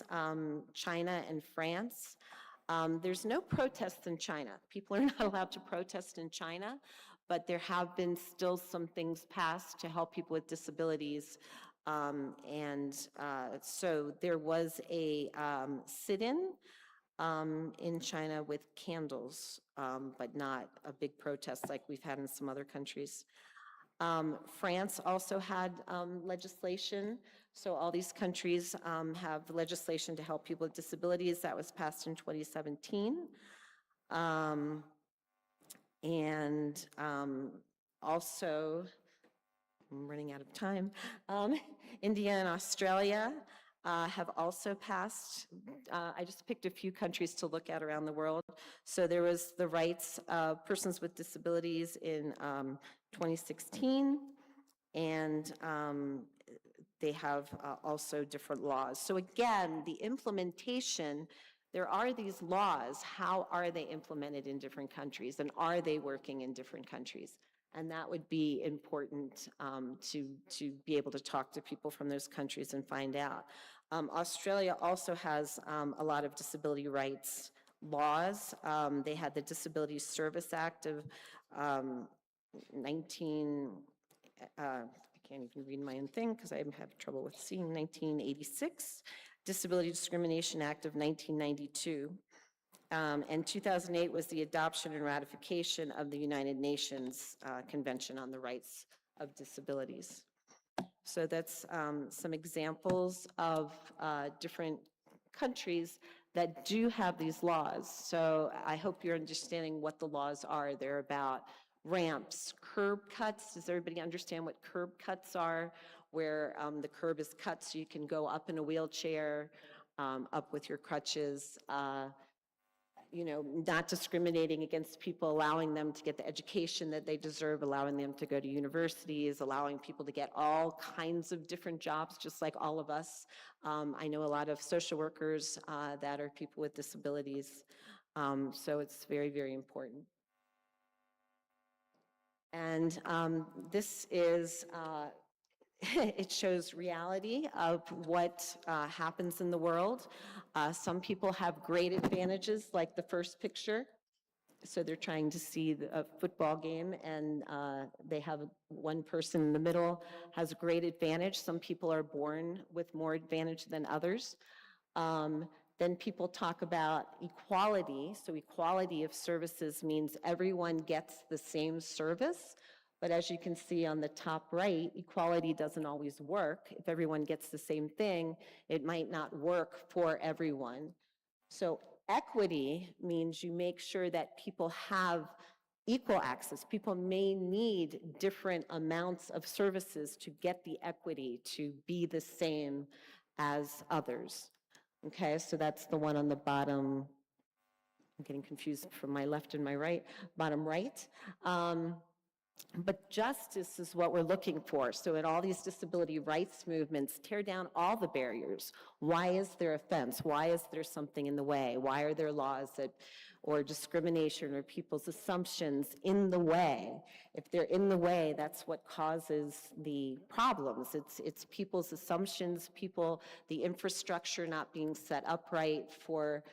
countries, China and France. There's no protests in China. People are not allowed to protest in China, but there have been still some things passed to help people with disabilities. So there was a sit-in in China with candles, but not a big protest like we've had in some other countries. France also had legislation. So all these countries have legislation to help people with disabilities. That was passed in 2017. Also, I'm running out of time, India and Australia have also passed. I just picked a few countries to look at around the world. So there was the rights of persons with disabilities in 2016, and they have also different laws. So again, the implementation, there are these laws. How are they implemented in different countries, and are they working in different countries? And that would be important to be able to talk to people from those countries and find out. Australia also has a lot of disability rights laws. They had the Disability Service Act of I can't even read my own thing because I have trouble with seeing, 1986, Disability Discrimination Act of 1992. And 2008 was the adoption and ratification of the United Nations Convention on the Rights of Disabilities. So that's some examples of different countries that do have these laws. So I hope you're understanding what the laws are. They're about ramps, curb cuts. Does everybody understand what curb cuts are? Where the curb is cut so you can go up in a wheelchair, up with your crutches. You know, not discriminating against people, allowing them to get the education that they deserve, allowing them to go to universities, allowing people to get all kinds of different jobs, just like all of us. I know a lot of social workers that are people with disabilities, so it's very, very important. And this is, it shows reality of what happens in the world. Some people have great advantages, like the first picture. So they're trying to see a football game, and they have one person in the middle has a great advantage. Some people are born with more advantage than others. Then people talk about equality. So equality of services means everyone gets the same service. But as you can see on the top right, equality doesn't always work. If everyone gets the same thing, it might not work for everyone. So equity means you make sure that people have equal access. People may need different amounts of services to get the equity to be the same as others. Okay, so that's the one on the bottom. I'm getting confused from my left and my right, bottom right. But justice is what we're looking for. So in all these disability rights movements, tear down all the barriers. Why is there a fence? Why is there something in the way? Why are there laws that, or discrimination or people's assumptions in the way? If they're in the way, that's what causes the problems. It's people's assumptions, the infrastructure not being set up right for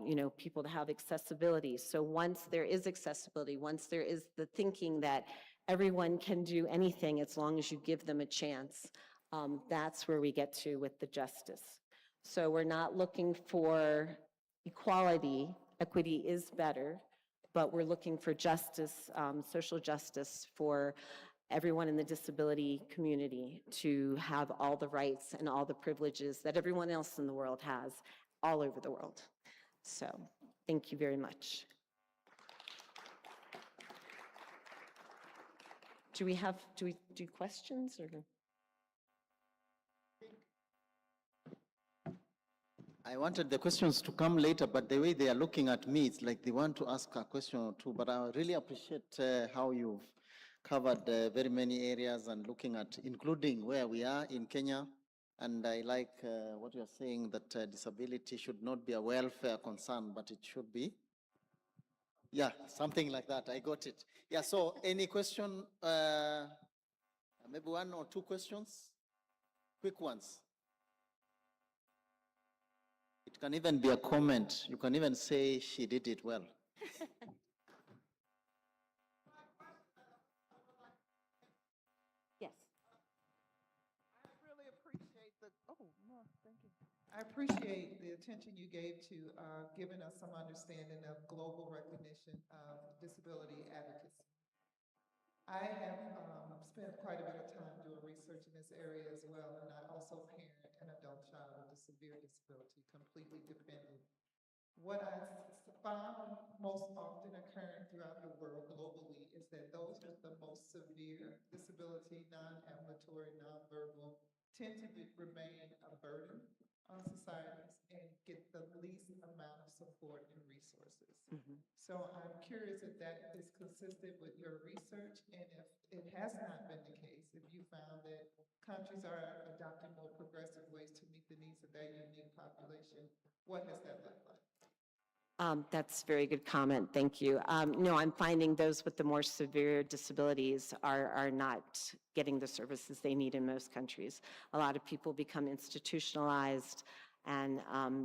you know, people to have accessibility. So once there is accessibility, once there is the thinking that everyone can do anything as long as you give them a chance, that's where we get to with the justice. So we're not looking for equality. Equity is better, but we're looking for justice, social justice for everyone in the disability community to have all the rights and all the privileges that everyone else in the world has all over the world. So, thank you very much. Do we do questions or? I wanted the questions to come later, but the way they are looking at me, it's like they want to ask a question or two, but I really appreciate how you've covered very many areas and looking at, including where we are in Kenya. And I like what you're saying, that disability should not be a welfare concern, but it should be, yeah, something like that. I got it. Yeah, so any question, maybe 1 or 2 questions? Quick ones. can even be a comment. You can even say she did it well. Yes. I really appreciate thank you. I appreciate the attention you gave to giving us some understanding of global recognition of disability advocacy. I have spent quite a bit of time doing research in this area as well, and I also parent an adult child with a severe disability, completely dependent. What I found most often occurring throughout the world globally is that those with the most severe disability, non-ambulatory, non-verbal, tend to remain a burden on societies and get the least amount of support and resources. So I'm curious if that is consistent with your research, and if it has not been the case, if you found that countries are adopting more progressive ways to meet the needs of their unique population, what has that looked like? That's a very good comment. Thank you. No, I'm finding those with the more severe disabilities are not getting the services they need in most countries. A lot of people become institutionalized, and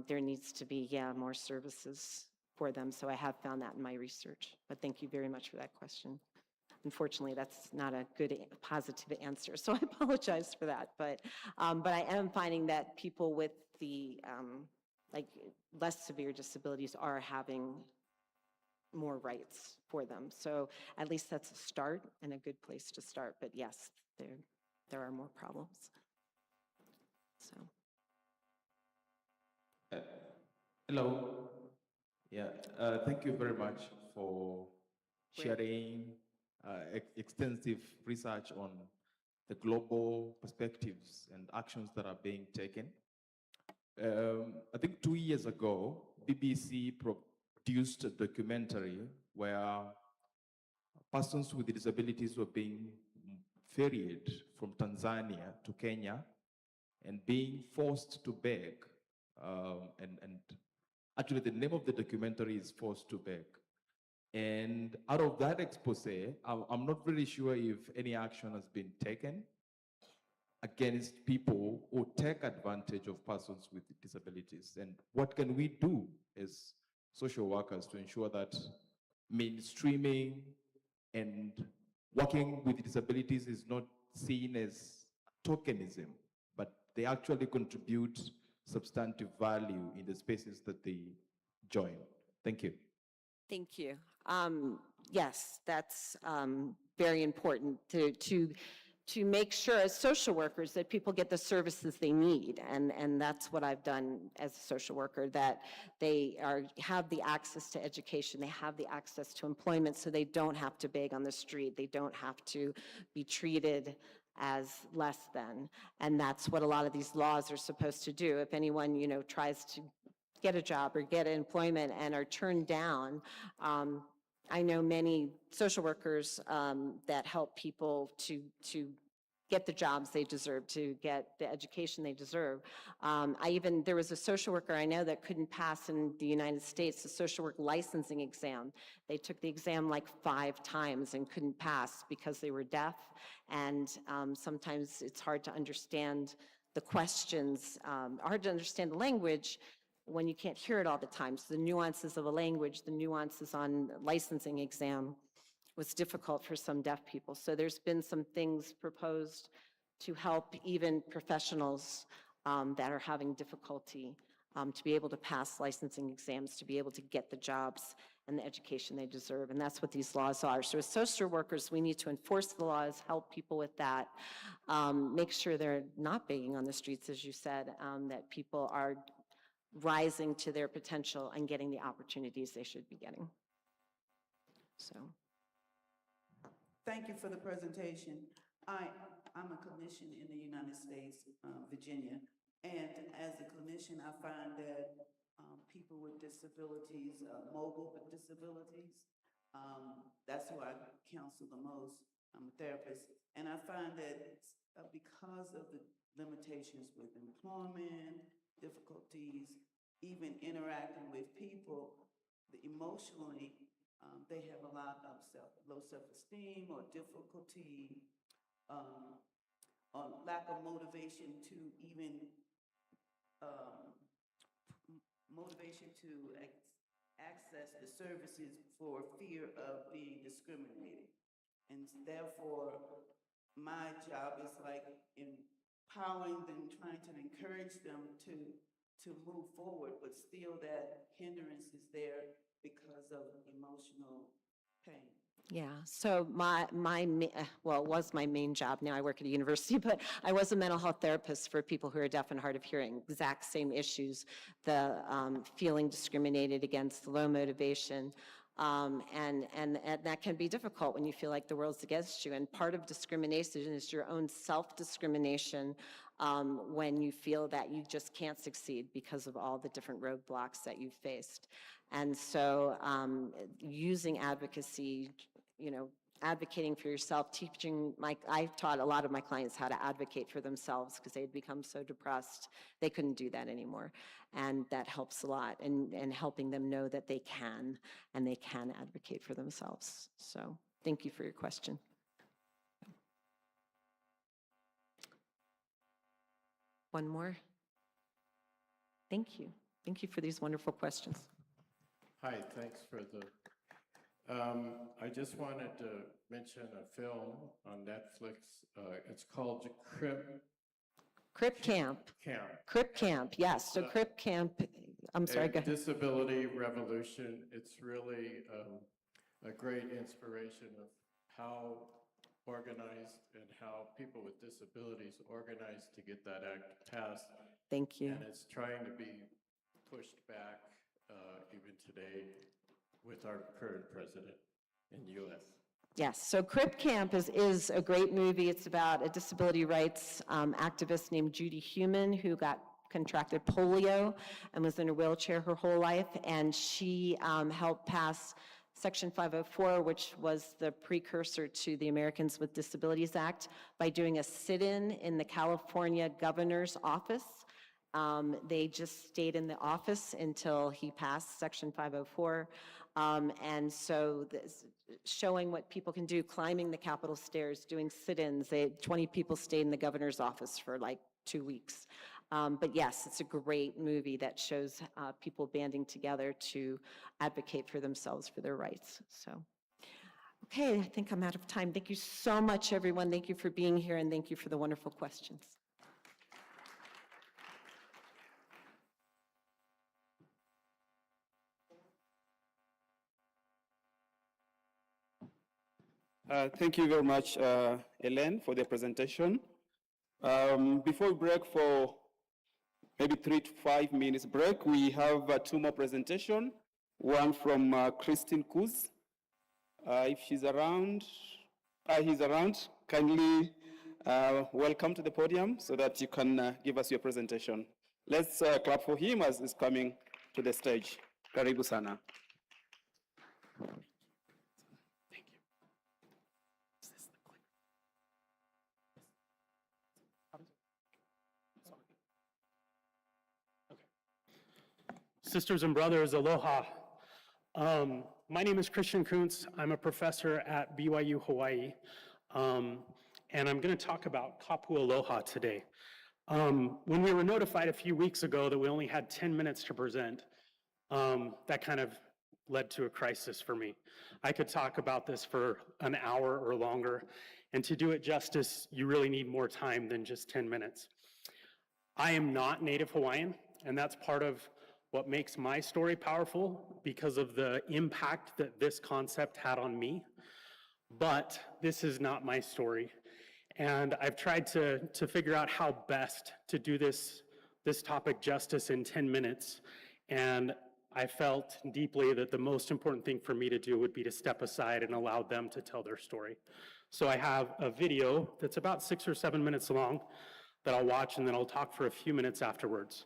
there needs to be, more services for them. So I have found that in my research. But thank you very much for that question. Unfortunately, that's not a good, positive answer, so I apologize for that. But I am finding that people with the like less severe disabilities are having more rights for them. So at least that's a start and a good place to start. But yes, there are more problems. So. Hello. Yeah, thank you very much for sharing extensive research on the global perspectives and actions that are being taken. I think 2 years ago, BBC produced a documentary where persons with disabilities were being ferried from Tanzania to Kenya and being forced to beg. And actually, the name of the documentary is Forced to Beg. And out of that expose, I'm not really sure if any action has been taken against people who take advantage of persons with disabilities. And what can we do as social workers to ensure that mainstreaming and working with disabilities is not seen as tokenism, but they actually contribute substantive value in the spaces that they join? Thank you. Thank you. Yes, that's very important to make sure as social workers that people get the services they need. And that's what I've done as a social worker, that they have the access to education, they have the access to employment, so they don't have to beg on the street, they don't have to be treated as less than. And that's what a lot of these laws are supposed to do. If anyone, tries to get a job or get employment and are turned down, I know many social workers that help people to get the jobs they deserve, to get the education they deserve. There was a social worker I know that couldn't pass in the United States the social work licensing exam. They took the exam like 5 times and couldn't pass because they were deaf, and sometimes it's hard to understand the questions, hard to understand the language when you can't hear it all the time. So the nuances of a language, the nuances on licensing exam was difficult for some deaf people. So there's been some things proposed to help even professionals that are having difficulty to be able to pass licensing exams, to be able to get the jobs and the education they deserve. And that's what these laws are. So as social workers, we need to enforce the laws, help people with that, make sure they're not begging on the streets, as you said, that people are rising to their potential and getting the opportunities they should be getting. So. Thank you for the presentation. I'm a clinician in the United States, Virginia, and as a clinician, I find that people with disabilities, mobile disabilities, that's who I counsel the most. I'm a therapist, and I find that because of the limitations with employment, difficulties, even interacting with people, emotionally, they have a lot of low self-esteem or difficulty, or lack of motivation to even motivation to access the services for fear of being discriminated. And therefore, my job is like empowering them, trying to encourage them to move forward, but still that hindrance is there because of emotional pain. Yeah, so well, it was my main job. Now I work at a university, but I was a mental health therapist for people who are deaf and hard of hearing. Exact same issues, the feeling discriminated against, low motivation, and that can be difficult when you feel like the world's against you. And part of discrimination is your own self-discrimination when you feel that you just can't succeed because of all the different roadblocks that you've faced. And so using advocacy, advocating for yourself, I taught a lot of my clients how to advocate for themselves because they'd become so depressed, they couldn't do that anymore. And that helps a lot, and helping them know that they can, and they can advocate for themselves. So thank you for your question. One more. Thank you. Thank you for these wonderful questions. Hi, thanks for the, I just wanted to mention a film on Netflix. It's called Crip Camp. Crip Camp, yes. So Crip Camp, I'm sorry, go ahead. Disability Revolution. It's really a great inspiration of how organized and how people with disabilities organize to get that act passed. Thank you. And it's trying to be pushed back even today with our current president in the U.S. Yes, so Crip Camp is a great movie. It's about a disability rights activist named Judy Heumann who contracted polio and was in a wheelchair her whole life, and she helped pass Section 504, which was the precursor to the Americans with Disabilities Act, by doing a sit-in in the California governor's office. They just stayed in the office until he passed Section 504. And so showing what people can do, climbing the Capitol stairs, doing sit-ins. 20 people stayed in the governor's office for like 2 weeks. But yes, it's a great movie that shows people banding together to advocate for themselves, for their rights. So, okay, I think I'm out of time. Thank you so much, everyone. Thank you for being here, and thank you for the wonderful questions. Thank you very much, Elaine, for the presentation. Before we break for maybe 3 to 5 minutes break, we have 2 more presentations. One from Christine Kuz. If she's around, he's around, kindly welcome to the podium so that you can give us your presentation. Let's clap for him as he's coming to the stage. Karibu sana. Sisters and brothers, aloha. My name is Christian Kuntz. I'm a professor at BYU Hawaii, and I'm going to talk about kapu aloha today. When we were notified a few weeks ago that we only had 10 minutes to present, that kind of led to a crisis for me. I could talk about this for an hour or longer, and to do it justice, you really need more time than just 10 minutes. I am not Native Hawaiian, and that's part of what makes my story powerful because of the impact that this concept had on me. But this is not my story. And I've tried to figure out how best to do this topic justice in 10 minutes. And I felt deeply that the most important thing for me to do would be to step aside and allow them to tell their story. So I have a video that's about 6 or 7 minutes long that I'll watch, and then I'll talk for a few minutes afterwards.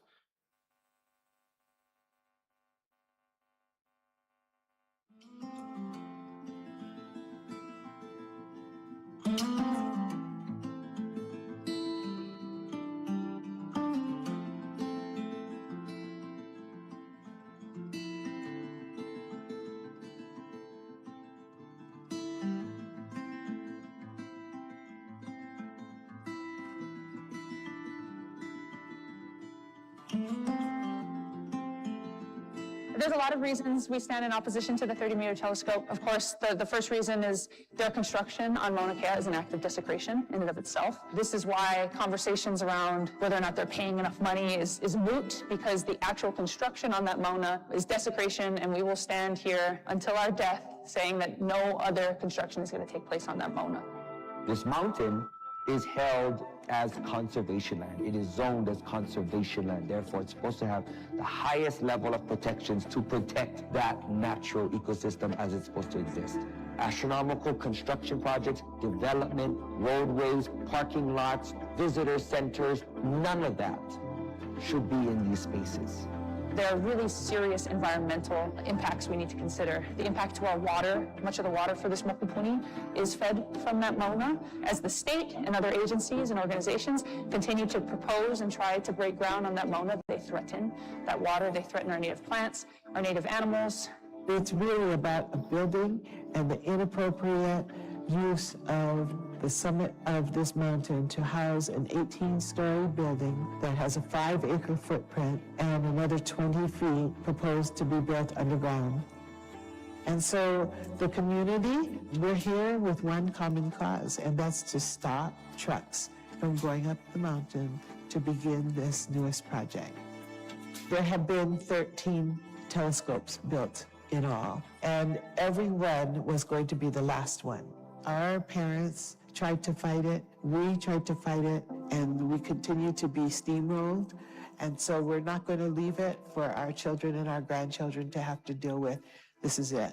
There's a lot of reasons we stand in opposition to the 30-meter telescope. Of course, the first reason is their construction on Mauna Kea is an act of desecration in and of itself. This is why conversations around whether or not they're paying enough money is moot, because the actual construction on that Mauna is desecration, and we will stand here until our death saying that no other construction is going to take place on that Mauna. This mountain is held as conservation land. It is zoned as conservation land. Therefore, it's supposed to have the highest level of protections to protect that natural ecosystem as it's supposed to exist. Astronomical construction projects, development, roadways, parking lots, visitor centers, none of that should be in these spaces. There are really serious environmental impacts we need to consider. The impact to our water, much of the water for this mokupuni is fed from that Mauna. As the state and other agencies and organizations continue to propose and try to break ground on that Mauna, they threaten that water, they threaten our native plants, our native animals. It's really about a building and the inappropriate use of the summit of this mountain to house an 18-story building that has a 5-acre footprint and another 20 feet proposed to be built underground. And so the community, we're here with one common cause, and that's to stop trucks from going up the mountain to begin this newest project. There have been 13 telescopes built in all, and every one was going to be the last one. Our parents tried to fight it, we tried to fight it, and we continue to be steamrolled. And so we're not going to leave it for our children and our grandchildren to have to deal with. This is it.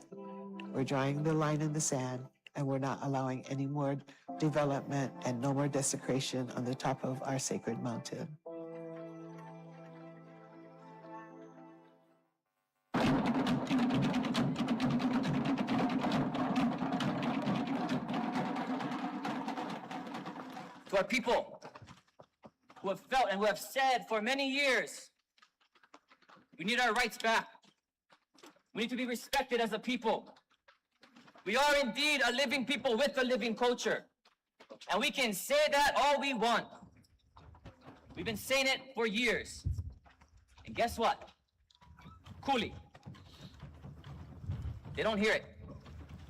We're drawing the line in the sand, and we're not allowing any more development and no more desecration on the top of our sacred mountain. To our people who have felt and who have said for many years, we need our rights back. We need to be respected as a people. We are indeed a living people with a living culture. And we can say that all we want. We've been saying it for years. And guess what? Kuli. They don't hear it.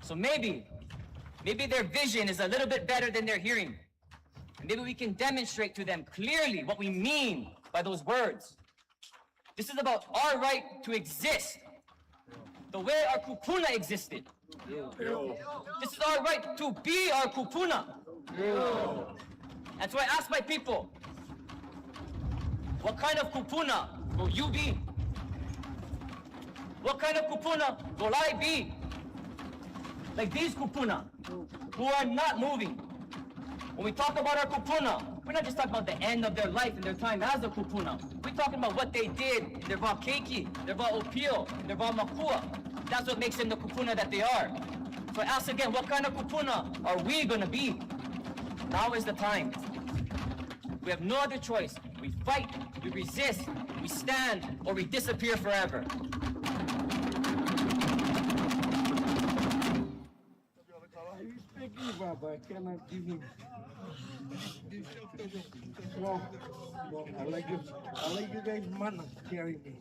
So maybe their vision is a little bit better than their hearing. And maybe we can demonstrate to them clearly what we mean by those words. This is about our right to exist, the way our kupuna existed. This is our right to be our kupuna. And so I ask my people, what kind of kupuna will you be? What kind of kupuna will I be? Like these kupuna, who are not moving. When we talk about our kupuna, we're not just talking about the end of their life and their time as a kupuna. We're talking about what they did in their va keiki, their va opio, their va makua. That's what makes them the kupuna that they are. So I ask again, what kind of kupuna are we going to be? Now is the time. We have no other choice. We fight, we resist, we stand, or we disappear forever. I like you guys man carrying me.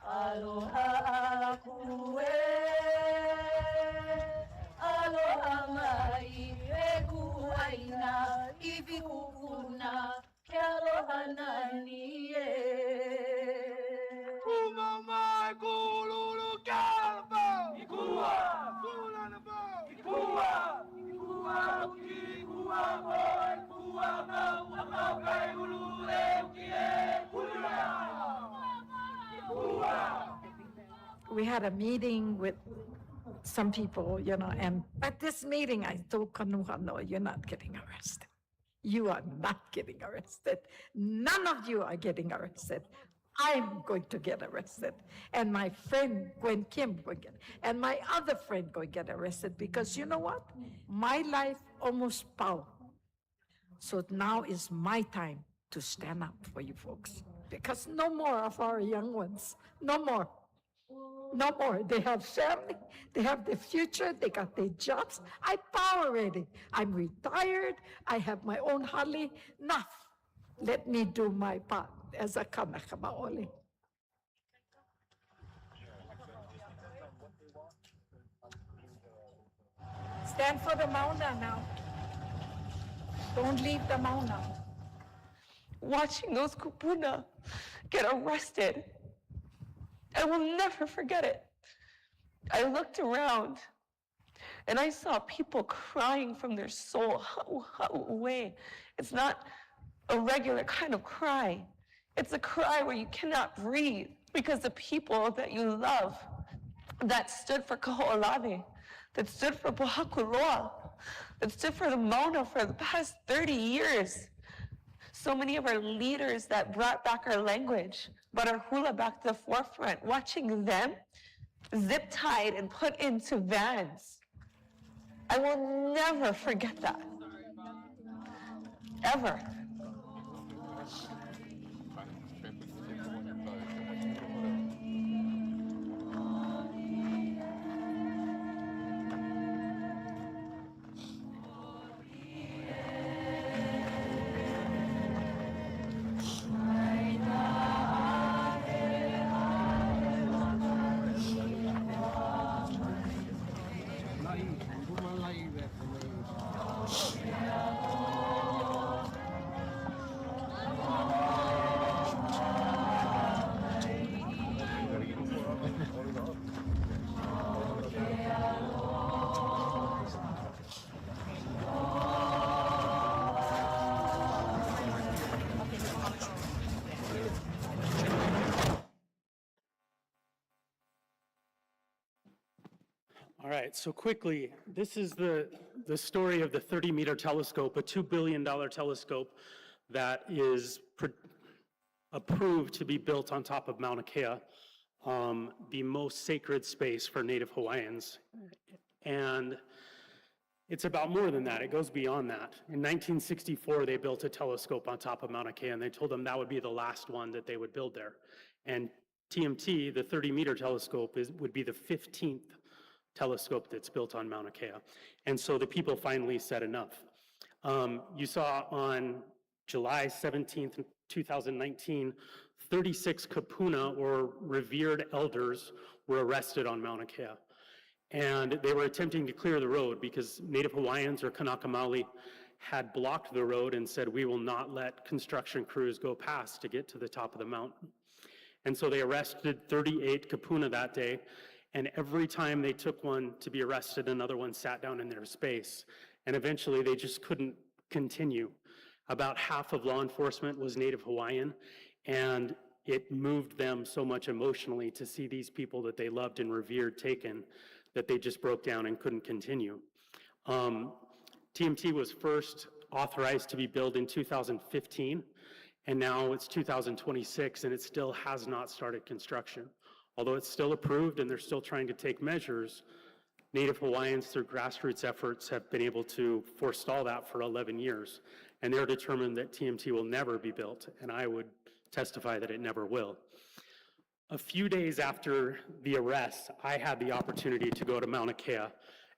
Aloha kue, aloha mai, e kuaina, iwi kukuna, ke aloha nani e. Kumamai kululu kalpa, ikua, kulanabo, ikua, ikua uki, ikua boy, ikua mau, amau kai ulule ukie, kulula. We had a meeting with some people, and at this meeting, I told Kanuha, no, you're not getting arrested. You are not getting arrested. None of you are getting arrested. I'm going to get arrested. And my friend, Gwen Kim, will get, and my other friend will get arrested because you know what? My life almost pau. So now is my time to stand up for you folks. Because no more of our young ones, no more. no more. They have family, they have the future, they got their jobs. I'm already. I'm retired, I have my own hali. Enough. Let me do my part as a kanaka maoli. Stand for the Mauna now. Don't leave the Mauna. Watching those kupuna get arrested, I will never forget it. I looked around and I saw people crying from their soul. Way. It's not a regular kind of cry. It's a cry where you cannot breathe because the people that you love, that stood for Kaho'olawe, that stood for Pohakuloa, that stood for the Mauna for the past 30 years. So many of our leaders that brought back our language, brought our hula back to the forefront, watching them zip-tied and put into vans. I will never forget that, ever. All right, so quickly, this is the story of the 30-meter telescope, a $2 billion telescope that is approved to be built on top of Mauna Kea, the most sacred space for Native Hawaiians. And it's about more than that, it goes beyond that. In 1964, they built a telescope on top of Mauna Kea, and they told them that would be the last one that they would build there. And TMT, the 30-meter telescope, would be the 15th telescope that's built on Mauna Kea. And so the people finally said enough. You saw on July 17th, 2019, 36 kapuna, or revered elders, were arrested on Mauna Kea. And they were attempting to clear the road because Native Hawaiians, or Kanaka Maoli, had blocked the road and said, we will not let construction crews go past to get to the top of the mountain. And so they arrested 38 kapuna that day. And every time they took one to be arrested, another one sat down in their space. And eventually they just couldn't continue. About half of law enforcement was Native Hawaiian, and it moved them so much emotionally to see these people that they loved and revered taken that they just broke down and couldn't continue. TMT was first authorized to be built in 2015, and now it's 2026, and it still has not started construction. Although it's still approved and they're still trying to take measures, Native Hawaiians, through grassroots efforts, have been able to forestall that for 11 years. And they're determined that TMT will never be built, and I would testify that it never will. A few days after the arrest, I had the opportunity to go to Mauna Kea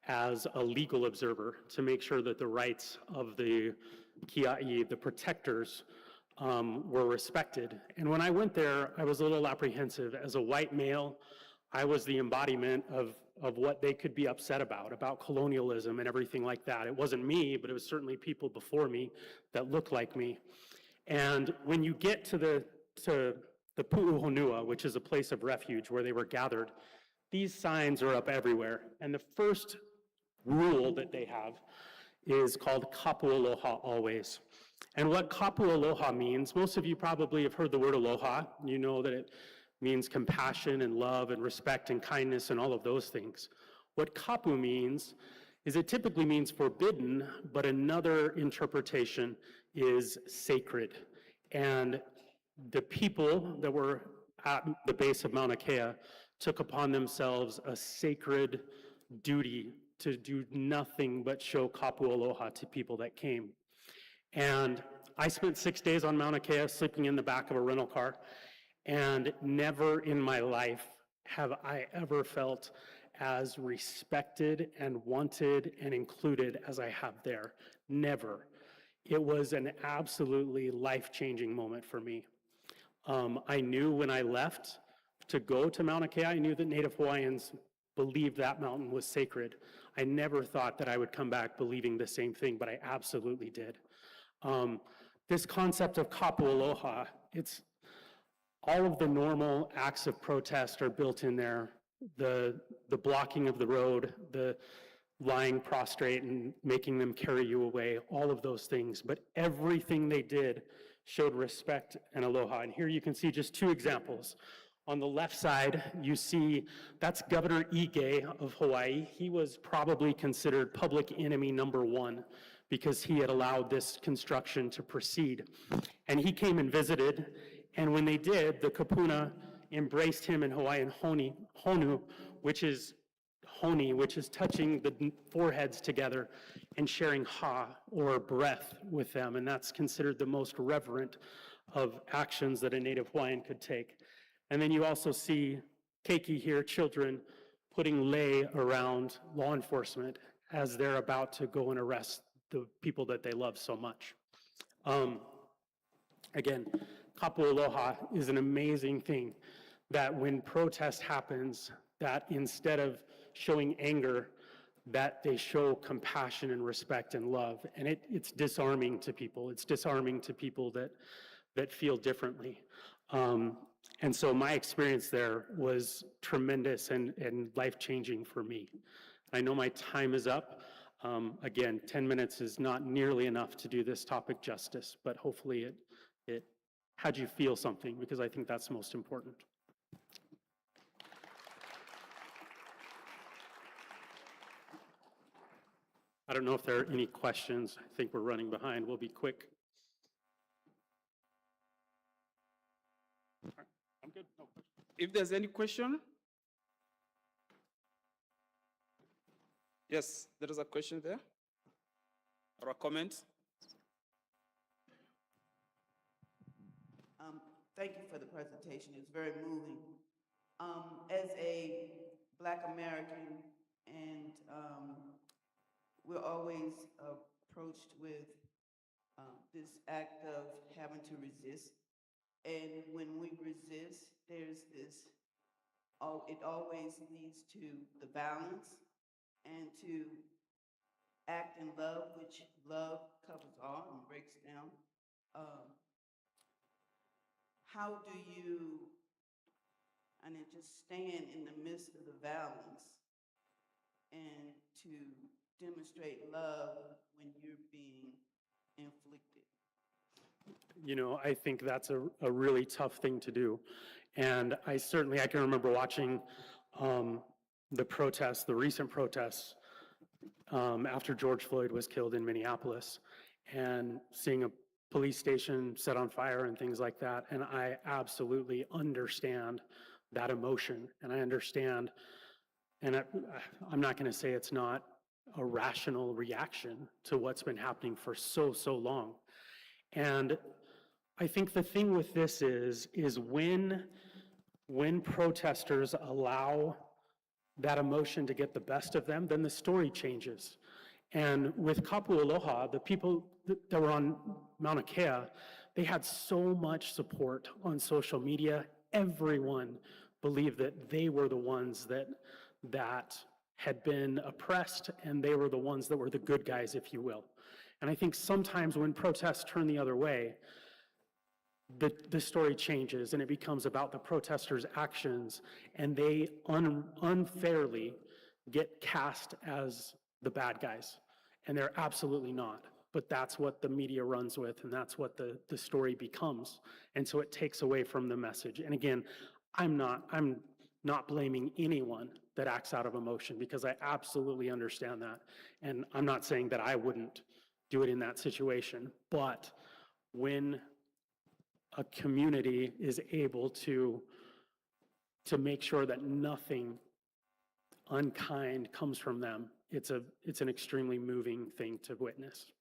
as a legal observer to make sure that the rights of the Kiai, the protectors, were respected. And when I went there, I was a little apprehensive. As a white male, I was the embodiment of what they could be upset about colonialism and everything like that. It wasn't me, but it was certainly people before me that looked like me. And when you get to the Pu'uhonua, which is a place of refuge where they were gathered, these signs are up everywhere. And the first rule that they have is called kapu aloha always. And what kapu aloha means, most of you probably have heard the word aloha. You know that it means compassion and love and respect and kindness and all of those things. What kapu means is it typically means forbidden, but another interpretation is sacred. And the people that were at the base of Mauna Kea took upon themselves a sacred duty to do nothing but show kapu aloha to people that came. And I spent 6 days on Mauna Kea sleeping in the back of a rental car, and never in my life have I ever felt as respected and wanted and included as I have there. Never. It was an absolutely life-changing moment for me. I knew when I left to go to Mauna Kea, I knew that Native Hawaiians believed that mountain was sacred. I never thought that I would come back believing the same thing, but I absolutely did. This concept of kapu aloha, it's all of the normal acts of protest are built in there. The blocking of the road, the lying prostrate and making them carry you away, all of those things. But everything they did showed respect and aloha. And here you can see just two examples. On the left side, you see that's Governor Ige of Hawaii. He was probably considered public enemy #1 because he had allowed this construction to proceed. And he came and visited, and when they did, the kapuna embraced him in Hawaiian honu, which is touching the foreheads together and sharing ha, or breath, with them. And that's considered the most reverent of actions that a Native Hawaiian could take. And then you also see keiki here, children putting lei around law enforcement as they're about to go and arrest the people that they love so much. Again, kapu aloha is an amazing thing that when protest happens, that instead of showing anger, that they show compassion and respect and love. And it's disarming to people. It's disarming to people that feel differently. And so my experience there was tremendous and life-changing for me. I know my time is up. Again, 10 minutes is not nearly enough to do this topic justice, but hopefully it had you feel something, because I think that's most important. I don't know if there are any questions. I think we're running behind. We'll be quick. All right, I'm good. No question. If there's any question? Yes, there is a question there, or a comment. Thank you for the presentation. It's very moving. As a Black American, and we're always approached with this act of having to resist. And when we resist, there's this, it always leads to the violence and to act in love, which love covers all and breaks down. How do you, and then just stand in the midst of the violence and to demonstrate love when you're being inflicted? You know, I think that's a really tough thing to do. And I can remember watching the protests, the recent protests after George Floyd was killed in Minneapolis, and seeing a police station set on fire and things like that. And I absolutely understand that emotion. And I understand, and I'm not going to say it's not a rational reaction to what's been happening for so long. And I think the thing with this is when protesters allow that emotion to get the best of them, then the story changes. And with kapu aloha, the people that were on Mauna Kea, they had so much support on social media. Everyone believed that they were the ones that had been oppressed, and they were the ones that were the good guys, if you will. And I think sometimes when protests turn the other way, the story changes and it becomes about the protesters' actions, and they unfairly get cast as the bad guys. And they're absolutely not. But that's what the media runs with, and that's what the story becomes. And so it takes away from the message. And again, I'm not blaming anyone that acts out of emotion, because I absolutely understand that. And I'm not saying that I wouldn't do it in that situation. But when a community is able to make sure that nothing unkind comes from them, it's an extremely moving thing to witness.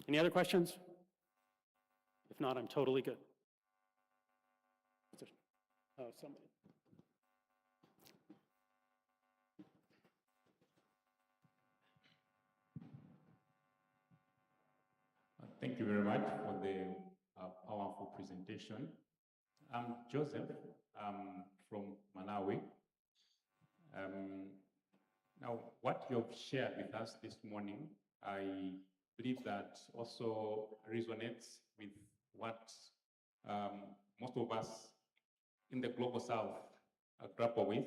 Any other questions? If not, I'm totally good. Oh, somebody. Thank you very much for the powerful presentation. I'm Joseph. I'm from Malawi. Now, what you've shared with us this morning, I believe that also resonates with what most of us in the Global South grapple with.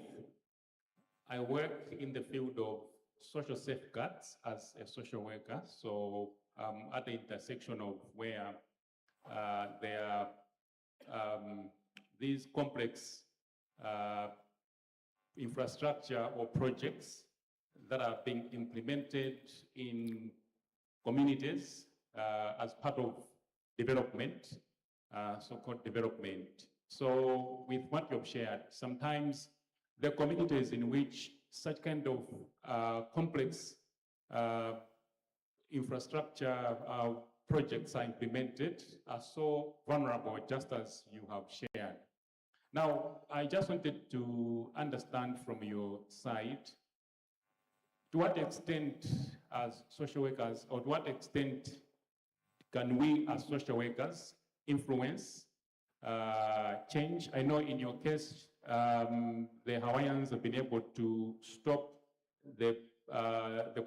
I work in the field of social safeguards as a social worker, so at the intersection of where there are these complex infrastructure or projects that are being implemented in communities as part of development, so-called development. So with what you've shared, sometimes the communities in which such kind of complex infrastructure projects are implemented are so vulnerable, just as you have shared. Now, I just wanted to understand from your side, to what extent as social workers, or to what extent can we as social workers influence change? I know in your case, the Hawaiians have been able to stop the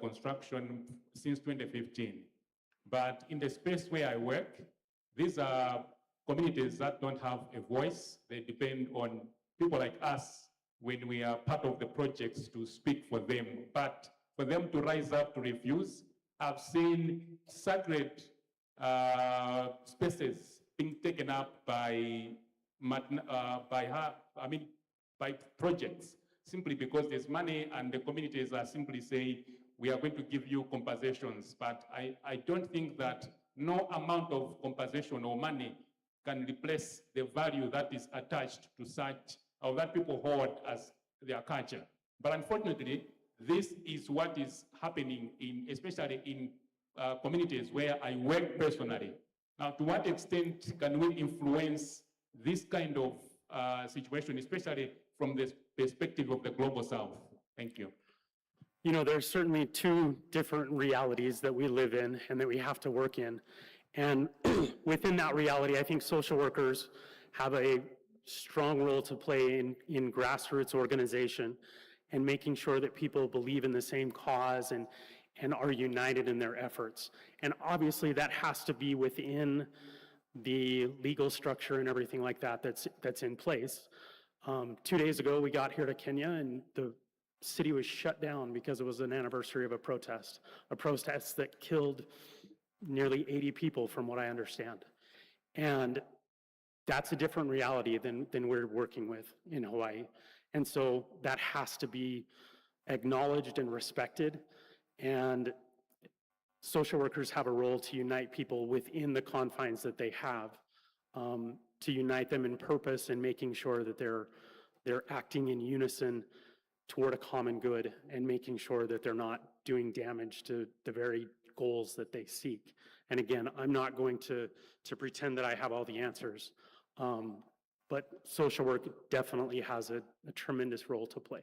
construction since 2015. But in the space where I work, these are communities that don't have a voice. They depend on people like us when we are part of the projects to speak for them. But for them to rise up to refuse, I've seen sacred spaces being taken up by projects, simply because there's money and the communities are simply saying, we are going to give you compensations. But I don't think that no amount of compensation or money can replace the value that is attached to such, or that people hold as their culture. But unfortunately, this is what is happening especially in communities where I work personally. Now, to what extent can we influence this kind of situation, especially from the perspective of the Global South? Thank you. You know, there's certainly two different realities that we live in and that we have to work in. And within that reality, I think social workers have a strong role to play in grassroots organization and making sure that people believe in the same cause and are united in their efforts. And obviously that has to be within the legal structure and everything like that that's in place. 2 days ago, we got here to Kenya and the city was shut down because it was an anniversary of a protest that killed nearly 80 people from what I understand. And that's a different reality than we're working with in Hawaii. And so that has to be acknowledged and respected. And social workers have a role to unite people within the confines that they have, to unite them in purpose and making sure that they're acting in unison toward a common good and making sure that they're not doing damage to the very goals that they seek. And again, I'm not going to pretend that I have all the answers, but social work definitely has a tremendous role to play.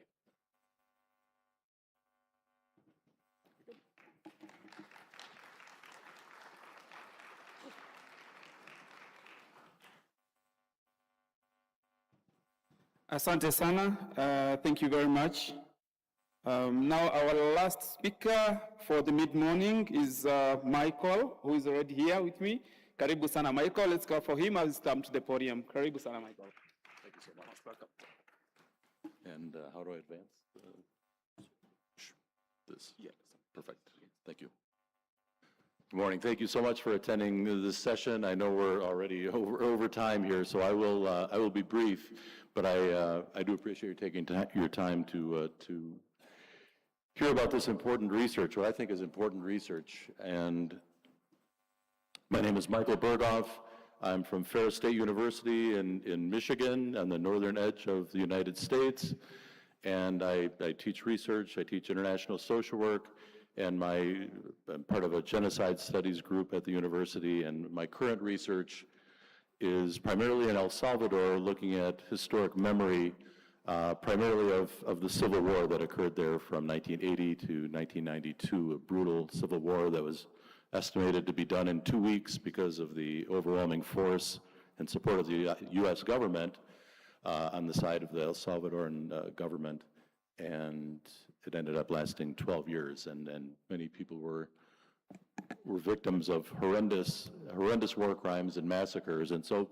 Asante sana. Thank you very much. Now our last speaker for the mid-morning is Michael, who is already here with me. Karibu sana, Michael. Let's go for him as he comes to the podium. Karibu sana, Michael. Thank you so much. Welcome. And how do I advance? This? Yeah. Perfect. Thank you. Good morning. Thank you so much for attending this session. I know we're already over time here, so I will be brief, but I do appreciate you taking your time to hear about this important research, what I think is important research. And my name is Michael Berghoff. I'm from Ferris State University in Michigan on the northern edge of the United States. And I teach research, I teach international social work, and I'm part of a genocide studies group at the university. And my current research is primarily in El Salvador, looking at historic memory, primarily of the Civil War that occurred there from 1980 to 1992, a brutal civil war that was estimated to be done in 2 weeks because of the overwhelming force and support of the U.S. government on the side of the El Salvadoran government. And it ended up lasting 12 years, and many people were victims of horrendous war crimes and massacres. And so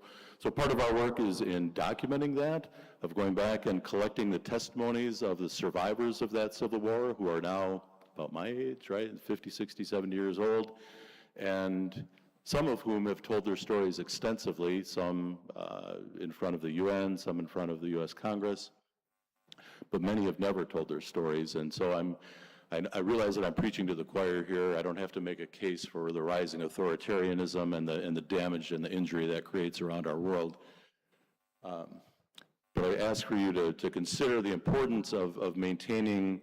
part of our work is in documenting that, of going back and collecting the testimonies of the survivors of that Civil War, who are now about my age, right, 50, 60, 70 years old, and some of whom have told their stories extensively, some in front of the UN, some in front of the US Congress, but many have never told their stories. And so I realize that I'm preaching to the choir here. I don't have to make a case for the rising authoritarianism and the damage and the injury that creates around our world. But I ask for you to consider the importance of maintaining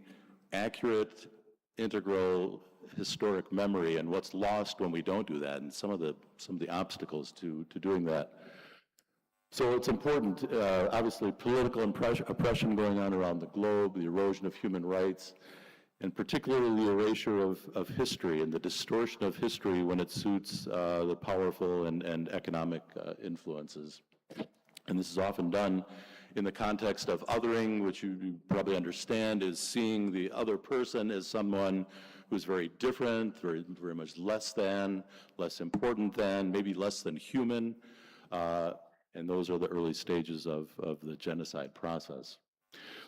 accurate, integral, historic memory and what's lost when we don't do that, and some of the obstacles to doing that. So it's important, obviously, political oppression going on around the globe, the erosion of human rights, and particularly the erasure of history and the distortion of history when it suits the powerful and economic influences. And this is often done in the context of othering, which you probably understand is seeing the other person as someone who's very different, very much less than, less important than, maybe less than human. And those are the early stages of the genocide process.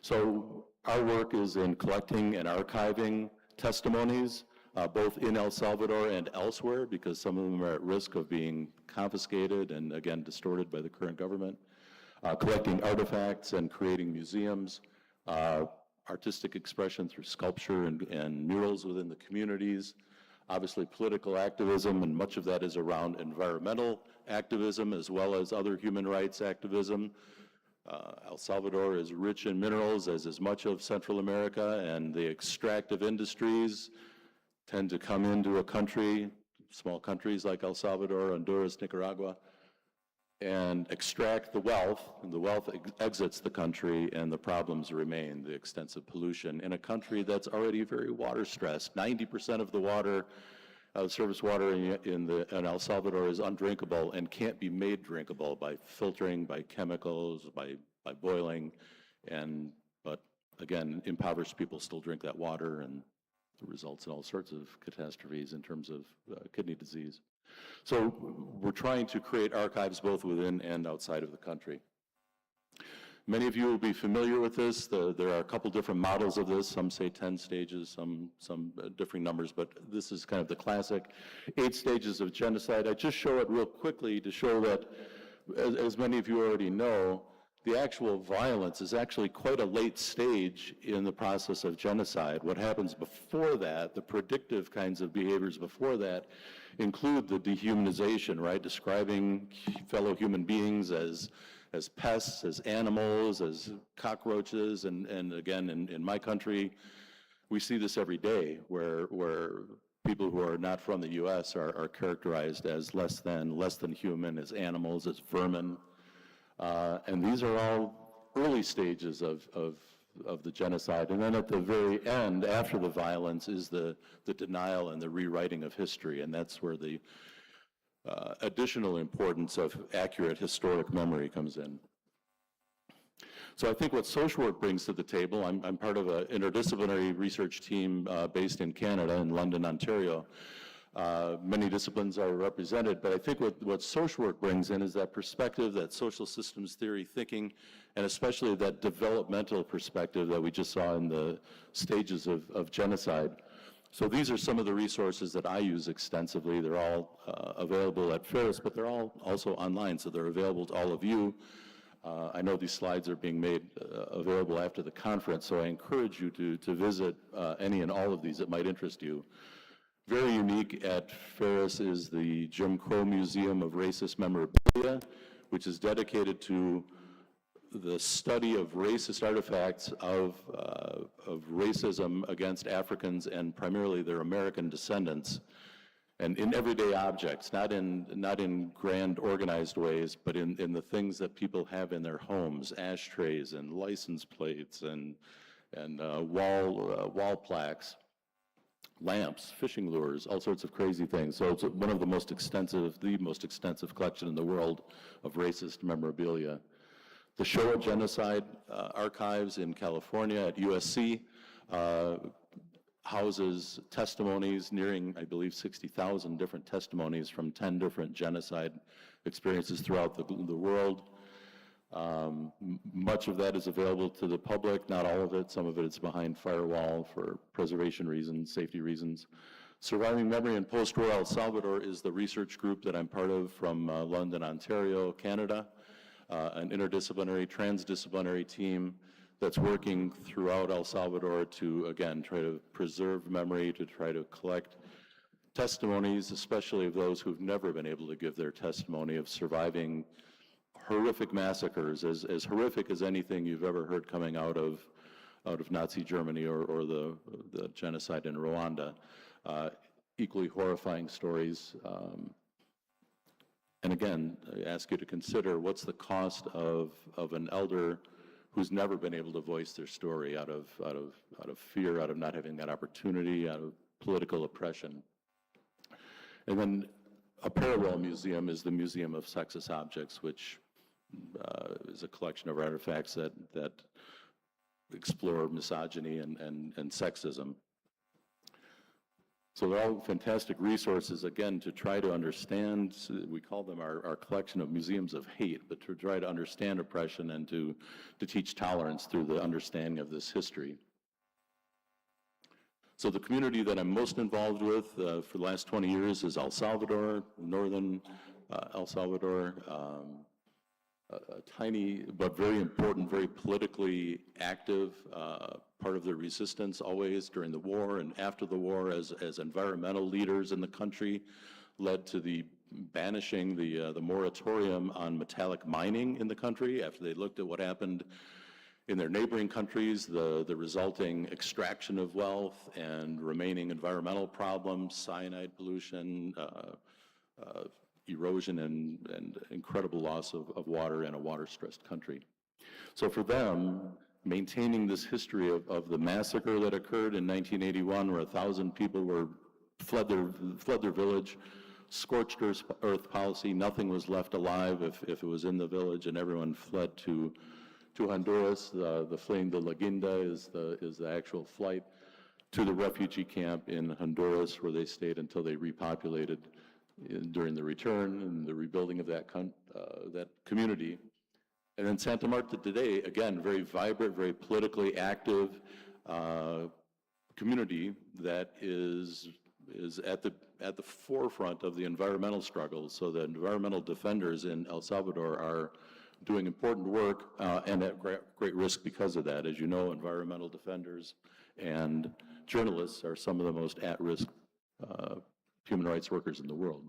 So our work is in collecting and archiving testimonies, both in El Salvador and elsewhere, because some of them are at risk of being confiscated and, again, distorted by the current government. Collecting artifacts and creating museums, artistic expression through sculpture and murals within the communities, obviously political activism, and much of that is around environmental activism as well as other human rights activism. El Salvador is rich in minerals, as is much of Central America, and the extractive industries tend to come into a country, small countries like El Salvador, Honduras, Nicaragua, and extract the wealth, and the wealth exits the country, and the problems remain, the extensive pollution in a country that's already very water stressed. 90% of the water, surface water in El Salvador is undrinkable and can't be made drinkable by filtering, by chemicals, by boiling, but again, impoverished people still drink that water, and it results in all sorts of catastrophes in terms of kidney disease. So we're trying to create archives both within and outside of the country. Many of you will be familiar with this. There are a couple different models of this. Some say 10 stages, some differing numbers, but this is kind of the classic 8 stages of genocide. I just show it real quickly to show that, as many of you already know, the actual violence is actually quite a late stage in the process of genocide. What happens before that, the predictive kinds of behaviors before that, include the dehumanization, right? Describing fellow human beings as pests, as animals, as cockroaches, and again, in my country, we see this every day, where people who are not from the U.S. are characterized as less than human, as animals, as vermin. And these are all early stages of the genocide. And then at the very end, after the violence, is the denial and the rewriting of history. And that's where the additional importance of accurate historic memory comes in. So I think what social work brings to the table, I'm part of an interdisciplinary research team based in Canada, in London, Ontario. Many disciplines are represented, but I think what social work brings in is that perspective, that social systems theory thinking, and especially that developmental perspective that we just saw in the stages of genocide. So these are some of the resources that I use extensively. They're all available at Ferris, but they're all also online, so they're available to all of you. I know these slides are being made available after the conference, so I encourage you to visit any and all of these that might interest you. Very unique at Ferris is the Jim Crow Museum of Racist Memorabilia, which is dedicated to the study of racist artifacts of racism against Africans and primarily their American descendants. and in everyday objects, not in grand organized ways, but in the things that people have in their homes, ashtrays and license plates and wall plaques, lamps, fishing lures, all sorts of crazy things. So it's one of the most extensive collection in the world of racist memorabilia. The Shoah Genocide Archives in California at USC houses testimonies nearing, I believe, 60,000 different testimonies from 10 different genocide experiences throughout the world. Much of that is available to the public, not all of it. Some of it is behind firewall for preservation reasons, safety reasons. Surviving Memory in Post-War El Salvador is the research group that I'm part of from London, Ontario, Canada, an interdisciplinary, transdisciplinary team that's working throughout El Salvador to, again, try to preserve memory, to try to collect testimonies, especially of those who've never been able to give their testimony of surviving horrific massacres, as horrific as anything you've ever heard coming out of Nazi Germany or the genocide in Rwanda. Equally horrifying stories. And again, I ask you to consider what's the cost of an elder who's never been able to voice their story out of fear, out of not having that opportunity, out of political oppression. And then a parallel museum is the Museum of Sexist Objects, which is a collection of artifacts that explore misogyny and sexism. So they're all fantastic resources, again, to try to understand. We call them our collection of museums of hate, but to try to understand oppression and to teach tolerance through the understanding of this history. So the community that I'm most involved with for the last 20 years is El Salvador, northern El Salvador, a tiny but very important, very politically active part of the resistance always during the war and after the war as environmental leaders in the country led to the banishing the moratorium on metallic mining in the country after they looked at what happened in their neighboring countries, the resulting extraction of wealth and remaining environmental problems, cyanide pollution, erosion and incredible loss of water in a water-stressed country. So for them, maintaining this history of the massacre that occurred in 1981, where 1,000 people fled their village, scorched earth policy, nothing was left alive if it was in the village, and everyone fled to Honduras. The fleeing de la Guinda is the actual flight to the refugee camp in Honduras, where they stayed until they repopulated during the return and the rebuilding of that community. And then Santa Marta today, again, very vibrant, very politically active community that is at the forefront of the environmental struggle. So the environmental defenders in El Salvador are doing important work and at great risk because of that. As you know, environmental defenders and journalists are some of the most at-risk human rights workers in the world.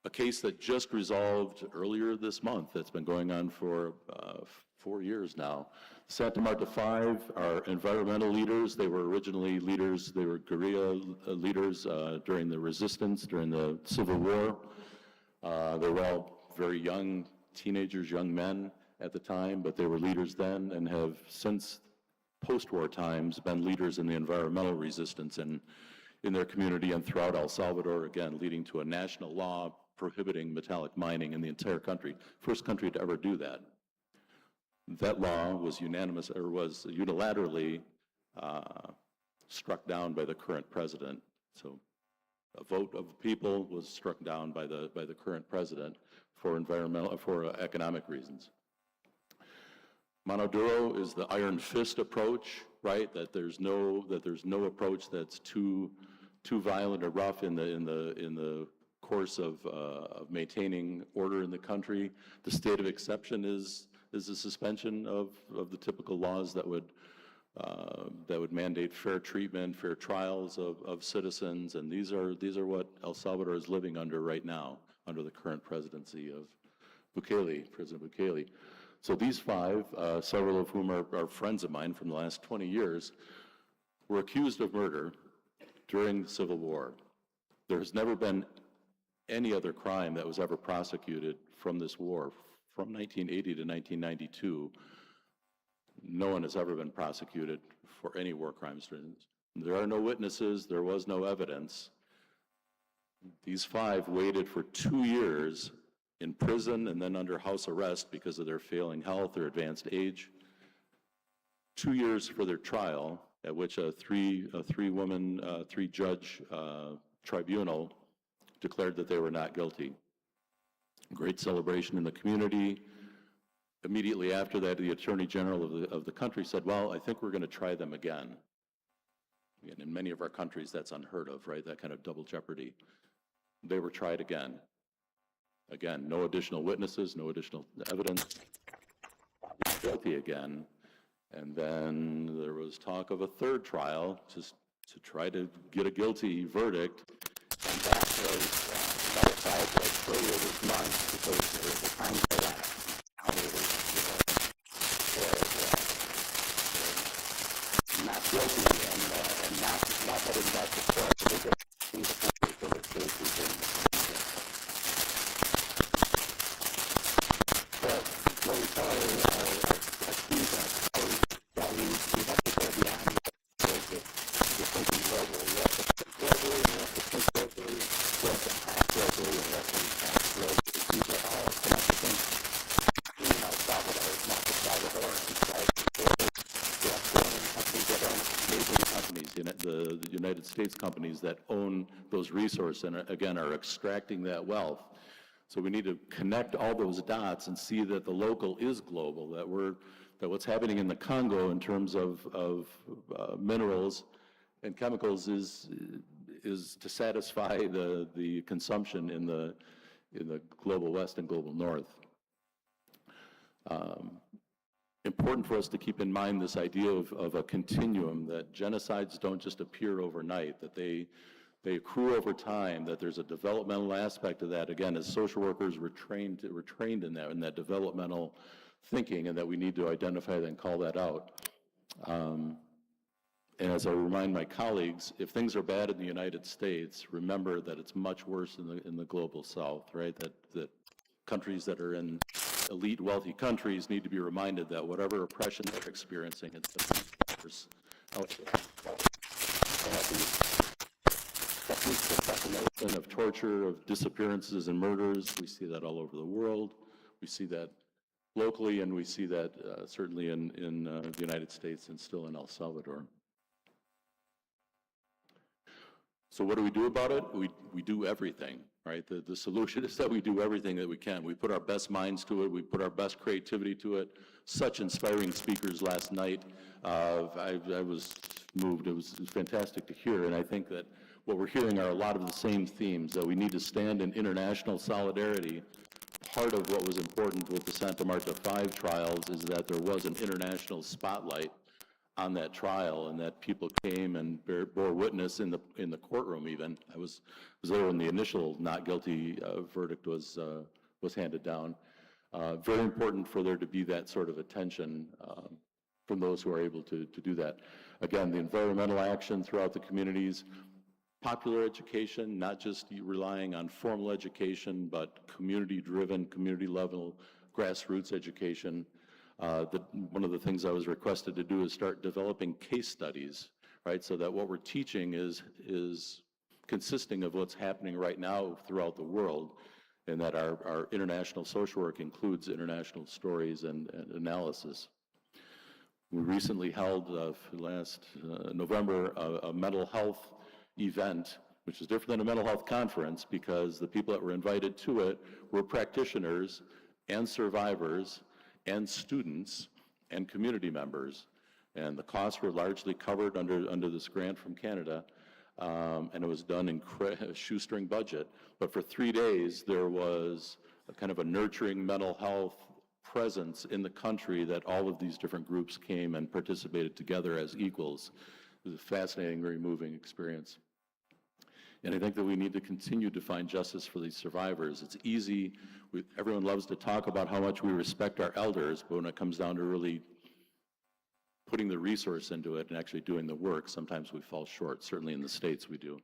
A case that just resolved earlier this month, that's been going on for 4 years now. Santa Marta 5 are environmental leaders. They were originally leaders, they were guerrilla leaders during the resistance, during the Civil War. They were all very young teenagers, young men at the time, but they were leaders then and have since post-war times been leaders in the environmental resistance in their community and throughout El Salvador, again, leading to a national law prohibiting metallic mining in the entire country. First country to ever do that. That law was unilaterally struck down by the current president. So a vote of the people was struck down by the current president for economic reasons. Mano duro is the iron fist approach, right? That there's no approach that's too violent or rough in the course of maintaining order in the country. The state of exception is a suspension of the typical laws that would mandate fair treatment, fair trials of citizens, and these are what El Salvador is living under right now, under the current presidency of President Bukele. So these 5, several of whom are friends of mine from the last 20 years, were accused of murder during the Civil War. There's never been any other crime that was ever prosecuted from this war. From 1980 to 1992, no one has ever been prosecuted for any war crimes. There are no witnesses, there was no evidence. These 5 waited for 2 years in prison and then under house arrest because of their failing health or advanced age. 2 years for their trial, at which a three-judge tribunal declared that they were not guilty. Great celebration in the community. Immediately after that, the Attorney General of the country said, well, I think we're going to try them again. And in many of our countries, that's unheard of, right? That kind of double jeopardy. They were tried again. Again, no additional witnesses, no additional evidence. Guilty again. And then there was talk of a third trial just to try to get a guilty verdict. And that was nullified earlier this month because the time elapsed. Not guilty and not headed back to court. The United States companies that own those resources and again are extracting that wealth. So we need to connect all those dots and see that the local is global, that what's happening in the Congo in terms of minerals and chemicals is to satisfy the consumption in the global West and global North. Important for us to keep in mind this idea of a continuum, that genocides don't just appear overnight, that they accrue over time, that there's a developmental aspect of that. Again, as social workers, we're trained in that developmental thinking, and that we need to identify that and call that out. And as I remind my colleagues, if things are bad in the United States, remember that it's much worse in the global South, right? That countries that are in elite, wealthy countries need to be reminded that whatever oppression they're experiencing, it's the worse out there. Of torture, of disappearances and murders. We see that all over the world. We see that locally, and we see that certainly in the United States and still in El Salvador. So what do we do about it? We do everything, right? The solution is that we do everything that we can. We put our best minds to it. We put our best creativity to it. Such inspiring speakers last night. I was moved. It was fantastic to hear, and I think that what we're hearing are a lot of the same themes, that we need to stand in international solidarity. Part of what was important with the Santa Marta 5 trials is that there was an international spotlight on that trial, and that people came and bore witness in the courtroom. Even I was there when the initial not guilty verdict was handed down. Very important for there to be that sort of attention from those who are able to do that. Again, the environmental action throughout the communities, popular education, not just relying on formal education, but community-driven, community-level, grassroots education. One of the things I was requested to do is start developing case studies, right? So that what we're teaching is consisting of what's happening right now throughout the world, and that our international social work includes international stories and analysis. We recently held last November a mental health event, which is different than a mental health conference, because the people that were invited to it were practitioners and survivors and students and community members, and the costs were largely covered under this grant from Canada, and it was done in a shoestring budget. But for 3 days, there was a kind of a nurturing mental health presence in the country, that all of these different groups came and participated together as equals. It was a fascinating, very moving experience. And I think that we need to continue to find justice for these survivors. It's easy, everyone loves to talk about how much we respect our elders, but when it comes down to really putting the resource into it and actually doing the work, sometimes we fall short. Certainly in the States we do.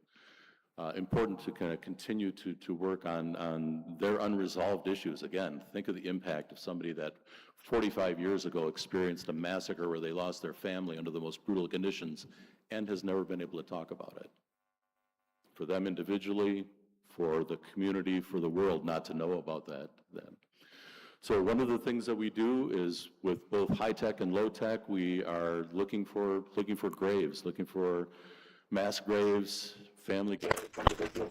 important to kind of continue to work on their unresolved issues. Again, think of the impact of somebody that 45 years ago experienced a massacre where they lost their family under the most brutal conditions and has never been able to talk about it. For them individually, for the community, for the world not to know about that then. So one of the things that we do is with both high tech and low tech, we are looking for graves, looking for mass graves, family graves, individual.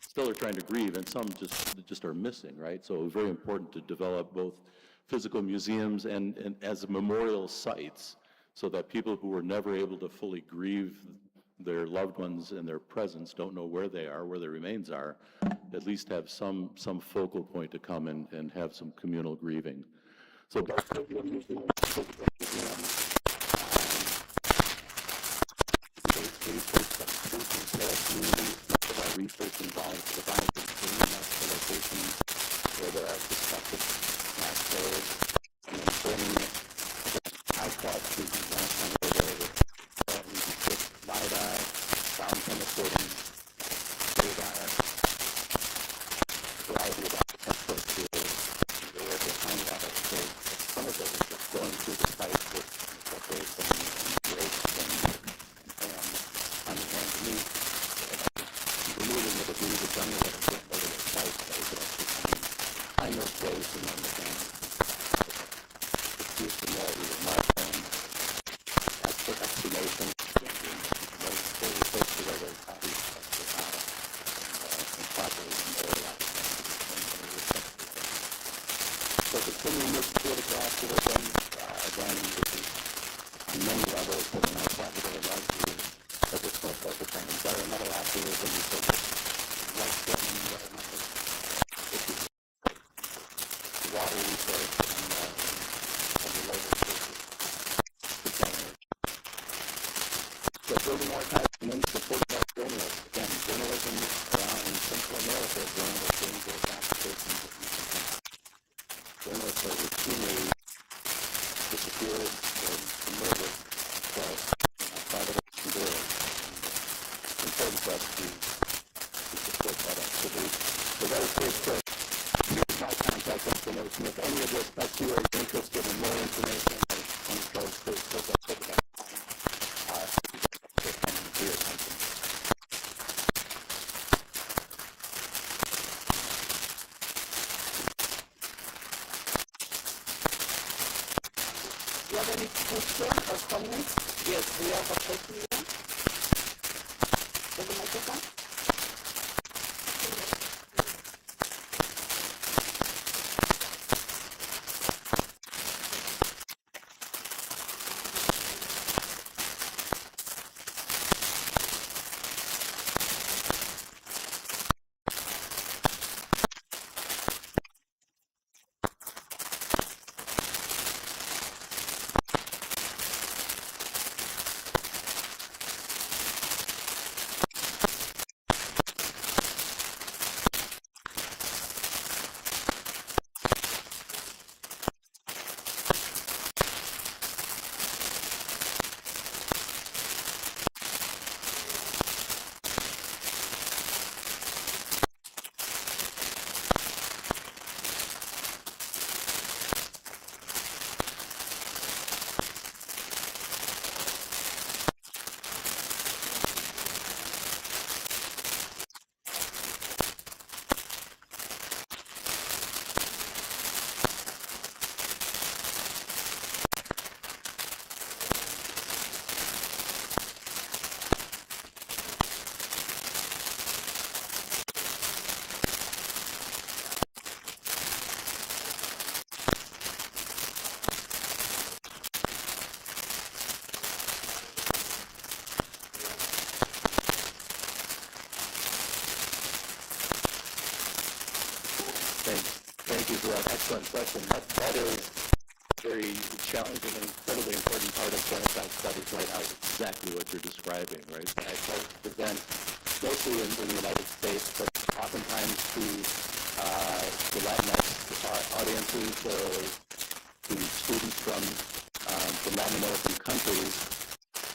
Still are trying to grieve, and some just are missing, right? So very important to develop both physical museums and as memorial sites, so that people who were never able to fully grieve their loved ones and their presence, don't know where they are, where their remains are, at least have some focal point to come and have some communal grieving. So research involved providing locations where there are suspected mass graves, and then bringing it outside to the last time where there we can put LiDAR, sound penetrating radar, variety of architectural tools, where behind that grave. Some of it is just going through the site with graves and graves and underneath. Removing the debris that's on the site, so we could actually find those graves and then again use some more either marking as for excavation, those very close to where those bodies are and properly buried. So continuing this photograph to look again, which is on many levels, but in our project I would like to additional focus on environmental activism, focus like getting environmental issues, water resource, and related issues. So building more types and then support that journalists. Again, journalism around Central America, journalists doing those applications of journalists are routinely disappeared or murdered. So private world. Important for us to support that activity. So that is very quick. Here's my contact information. If any of this stuff you are interested in more information on shows, please look up for that. For your attention. Do you have any questions or comments? Yes, we have a question here. Does the microphone? Thanks. for that excellent question. That is very challenging and incredibly important part of genocide studies right now, is exactly what you're describing, right? And I try to present mostly in the United States, but oftentimes to Latinx audiences, to students from Latin American countries,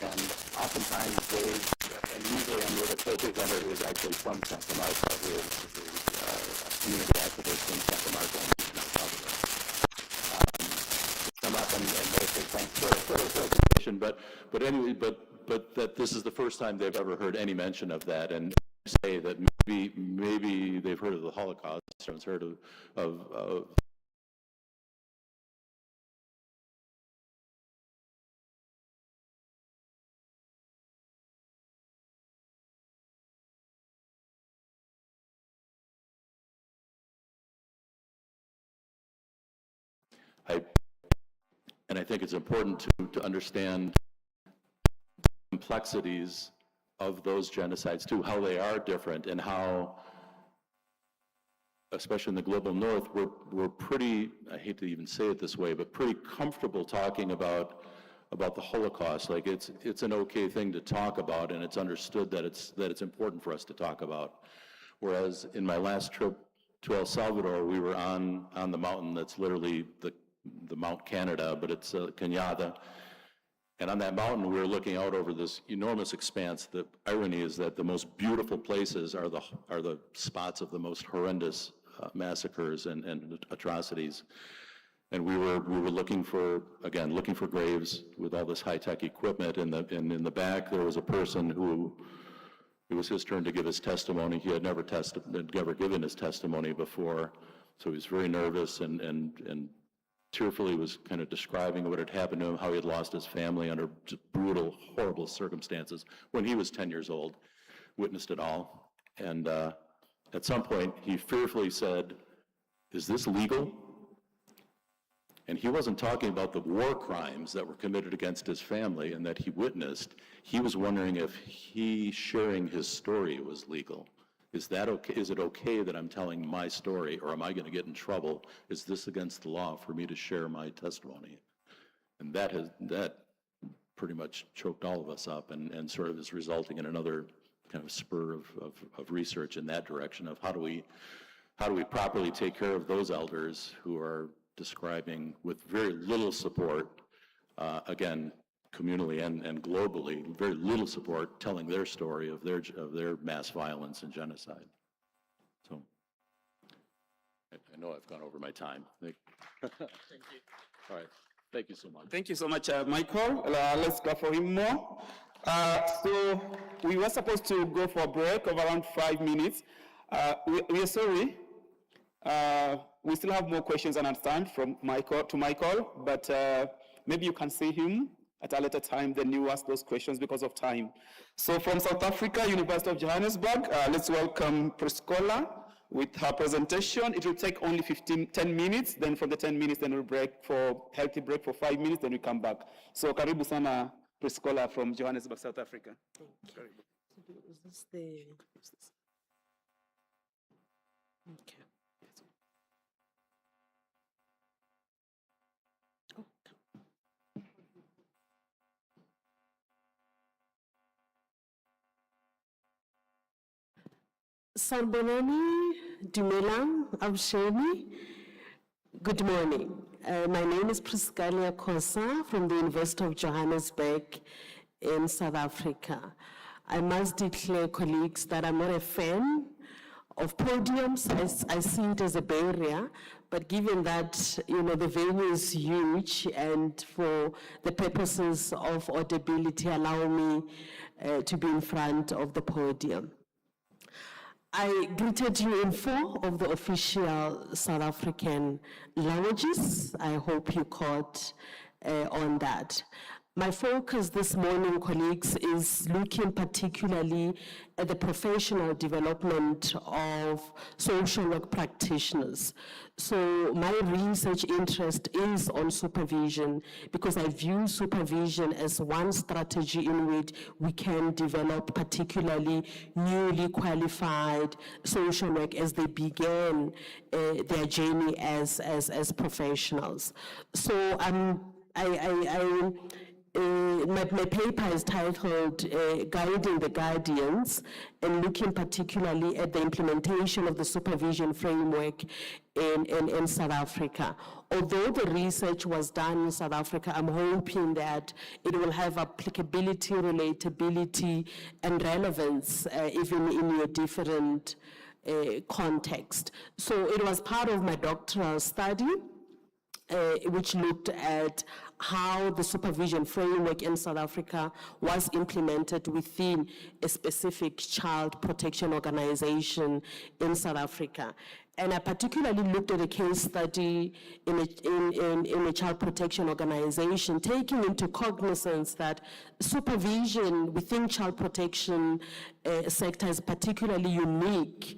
and oftentimes and usually I'm with a co-presenter who is actually from Santa Marta, who is a community activist in Santa Marta and El Salvador. Come up and mostly thanks for the presentation, but anyway, but that this is the first time they've ever heard any mention of that, and say that maybe they've heard of the Holocaust, or heard of and I think it's important to understand complexities of those genocides too, how they are different, and how, especially in the global north, we're pretty, I hate to even say it this way, but pretty comfortable talking about the Holocaust. Like it's an okay thing to talk about, and it's understood that it's important for us to talk about. Whereas in my last trip to El Salvador, we were on the mountain that's literally the Mount Canada, but it's Cañada. And on that mountain, we were looking out over this enormous expanse. The irony is that the most beautiful places are the spots of the most horrendous massacres and atrocities. And we were looking for graves with all this high-tech equipment. And in the back, there was a person who, it was his turn to give his testimony. He had never given his testimony before, so he was very nervous and tearfully was kind of describing what had happened to him, how he had lost his family under just brutal, horrible circumstances when he was 10 years old, witnessed it all. And at some point, he fearfully said, "Is this legal?" And he wasn't talking about the war crimes that were committed against his family and that he witnessed. He was wondering if he sharing his story was legal. Is that okay? Is it okay that I'm telling my story, or am I going to get in trouble? Is this against the law for me to share my testimony? And that pretty much choked all of us up, and sort of is resulting in another kind of spur of research in that direction of how do we properly take care of those elders who are describing with very little support, again, communally and globally, very little support, telling their story of their mass violence and genocide. So, I know I've gone over my time. Thank you. All right, thank you so much. Thank you so much, Michael. Let's go for him more. So we were supposed to go for a break of around 5 minutes. We are sorry. We still have more questions and understand from Michael, but maybe you can see him at a later time, then you ask those questions because of time. So from South Africa, University of Johannesburg, let's welcome Priscilla with her presentation. It will take only 10 minutes, then from the 10 minutes, then we'll healthy break for 5 minutes, then we come back. So karibu sana Priscilla from Johannesburg, South Africa. Thank you. Is this the... Okay. Sanbonani, Dumelang, Absheni. Good morning. My name is Priscilla Kosa from the University of Johannesburg in South Africa. I must declare, colleagues, that I'm not a fan of podiums. I see it as a barrier, but given that, the venue is huge, and for the purposes of audibility, allow me to be in front of the podium. I greeted you in 4 of the official South African languages. I hope you caught on that. My focus this morning, colleagues, is looking particularly at the professional development of social work practitioners. So my research interest is on supervision because I view supervision as one strategy in which we can develop particularly newly qualified social work as they begin their journey as professionals. So my paper is titled Guiding the Guardians and looking particularly at the implementation of the supervision framework in South Africa. Although the research was done in South Africa, I'm hoping that it will have applicability, relatability, and relevance even in your different context. So it was part of my doctoral study, which looked at how the supervision framework in South Africa was implemented within a specific child protection organization in South Africa. And I particularly looked at a case study in a child protection organization, taking into cognizance that supervision within child protection sector is particularly unique,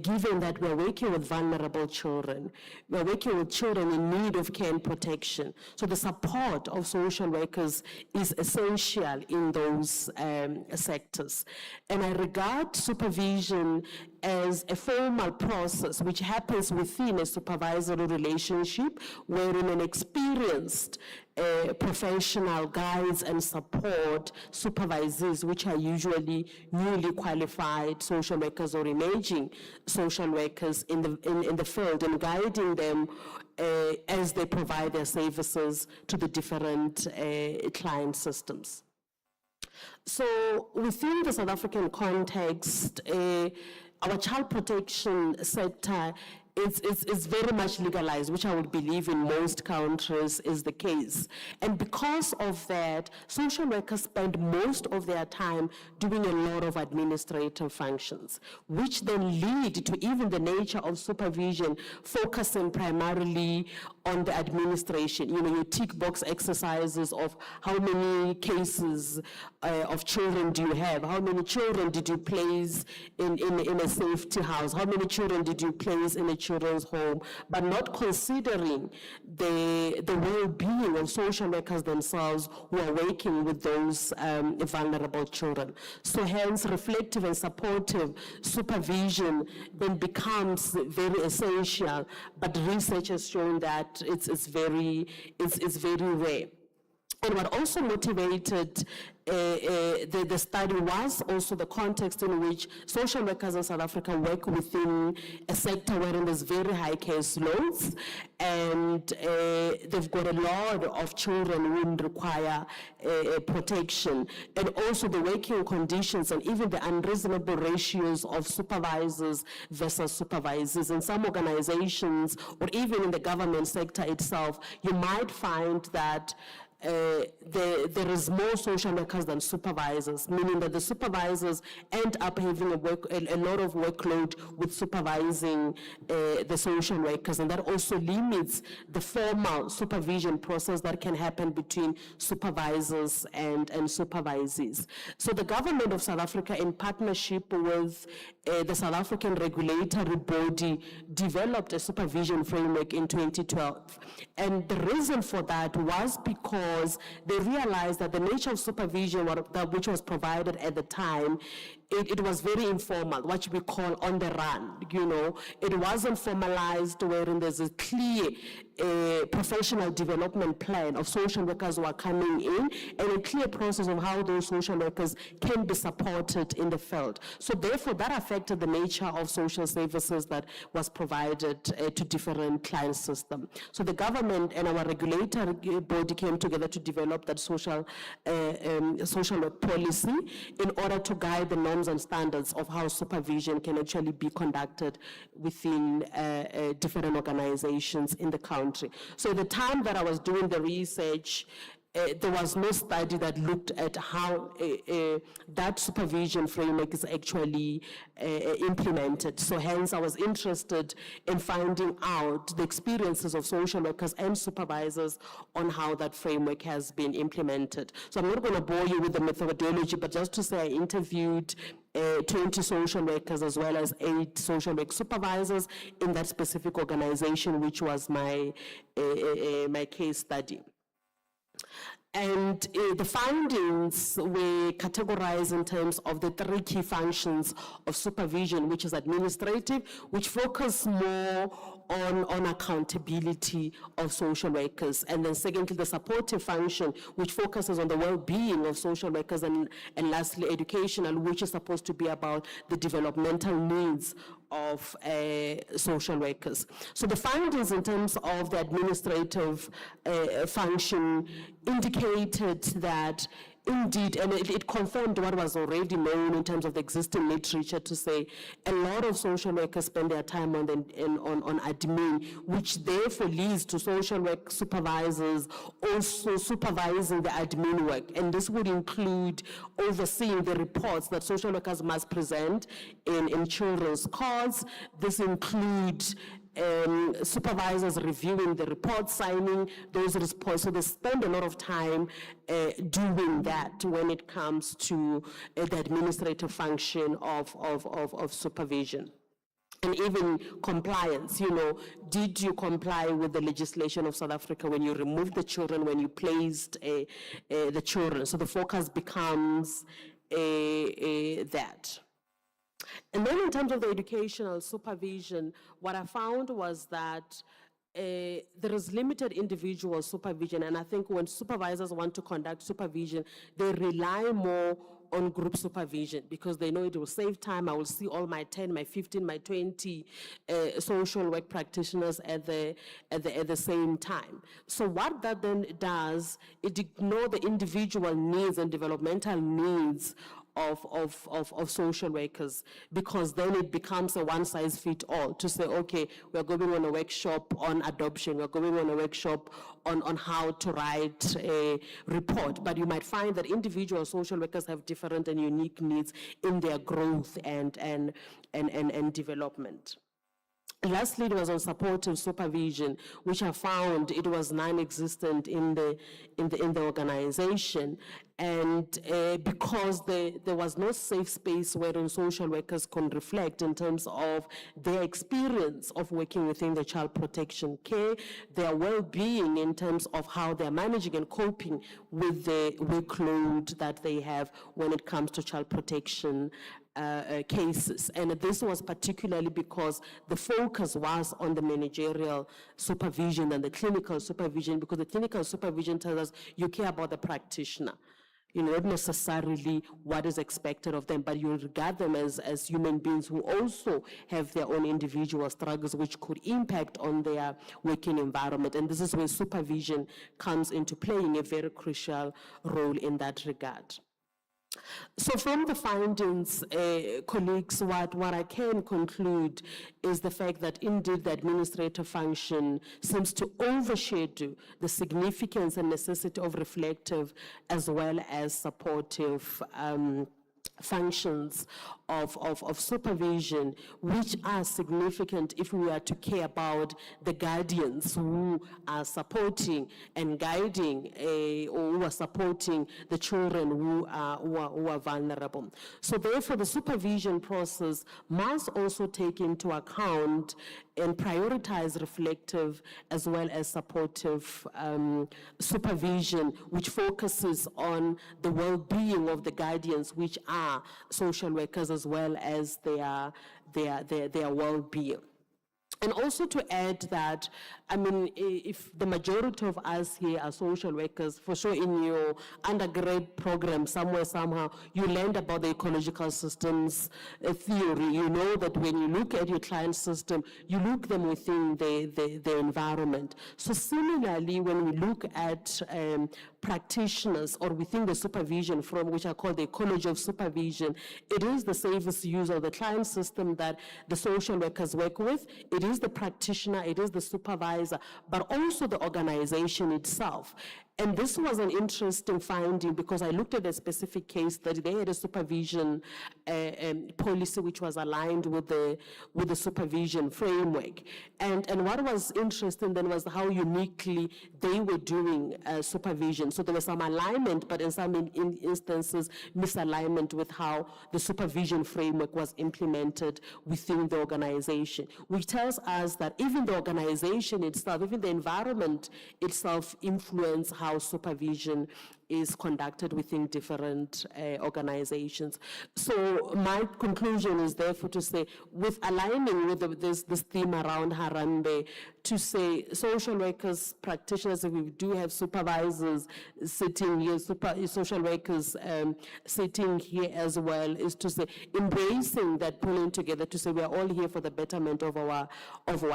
given that we're working with vulnerable children. We're working with children in need of care and protection. So the support of social workers is essential in those sectors. And I regard supervision as a formal process which happens within a supervisory relationship wherein an experienced professional guides and support supervises, which are usually newly qualified social workers or emerging social workers in the field, and guiding them as they provide their services to the different client systems. So within the South African context, our child protection sector is very much legalized, which I would believe in most countries is the case. And because of that, social workers spend most of their time doing a lot of administrative functions, which then lead to even the nature of supervision focusing primarily on the administration. You know, your tick box exercises of how many cases of children do you have, how many children did you place in a safety house, how many children did you place in a children's home, but not considering the well-being of social workers themselves who are working with those vulnerable children. So hence, reflective and supportive supervision then becomes very essential, but research has shown that it's very rare. And what also motivated the study was also the context in which social workers in South Africa work within a sector wherein there's very high case loads, and they've got a lot of children who require protection, and also the working conditions and even the unreasonable ratios of supervisors versus supervisors. In some organizations, or even in the government sector itself, you might find that there is more social workers than supervisors, meaning that the supervisors end up having a lot of workload with supervising the social workers, and that also limits the formal supervision process that can happen between supervisors and supervisees. So the government of South Africa, in partnership with the South African regulatory body, developed a supervision framework in 2012. And the reason for that was because they realized that the nature of supervision which was provided at the time, it was very informal, what we call on the run, you know. It wasn't formalized wherein there's a clear professional development plan of social workers who are coming in, and a clear process of how those social workers can be supported in the field. So therefore, that affected the nature of social services that was provided to different client systems. So the government and our regulatory body came together to develop that social work policy in order to guide the norms and standards of how supervision can actually be conducted within different organizations in the country. So at the time that I was doing the research, there was no study that looked at how that supervision framework is actually implemented. So hence I was interested in finding out the experiences of social workers and supervisors on how that framework has been implemented. So I'm not going to bore you with the methodology, but just to say I interviewed 20 social workers as well as 8 social work supervisors in that specific organization, which was my case study. And the findings were categorized in terms of the 3 key functions of supervision, which is administrative, which focus more on accountability of social workers. And then secondly, the supportive function, which focuses on the well-being of social workers. And lastly, educational, which is supposed to be about the developmental needs of social workers. So the findings in terms of the administrative function indicated that indeed, and it confirmed what was already known in terms of the existing literature, to say a lot of social workers spend their time on admin, which therefore leads to social work supervisors also supervising the admin work. And this would include overseeing the reports that social workers must present in children's courts. This includes supervisors reviewing the reports, signing those reports. So they spend a lot of time doing that when it comes to the administrative function of supervision. And even compliance, did you comply with the legislation of South Africa when you removed the children, when you placed the children? So the focus becomes that. And then in terms of the educational supervision, what I found was that there is limited individual supervision, and I think when supervisors want to conduct supervision, they rely more on group supervision because they know it will save time. I will see all my 10, my 15, my 20 social work practitioners at the same time. So what that then does, it ignores the individual needs and developmental needs of social workers, because then it becomes a one-size-fits-all to say, okay, we're going on a workshop on adoption, we're going on a workshop on how to write a report. But you might find that individual social workers have different and unique needs in their growth and development. Lastly, it was on supportive supervision, which I found it was non-existent in the organization. And because there was no safe space wherein social workers can reflect in terms of their experience of working within the child protection care, their well-being in terms of how they're managing and coping with the workload that they have when it comes to child protection cases. And this was particularly because the focus was on the managerial supervision and the clinical supervision, because the clinical supervision tells us you care about the practitioner. Not necessarily what is expected of them, but you regard them as human beings who also have their own individual struggles which could impact on their working environment. And this is where supervision comes into playing a very crucial role in that regard. So from the findings, colleagues, what I can conclude is the fact that indeed the administrative function seems to overshadow the significance and necessity of reflective as well as supportive functions of supervision, which are significant if we are to care about the guardians who are supporting and guiding or who are supporting the children who are vulnerable. So therefore, the supervision process must also take into account and prioritize reflective as well as supportive supervision, which focuses on the well-being of the guardians, which are social workers, as well as their well-being. And also to add that, if the majority of us here are social workers, for sure in your undergrad program, somewhere, somehow, you learned about the ecological systems theory. You know that when you look at your client system, you look them within the environment. So similarly, when we look at practitioners or within the supervision from which I call the ecology of supervision, it is the safest use of the client system that the social workers work with. It is the practitioner, it is the supervisor, but also the organization itself. And this was an interesting finding because I looked at a specific case that they had a supervision policy which was aligned with the supervision framework. And what was interesting then was how uniquely they were doing supervision. So there was some alignment, but in some instances, misalignment with how the supervision framework was implemented within the organization, which tells us that even the organization itself, even the environment itself influence how supervision is conducted within different organizations. So my conclusion is therefore to say, with aligning with this theme around HARAMBEE, to say social workers, practitioners, we do have supervisors sitting here, social workers sitting here as well, is to say, embracing that, pulling together to say we are all here for the betterment of our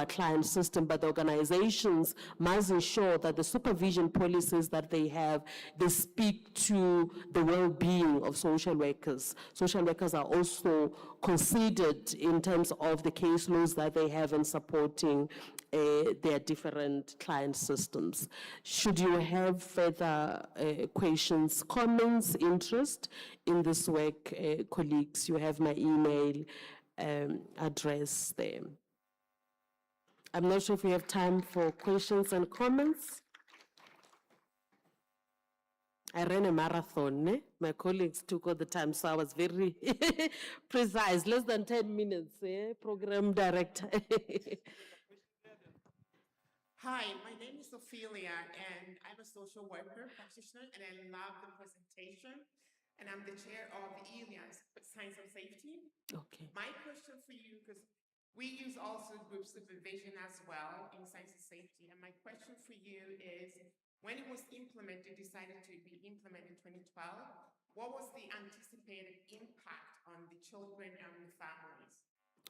client system, but the organizations must ensure that the supervision policies that they have, they speak to the well-being of social workers. Social workers are also considered in terms of the caseloads that they have in supporting their different client systems. Should you have further questions, comments, interest in this work, colleagues, you have my email address there. I'm not sure if we have time for questions and comments. I ran a marathon. My colleagues took all the time, so I was very precise. Less than 10 minutes, program director. Hi, my name is Ophelia, and I'm a social worker practitioner, and I love the presentation. And I'm the chair of Elias Science and Safety. Okay. My question for you, because we use also group supervision as well in science and safety, and my question for you is, when it was implemented, decided to be implemented in 2012, what was the anticipated impact on the children and the families?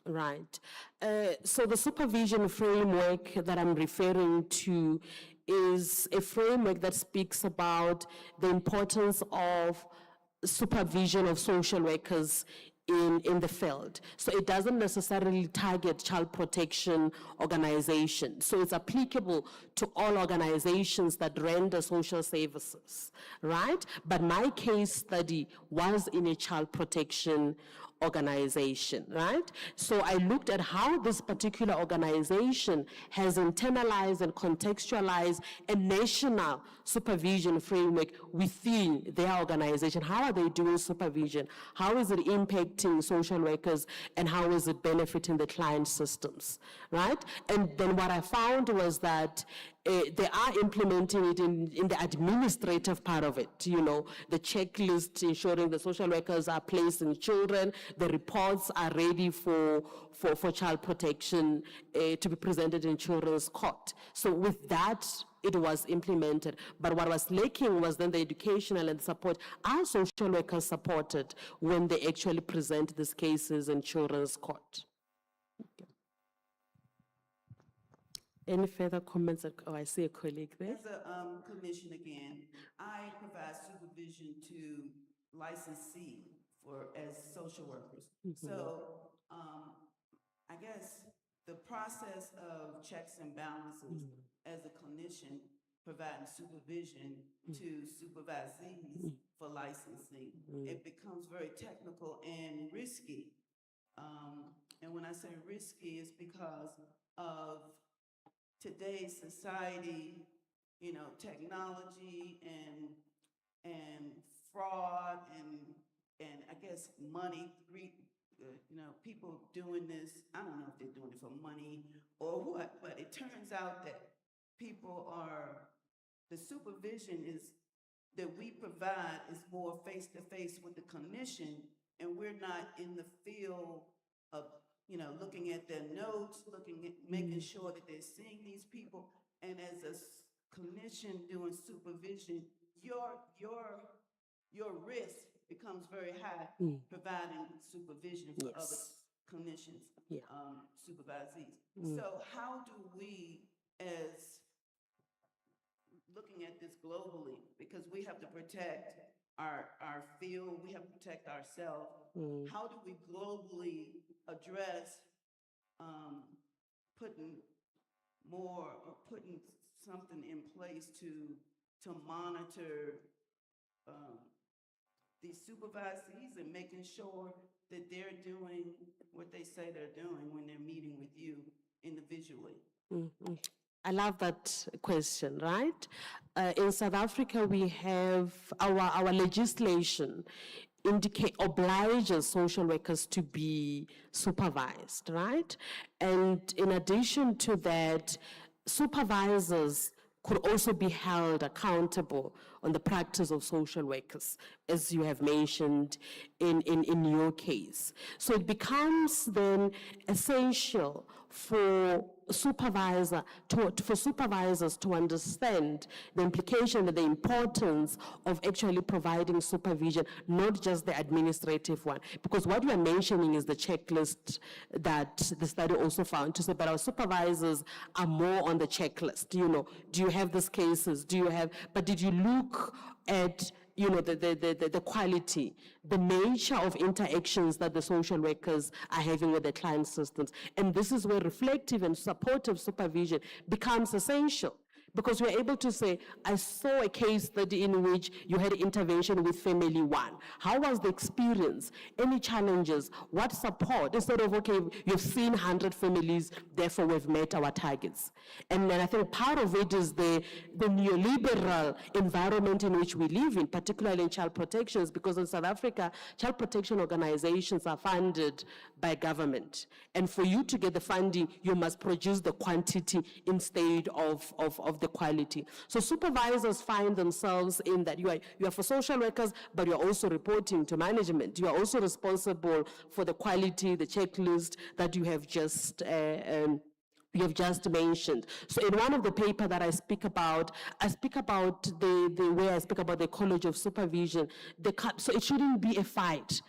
Right. So the supervision framework that I'm referring to is a framework that speaks about the importance of supervision of social workers in the field. So it doesn't necessarily target child protection organizations. So it's applicable to all organizations that render social services, right? But my case study was in a child protection organization, right? So I looked at how this particular organization has internalized and contextualized a national supervision framework within their organization. How are they doing supervision? How is it impacting social workers, and how is it benefiting the client systems, right? And then what I found was that they are implementing it in the administrative part of it, you know, the checklist ensuring the social workers are placing children, the reports are ready for child protection to be presented in children's court. So with that, it was implemented. But what was lacking was then the educational and support. Are social workers supported when they actually present these cases in children's court? Okay. Any further comments? Oh, I see a colleague there. As a commission again, I provide supervision to licensee as social workers. Mm-hmm. So I guess the process of checks and balances as a clinician providing supervision to supervisees for licensing, it becomes very technical and risky. And when I say risky, it's because of today's society, you know, technology and fraud and I guess money, you know, people doing this, I don't know if they're doing it for money or what, but it turns out that the supervision that we provide is more face-to-face with the clinician, and we're not in the field of, you know, looking at their notes, making sure that they're seeing these people. And as a clinician doing supervision, your risk becomes very high providing supervision for other clinicians, supervisees. So how do we, as looking at this globally, because we have to protect our field, we have to protect ourselves, how do we globally address putting something in place to to monitor these supervisees and making sure that they're doing what they say they're doing when they're meeting with you individually? Mhm. I love that question, right? In South Africa, we have our legislation obliges social workers to be supervised, right? And in addition to that, supervisors could also be held accountable on the practice of social workers, as you have mentioned in your case. So it becomes then essential for supervisors to understand the implication and the importance of actually providing supervision, not just the administrative one. Because what you are mentioning is the checklist that the study also found to say, but our supervisors are more on the checklist. You know, do you have these cases? Do you have, but did you look at the quality, the nature of interactions that the social workers are having with the client systems? And this is where reflective and supportive supervision becomes essential. Because we're able to say, I saw a case study in which you had intervention with family one. How was the experience? Any challenges? What support? Instead of, okay, you've seen 100 families, therefore we've met our targets. And then I think part of it is the neoliberal environment in which we live in, particularly in child protections, because in South Africa, child protection organizations are funded by government. And for you to get the funding, you must produce the quantity instead of the quality. So supervisors find themselves in that you are for social workers, but you're also reporting to management. You are also responsible for the quality, the checklist that you have just mentioned. So in one of the paper that I speak about the way I speak about the ecology of supervision. So it shouldn't be a fight,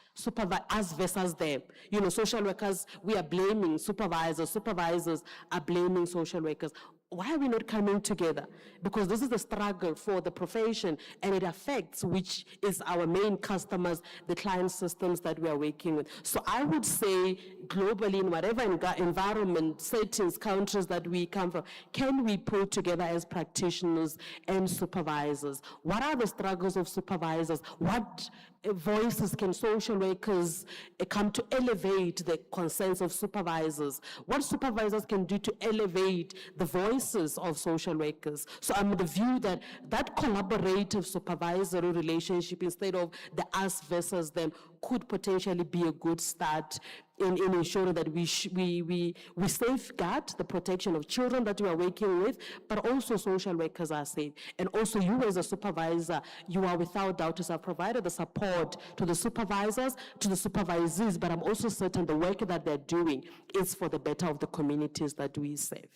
us versus them. You know, social workers, we are blaming supervisors. Supervisors are blaming social workers. Why are we not coming together? Because this is the struggle for the profession, and it affects, which is our main customers, the client systems that we are working with. So I would say globally, in whatever environment, settings, countries that we come from, can we pull together as practitioners and supervisors? What are the struggles of supervisors? What voices can social workers come to elevate the concerns of supervisors? What supervisors can do to elevate the voices of social workers? So I'm of the view that that collaborative supervisory relationship, instead of the us versus them, could potentially be a good start in ensuring that we safeguard the protection of children that we are working with, but also social workers are safe. And also you as a supervisor, you are without doubt to have provided the support to the supervisors, to the supervisees, but I'm also certain the work that they're doing is for the better of the communities that we serve.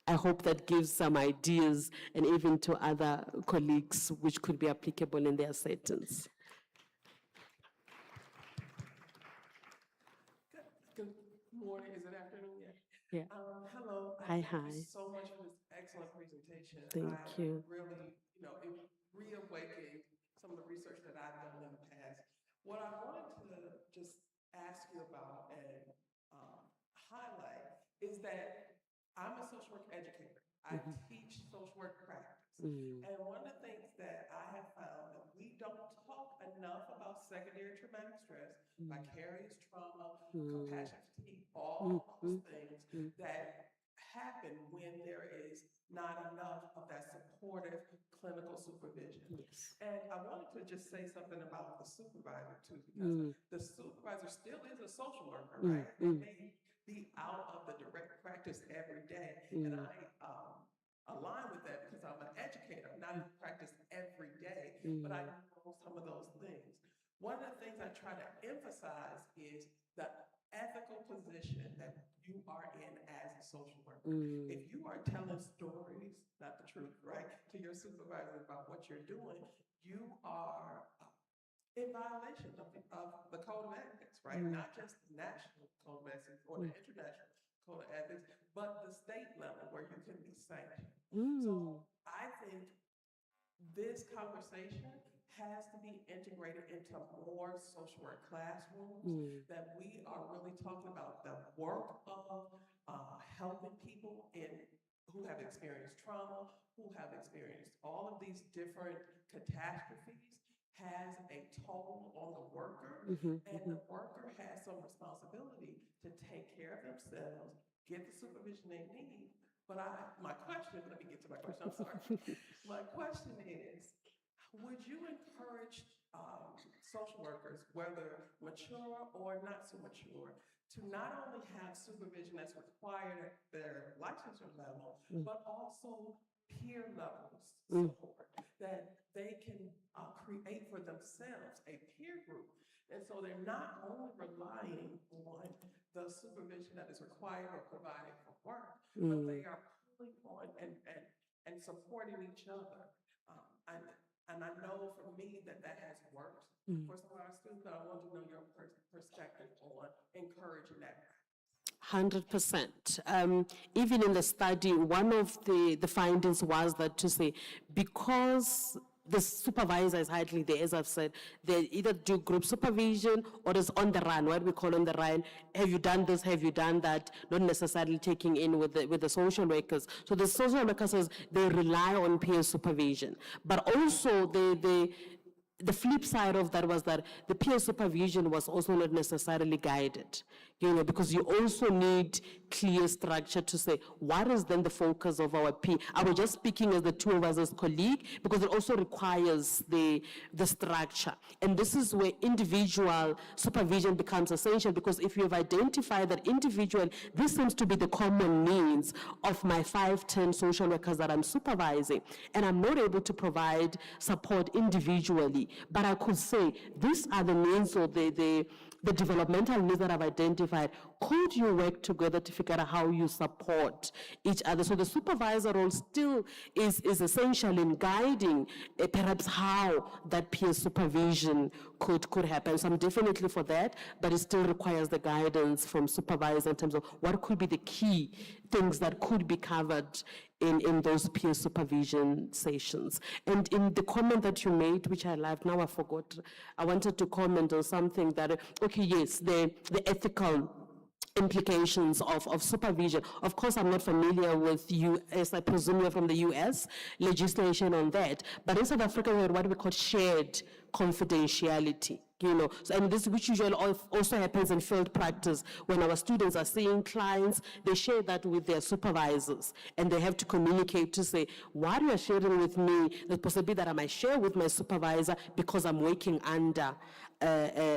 I hope that gives some ideas, and even to other colleagues, which could be applicable in their settings. Good morning, is it afternoon yet? Yeah. Hello. Hi. Thank you so much for this excellent presentation. Thank you. Really, it reawakened some of the research that I've done in the past. What I wanted to just ask you about and highlight is that I'm a social work educator. I teach social work practice. And one of the things that I have found that we don't talk enough about secondary traumatic stress, vicarious trauma, compassion fatigue, all those things that happen when there is not enough of that supportive clinical supervision. Yes. And I wanted to just say something about the supervisor too, because the supervisor still is a social worker, right? They may be out of the direct practice every day. And I align with that because I'm an educator, not in practice every day, but I know some of those things. One of the things I try to emphasize is the ethical position that you are in as a social worker. If you are telling stories, not the truth, right, to your supervisor about what you're doing, you are in violation of the code of ethics, right? Not just the national code of ethics or the international code of ethics, but the state level where you can be sanctioned. So I think this conversation has to be integrated into more social work classrooms, that we are really talking about the work of helping people in who have experienced trauma, who have experienced all of these different catastrophes, has a toll on the worker, and the worker has some responsibility to take care of themselves, get the supervision they need. But my question, let me get to my question, I'm sorry. My question is, would you encourage social workers, whether mature or not so mature, to not only have supervision that's required at their licensure level, but also peer levels support, that they can create for themselves a peer group. And so they're not only relying on the supervision that is required or provided for work, but they are pulling on and supporting each other. And I know for me that has worked for some of our students, but I want to know your perspective on encouraging that. 100%. Even in the study, one of the findings was that to say, because the supervisor is hardly there, as I've said, they either do group supervision or is on the run, what we call on the run. Have you done this? Have you done that? Not necessarily taking in with the social workers. So the social workers, they rely on peer supervision. But also the flip side of that was that the peer supervision was also not necessarily guided, because you also need clear structure to say, what is then the focus of our peer? I was just speaking as the two of us as colleagues, because it also requires the structure. And this is where individual supervision becomes essential, because if you have identified that individual, this seems to be the common needs of my 5-10 social workers that I'm supervising, and I'm not able to provide support individually, but I could say, these are the needs or the developmental needs that I've identified. Could you work together to figure out how you support each other? So the supervisor role still is essential in guiding perhaps how that peer supervision could happen. So I'm definitely for that, but it still requires the guidance from supervisor in terms of what could be the key things that could be covered in those peer supervision sessions. And in the comment that you made, which I loved, now I forgot, I wanted to comment on something that, okay, yes, the ethical implications of supervision. Of course, I'm not familiar with US, I presume you're from the US, legislation on that. But in South Africa, we have what we call shared confidentiality. So, and this, which usually also happens in field practice, when our students are seeing clients, they share that with their supervisors, and they have to communicate to say, what you are sharing with me, the possibility that I might share with my supervisor because I'm working under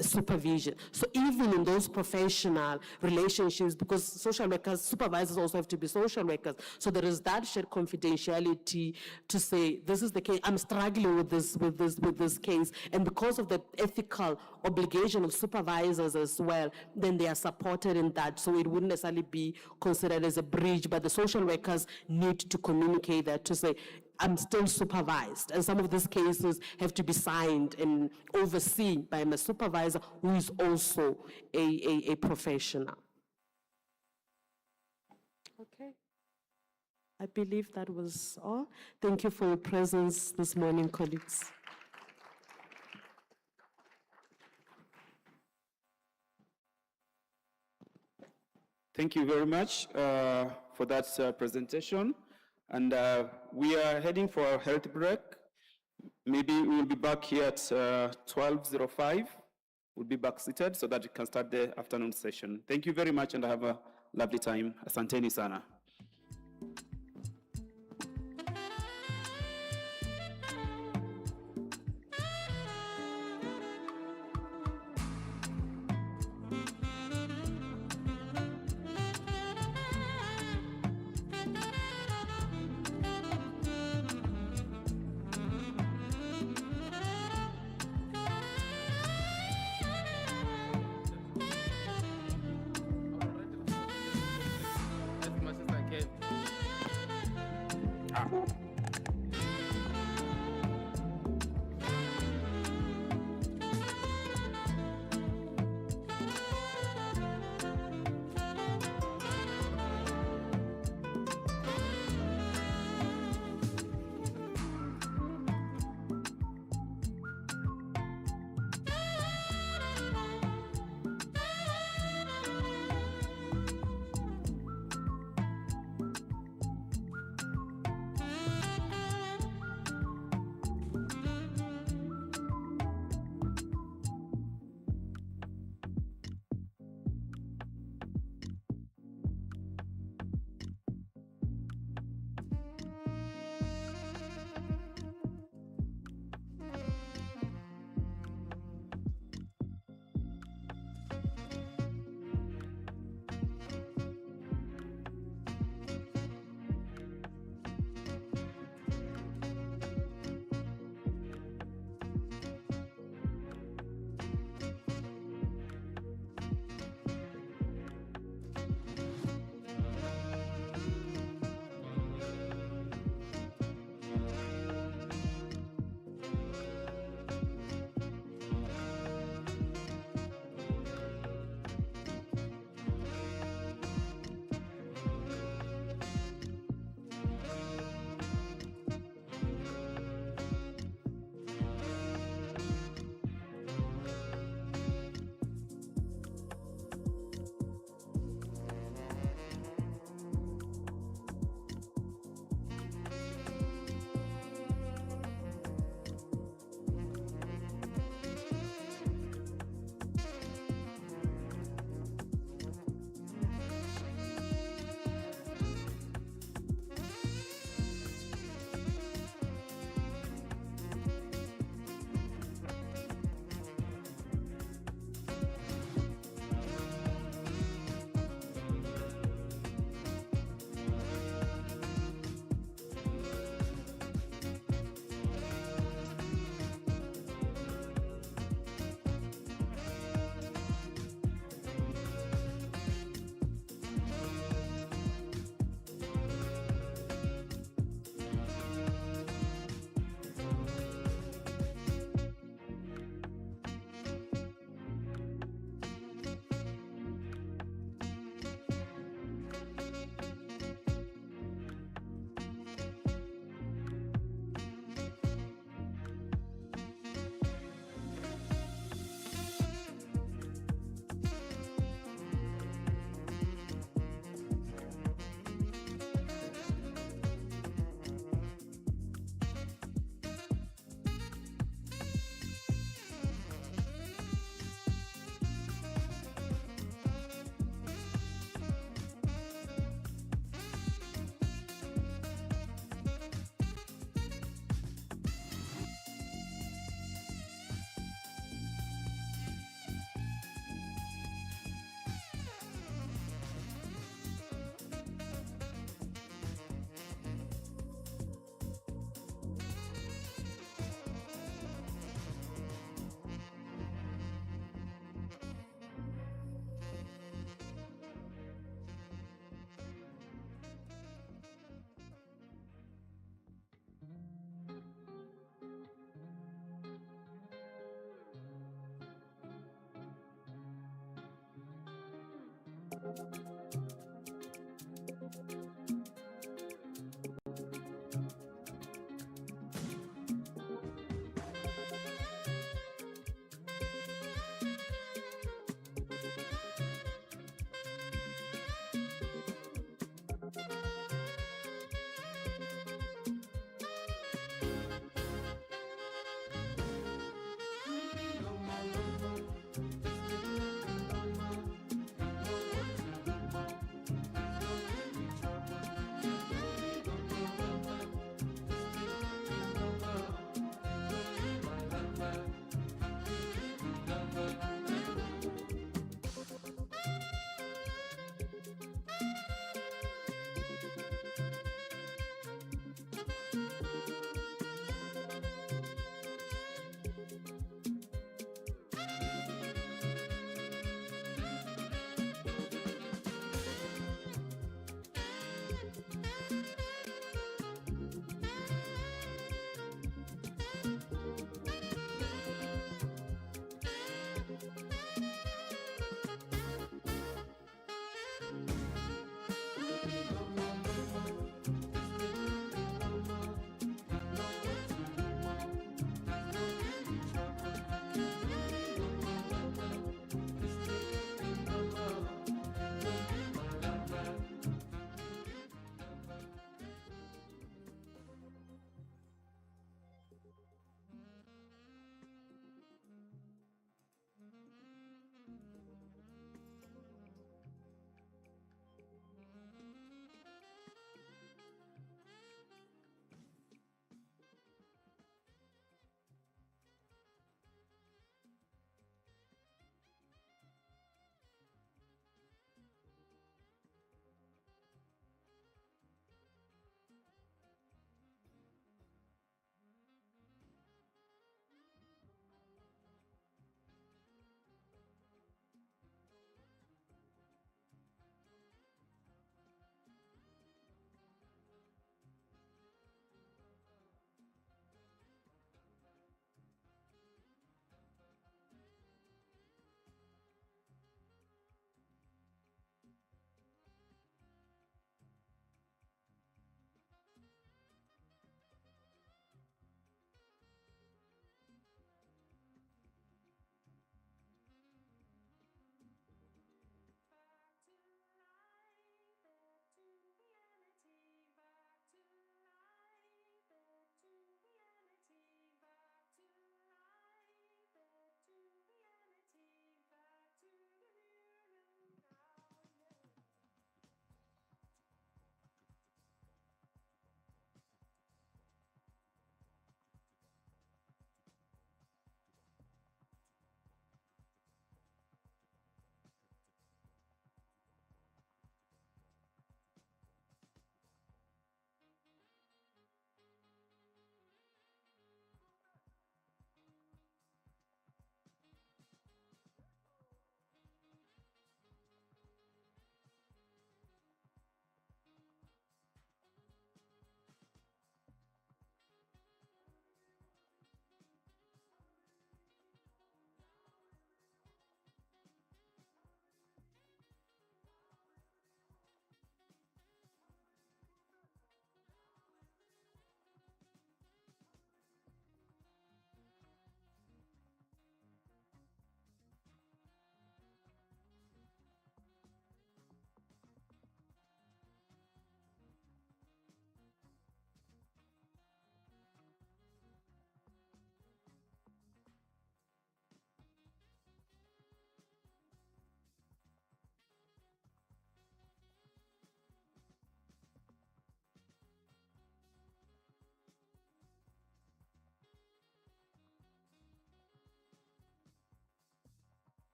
supervision. So even in those professional relationships, because social workers, supervisors also have to be social workers, so there is that shared confidentiality to say, this is the case, I'm struggling with this case, and because of the ethical obligation of supervisors as well, then they are supported in that, so it wouldn't necessarily be considered as a breach, but the social workers need to communicate that to say, I'm still supervised, and some of these cases have to be signed and overseen by my supervisor, who is also a professional. Okay. I believe that was all. Thank you for your presence this morning, colleagues. Thank you very much for that presentation. And we are heading for a health break. Maybe we will be back here at 12:05. We'll be back seated so that we can start the afternoon session. Thank you very much and have a lovely time. Asanteni sana.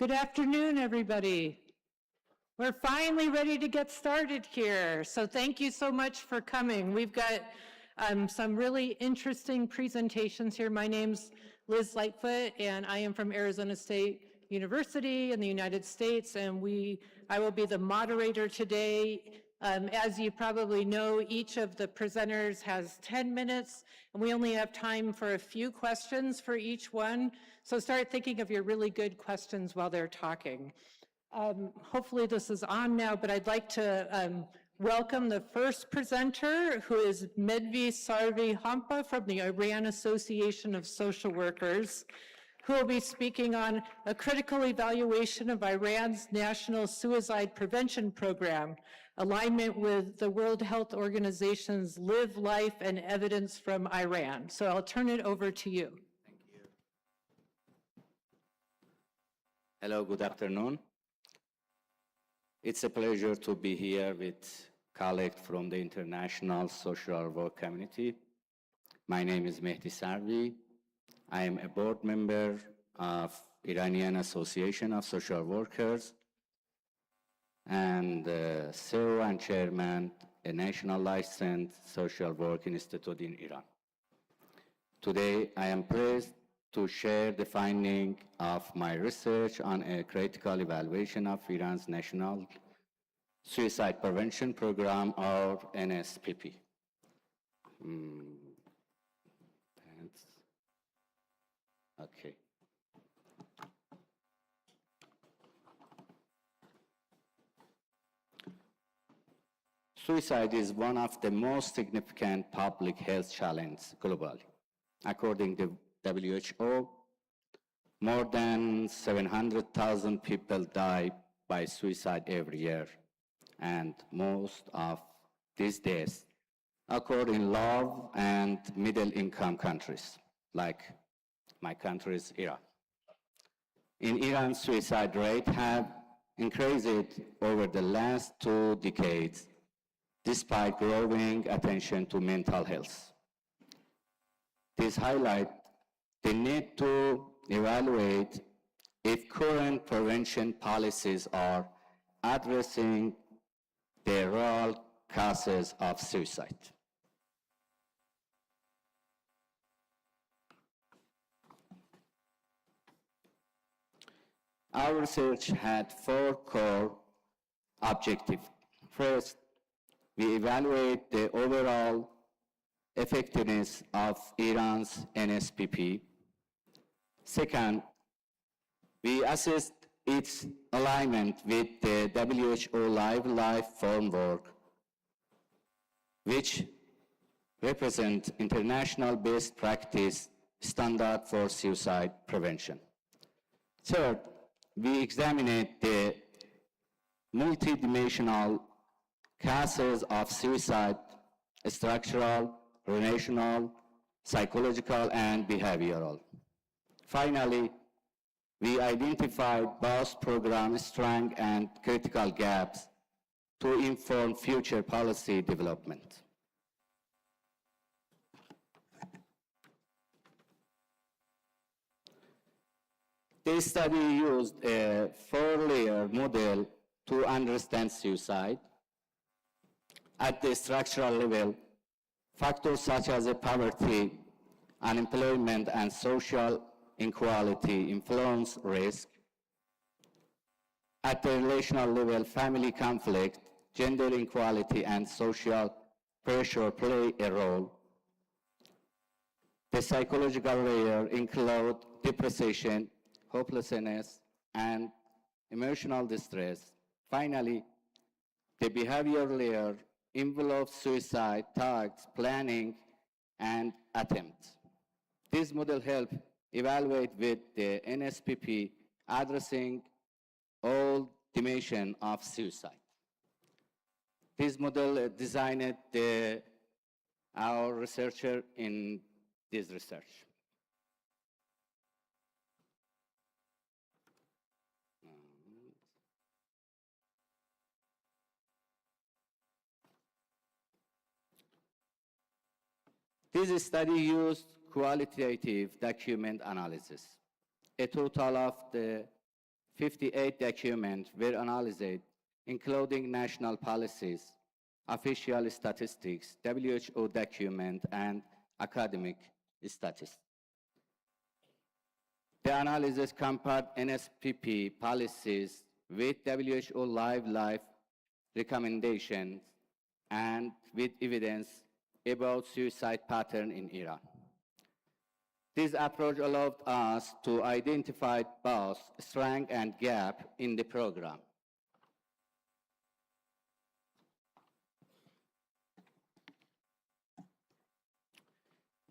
Good afternoon, everybody. We're finally ready to get started here. So thank you so much for coming. We've got some really interesting presentations here. My name's Liz Lightfoot, and I am from Arizona State University in the United States, and I will be the moderator today. As you probably know, each of the presenters has 10 minutes, and we only have time for a few questions for each one. So start thinking of your really good questions while they're talking. Hopefully this is on now, but I'd like to welcome the first presenter, who is Medvi Sarvi Hampa from the Iran Association of Social Workers, who will be speaking on a critical evaluation of Iran's National Suicide Prevention Program, alignment with the World Health Organization's Live Life and Evidence from Iran. So I'll turn it over to you. Thank you. Hello, good afternoon. It's a pleasure to be here with colleagues from the international social work community. My name is Mehdi Sarvi. I am a board member of Iranian Association of Social Workers and CEO and chairman a national licensed social work institute in Iran. Today, I am pleased to share the finding of my research on a critical evaluation of Iran's National Suicide Prevention Program, or NSPP. Okay. Suicide is one of the most significant public health challenges globally. According to WHO, more than 700,000 people die by suicide every year, and most of these deaths occur in low and middle-income countries, like my country's Iran. In Iran, suicide rates have increased over the last 2 decades, despite growing attention to mental health. This highlights the need to evaluate if current prevention policies are addressing the real causes of suicide. Our research had 4 core objectives. First, we evaluate the overall effectiveness of Iran's NSPP. Second, we assessed its alignment with the WHO Live Life framework, which represents international best practice standard for suicide prevention. Third, we examined the multidimensional causes of suicide: structural, relational, psychological, and behavioral. Finally, we identified both program strengths and critical gaps to inform future policy development. This study used a 4-layer model to understand suicide. At the structural level, factors such as poverty, unemployment, and social inequality influence risk. At the relational level, family conflict, gender inequality, and social pressure play a role. The psychological layer includes depression, hopelessness, and emotional distress. Finally, the behavior layer envelopes suicide, thoughts, planning, and attempts. This model helps evaluate with the NSPP addressing all dimensions of suicide. This model designed our researcher in this research. This study used qualitative document analysis. A total of the 58 documents were analyzed, including national policies, official statistics, WHO document, and academic statistics. The analysis compared NSPP policies with WHO life recommendations and with evidence about suicide pattern in Iran. This approach allowed us to identify both strength and gap in the program.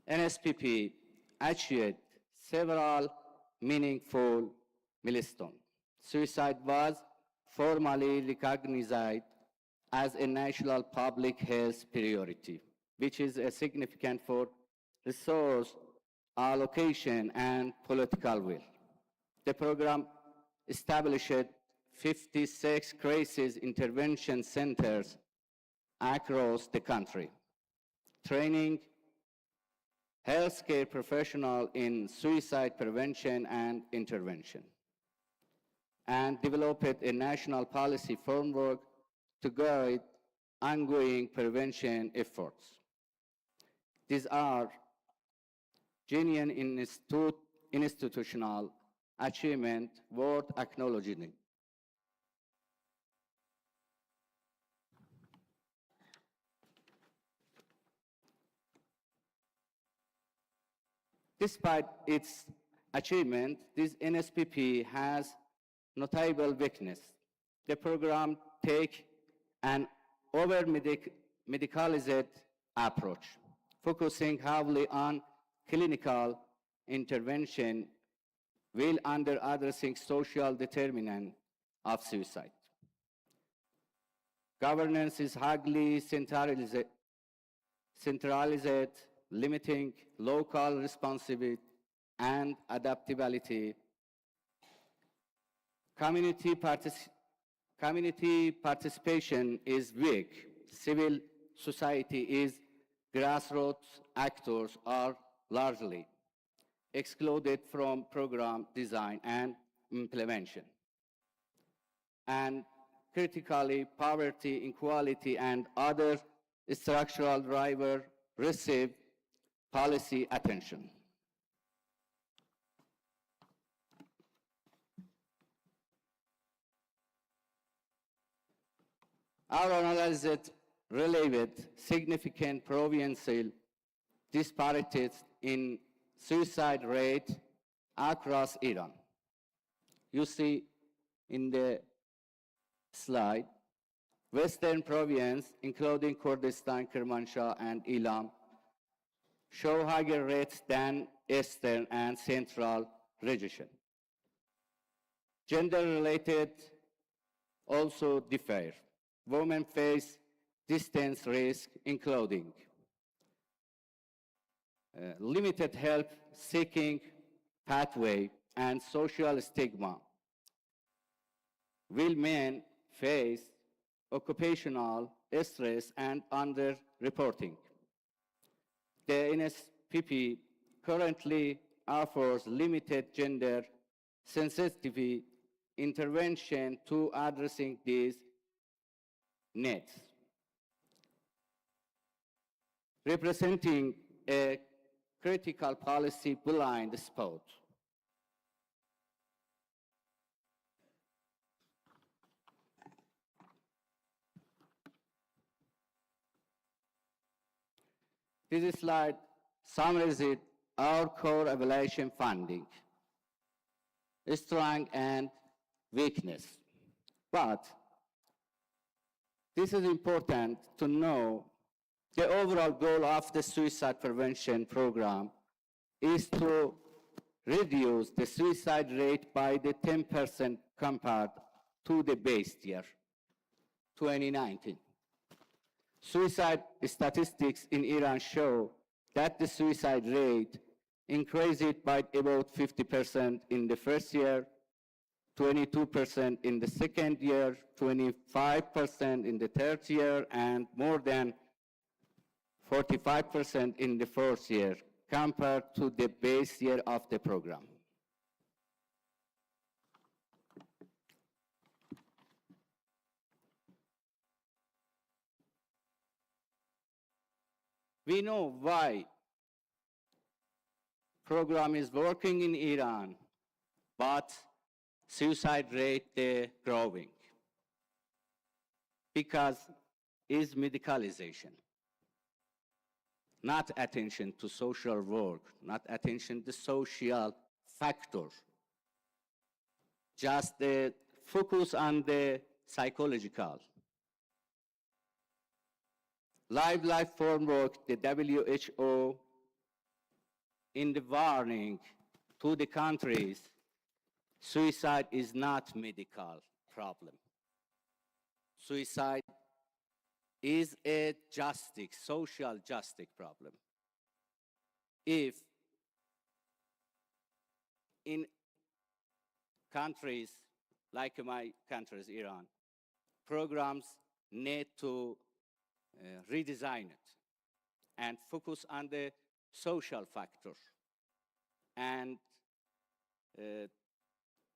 NSPP achieved several meaningful milestones. Suicide was formally recognized as a national public health priority, which is significant for resource allocation and political will. The program established 56 crisis intervention centers across the country, training healthcare professionals in suicide prevention and intervention, and developed a national policy framework to guide ongoing prevention efforts. These are genuine institutional achievement worth acknowledging. Despite its achievement, this NSPP has notable weakness. The program takes an over-medicalized approach, focusing heavily on clinical intervention while under addressing social determinant of suicide. Governance is highly centralized, limiting local responsibility and adaptability. Community participation is weak. Civil society is grassroots actors are largely excluded from program design and implementation. And critically, poverty, inequality, and other structural drivers receive policy attention. Our analysis revealed significant provincial disparities in suicide rate across Iran. You see in the slide, Western province, including Kurdistan, Kermanshah, and Ilam, show higher rates than Eastern and Central region. Gender-related also differ. Women face distance risk, including limited help seeking pathway and social stigma, while men face occupational stress and under-reporting. The NSPP currently offers limited gender sensitivity intervention to addressing these needs, representing a critical policy blind spot. This slide summarizes our core evaluation finding, strength and weakness. But this is important to know. The overall goal of the suicide prevention program is to reduce the suicide rate by the 10% compared to the base year, 2019. Suicide statistics in Iran show that the suicide rate increased by about 50% in the first year, 22% in the second year, 25% in the third year, and more than 45% in the fourth year, compared to the base year of the program. We know why program is working in Iran, but suicide rate growing. Because is medicalization. Not attention to social work, not attention to social factor. Just the focus on the psychological. Life form work, the WHO in the warning to the countries, suicide is not medical problem. Suicide is a social justice problem. If in countries like my country, Iran, programs need to redesign it and focus on the social factor and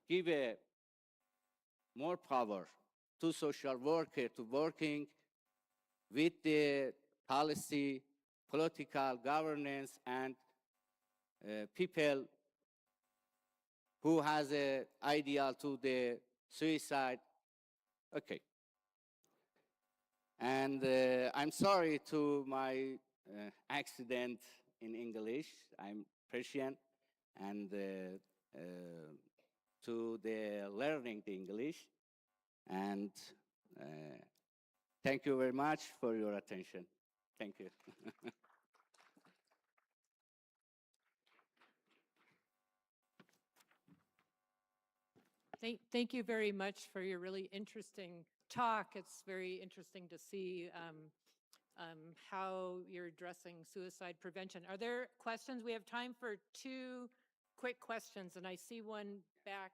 give more power to social worker to working with the policy, political governance, and people who has an ideal to the suicide. Okay. And I'm sorry to my accident in English. I'm Persian, and to the learning the English. And thank you very much for your attention. Thank you. Thank you very much for your really interesting talk. It's very interesting to see how you're addressing suicide prevention. Are there questions? We have time for 2 quick questions, and I see one back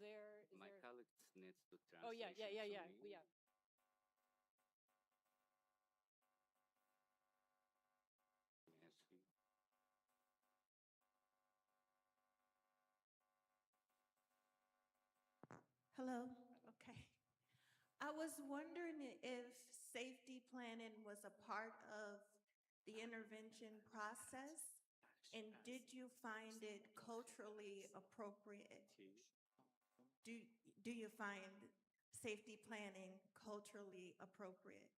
there. My colleague needs to translate. Oh, yeah. Hello. Okay. I was wondering if safety planning was a part of the intervention process, and did you find it culturally appropriate? Do you find safety planning culturally appropriate?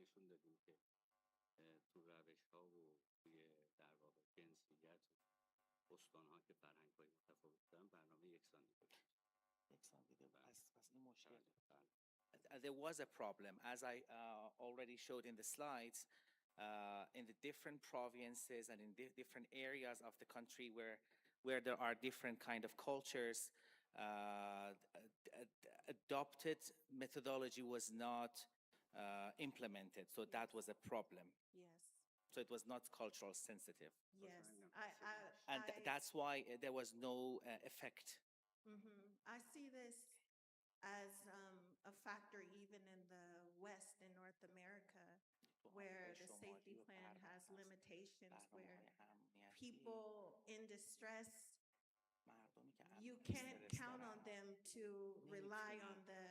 نشون دادیم که تو روش‌ها و توی در واقع جنسیت استان‌ها که فرهنگ‌های متفاوت دارن برنامه یکسان دیده بود. There was a problem, as I already showed in the slides, in the different provinces and in different areas of the country where there are different kind of cultures, adopted methodology was not implemented, so that was a problem. Yes. So it was not cultural sensitive. Yes. And that's why there was no effect. I see this as a factor even in the West in North America, where the safety plan has limitations, where people in distress, you can't count on them to rely on the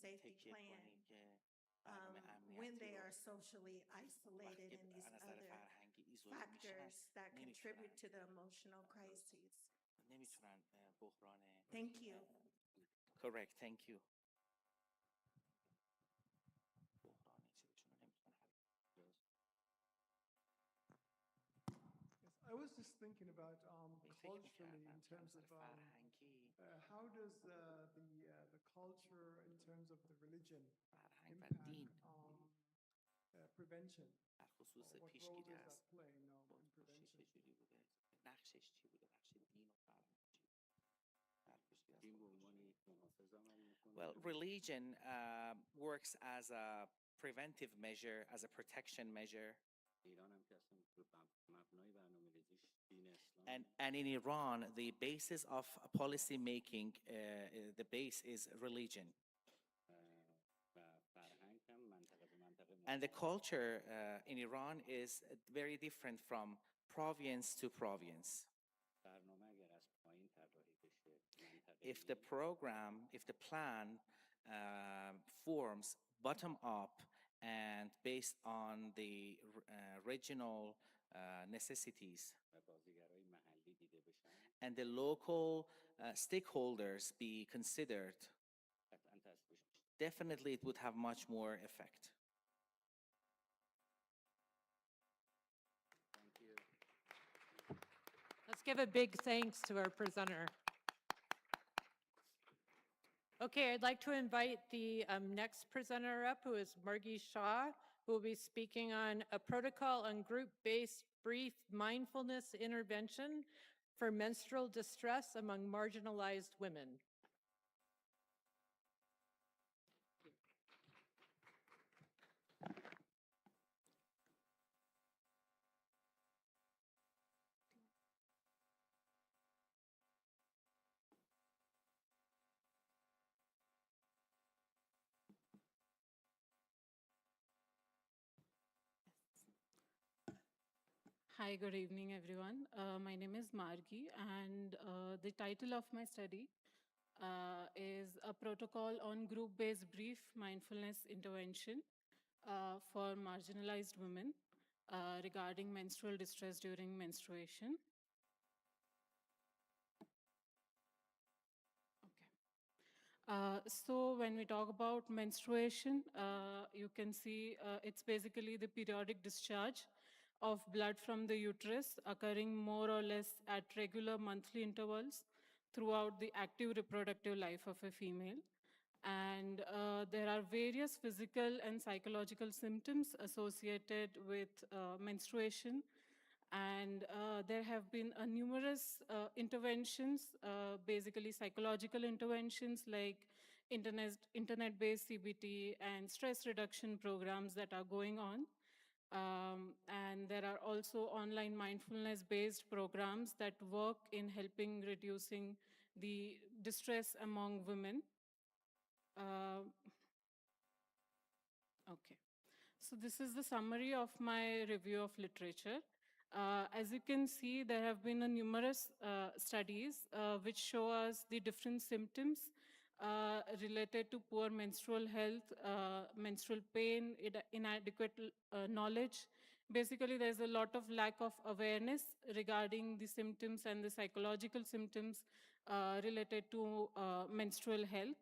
safety plan when they are socially isolated and these other factors that contribute to the emotional crises. Thank you. Correct, thank you. I was just thinking about culturally in terms of how does the culture in terms of the religion impact on prevention? What role does that play in prevention? Well, religion works as a preventive measure, as a protection measure. And in Iran, the basis of policy making, the base is religion. And the culture in Iran is very different from province to province. If the program, if the plan forms bottom up and based on the regional necessities, and the local stakeholders be considered, definitely it would have much more effect. Let's give a big thanks to our presenter. Okay, I'd like to invite the next presenter up, who is Margie Shaw, who will be speaking on a protocol on group-based brief mindfulness intervention for menstrual distress among marginalized women. Hi, good evening, everyone. My name is Margi, and the title of my study is a protocol on group-based brief mindfulness intervention for marginalized women regarding menstrual distress during menstruation. So when we talk about menstruation, you can see it's basically the periodic discharge of blood from the uterus occurring more or less at regular monthly intervals throughout the active reproductive life of a female. And there are various physical and psychological symptoms associated with menstruation. And there have been numerous interventions, basically psychological interventions like internet-based CBT and stress reduction programs that are going on. And there are also online mindfulness-based programs that work in helping reducing the distress among women. Okay. So this is the summary of my review of literature. As you can see, there have been numerous studies which show us the different symptoms related to poor menstrual health, menstrual pain, inadequate knowledge. Basically, there's a lot of lack of awareness regarding the symptoms and the psychological symptoms related to menstrual health.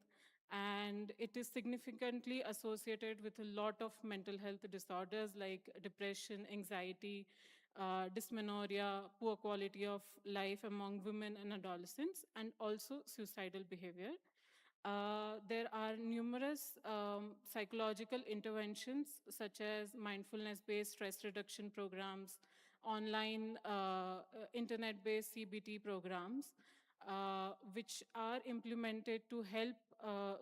And it is significantly associated with a lot of mental health disorders like depression, anxiety, dysmenorrhea, poor quality of life among women and adolescents, and also suicidal behavior. There are numerous psychological interventions such as mindfulness-based stress reduction programs, online internet-based CBT programs, which are implemented to help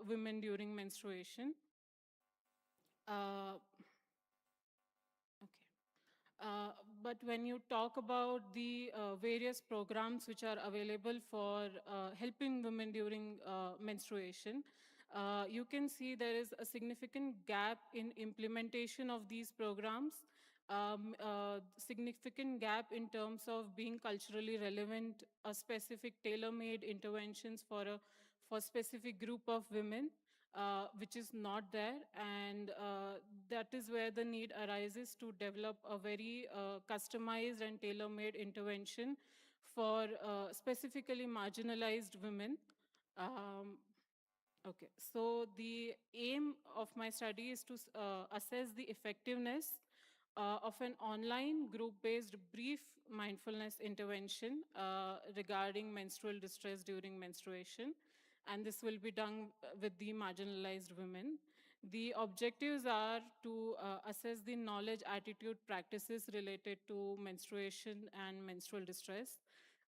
women during menstruation. But when you talk about the various programs which are available for helping women during menstruation, you can see there is a significant gap in implementation of these programs, significant gap in terms of being culturally relevant, specific tailor-made interventions for specific group of women. Which is not there, and that is where the need arises to develop a very customized and tailor-made intervention for specifically marginalized women. Okay, so the aim of my study is to assess the effectiveness of an online group-based brief mindfulness intervention regarding menstrual distress during menstruation. And this will be done with the marginalized women. The objectives are to assess the knowledge, attitude, practices related to menstruation and menstrual distress,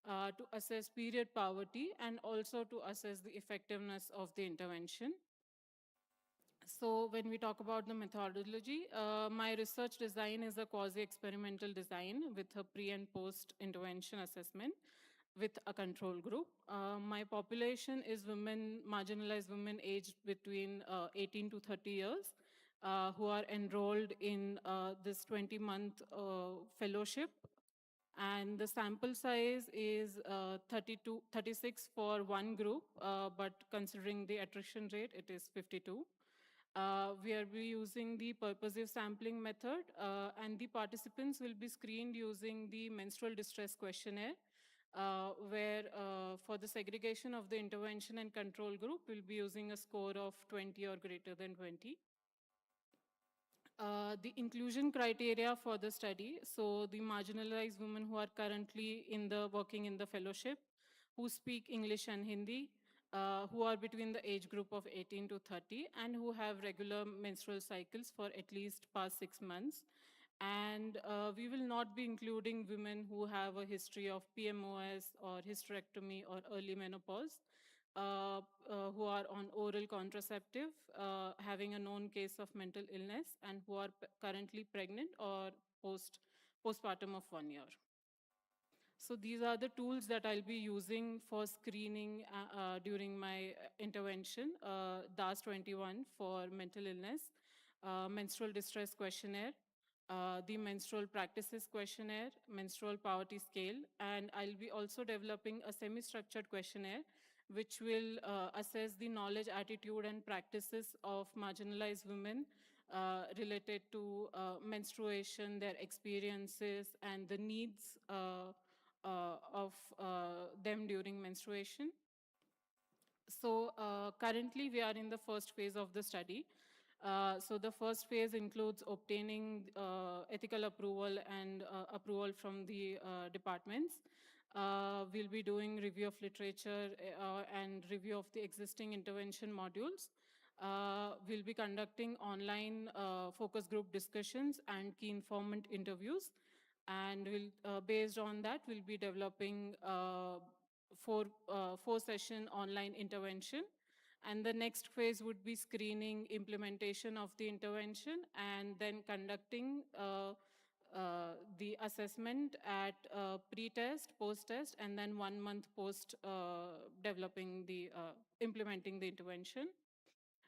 to assess period poverty, and also to assess the effectiveness of the intervention. So when we talk about the methodology, my research design is a quasi-experimental design with a pre and post intervention assessment with a control group. My population is women, marginalized women aged between 18 to 30 years who are enrolled in this 20-month fellowship. And the sample size is 36 for one group, but considering the attrition rate, it is 52. We are using the purposive sampling method, and the participants will be screened using the menstrual distress questionnaire, where for the segregation of the intervention and control group, we'll be using a score of 20 or greater than 20. The inclusion criteria for the study, so the marginalized women who are currently working in the fellowship, who speak English and Hindi, who are between the age group of 18 to 30, and who have regular menstrual cycles for at least past 6 months. And we will not be including women who have a history of PMOS or hysterectomy or early menopause, who are on oral contraceptive, having a known case of mental illness, and who are currently pregnant or postpartum of 1 year. So these are the tools that I'll be using for screening during my intervention. DAS-21 for mental illness, menstrual distress questionnaire, the menstrual practices questionnaire, menstrual poverty scale, and I'll be also developing a semi-structured questionnaire which will assess the knowledge, attitude, and practices of marginalized women related to menstruation, their experiences, and the needs of them during menstruation. So currently we are in the first phase of the study. So the first phase includes obtaining ethical approval and approval from the departments. We'll be doing review of literature and review of the existing intervention modules. We'll be conducting online focus group discussions and key informant interviews. And based on that, we'll be developing four-session online intervention. And the next phase would be screening, implementation of the intervention, and then conducting the assessment at pre-test, post-test, and then 1 month post implementing the intervention.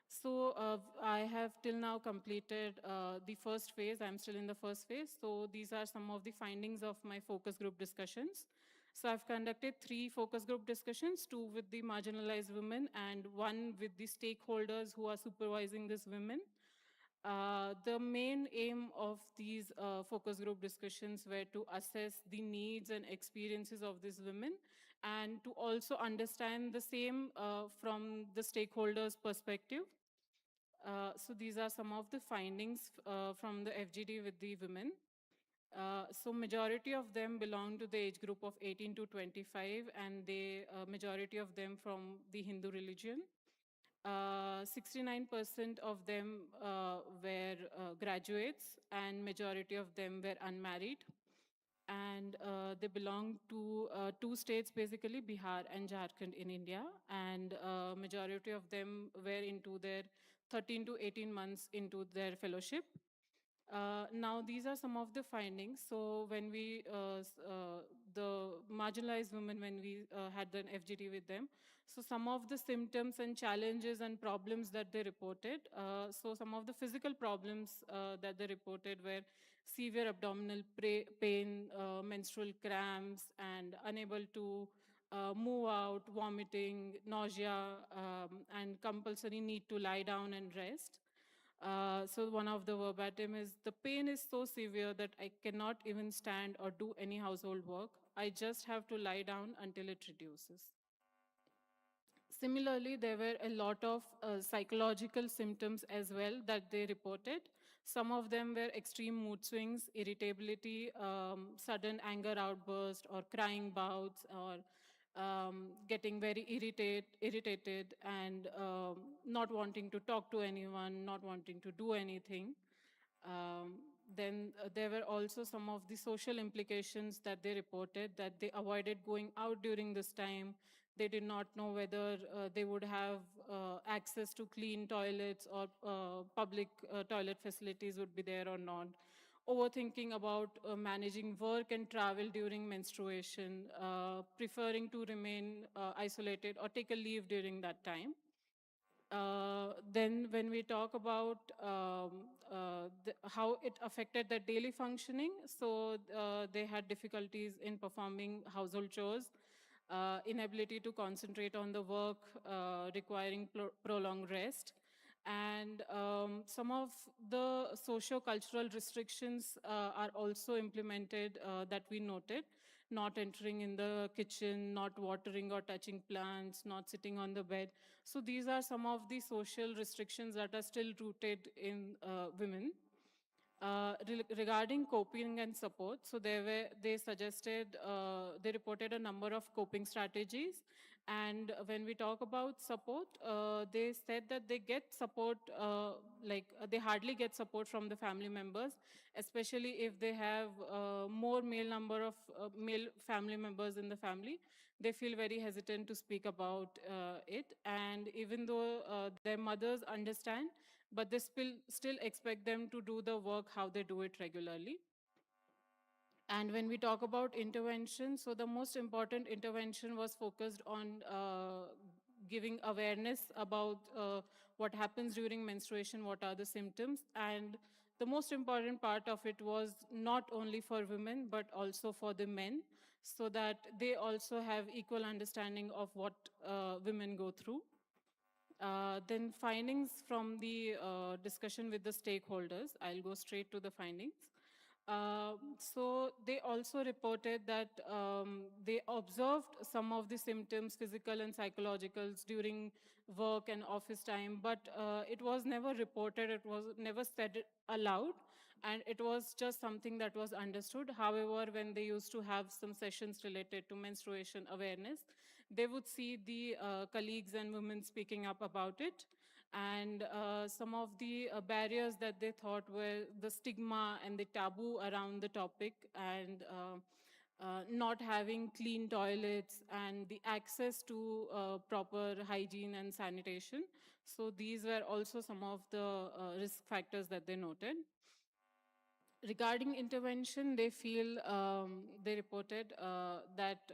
So I have till now completed the first phase. I'm still in the first phase. So these are some of the findings of my focus group discussions. So I've conducted 3 focus group discussions, 2 with the marginalized women and 1 with the stakeholders who are supervising these women. The main aim of these focus group discussions were to assess the needs and experiences of these women, and to also understand the same from the stakeholders' perspective. So these are some of the findings from the FGD with the women. So majority of them belong to the age group of 18 to 25, and the majority of them from the Hindu religion. 69% of them were graduates, and majority of them were unmarried. And they belong to 2 states, basically, Bihar and Jharkhand in India. And majority of them were into their 13 to 18 months into their fellowship. Now, these are some of the findings. So when the marginalized women, when we had an FGD with them, so some of the symptoms and challenges and problems that they reported, so some of the physical problems that they reported were severe abdominal pain, menstrual cramps, and unable to move out, vomiting, nausea, and compulsory need to lie down and rest. So one of the verbatim is, "The pain is so severe that I cannot even stand or do any household work. I just have to lie down until it reduces." Similarly, there were a lot of psychological symptoms as well that they reported. Some of them were extreme mood swings, irritability, sudden anger outburst, or crying bouts, or getting very irritated, and not wanting to talk to anyone, not wanting to do anything. Then there were also some of the social implications that they reported, that they avoided going out during this time. They did not know whether they would have access to clean toilets, or public toilet facilities would be there or not. Overthinking about managing work and travel during menstruation, preferring to remain isolated or take a leave during that time. Then when we talk about how it affected their daily functioning, so they had difficulties in performing household chores, inability to concentrate on the work, requiring prolonged rest. And some of the socio-cultural restrictions are also implemented that we noted: not entering in the kitchen, not watering or touching plants, not sitting on the bed. So these are some of the social restrictions that are still rooted in women. Regarding coping and support, so they suggested, they reported a number of coping strategies. And when we talk about support, they said that they get support, they hardly get support from the family members, especially if they have more male family members in the family. They feel very hesitant to speak about it. And even though their mothers understand, but they still expect them to do the work how they do it regularly. And when we talk about intervention, so the most important intervention was focused on giving awareness about what happens during menstruation, what are the symptoms. And the most important part of it was not only for women, but also for the men, so that they also have equal understanding of what women go through. Then findings from the discussion with the stakeholders. I'll go straight to the findings. So they also reported that they observed some of the symptoms, physical and psychologicals, during work and office time, but it was never reported, it was never said aloud, and it was just something that was understood. However, when they used to have some sessions related to menstruation awareness, they would see the colleagues and women speaking up about it. And some of the barriers that they thought were the stigma and the taboo around the topic, and not having clean toilets and the access to proper hygiene and sanitation. So these were also some of the risk factors that they noted. Regarding intervention, they feel, they reported that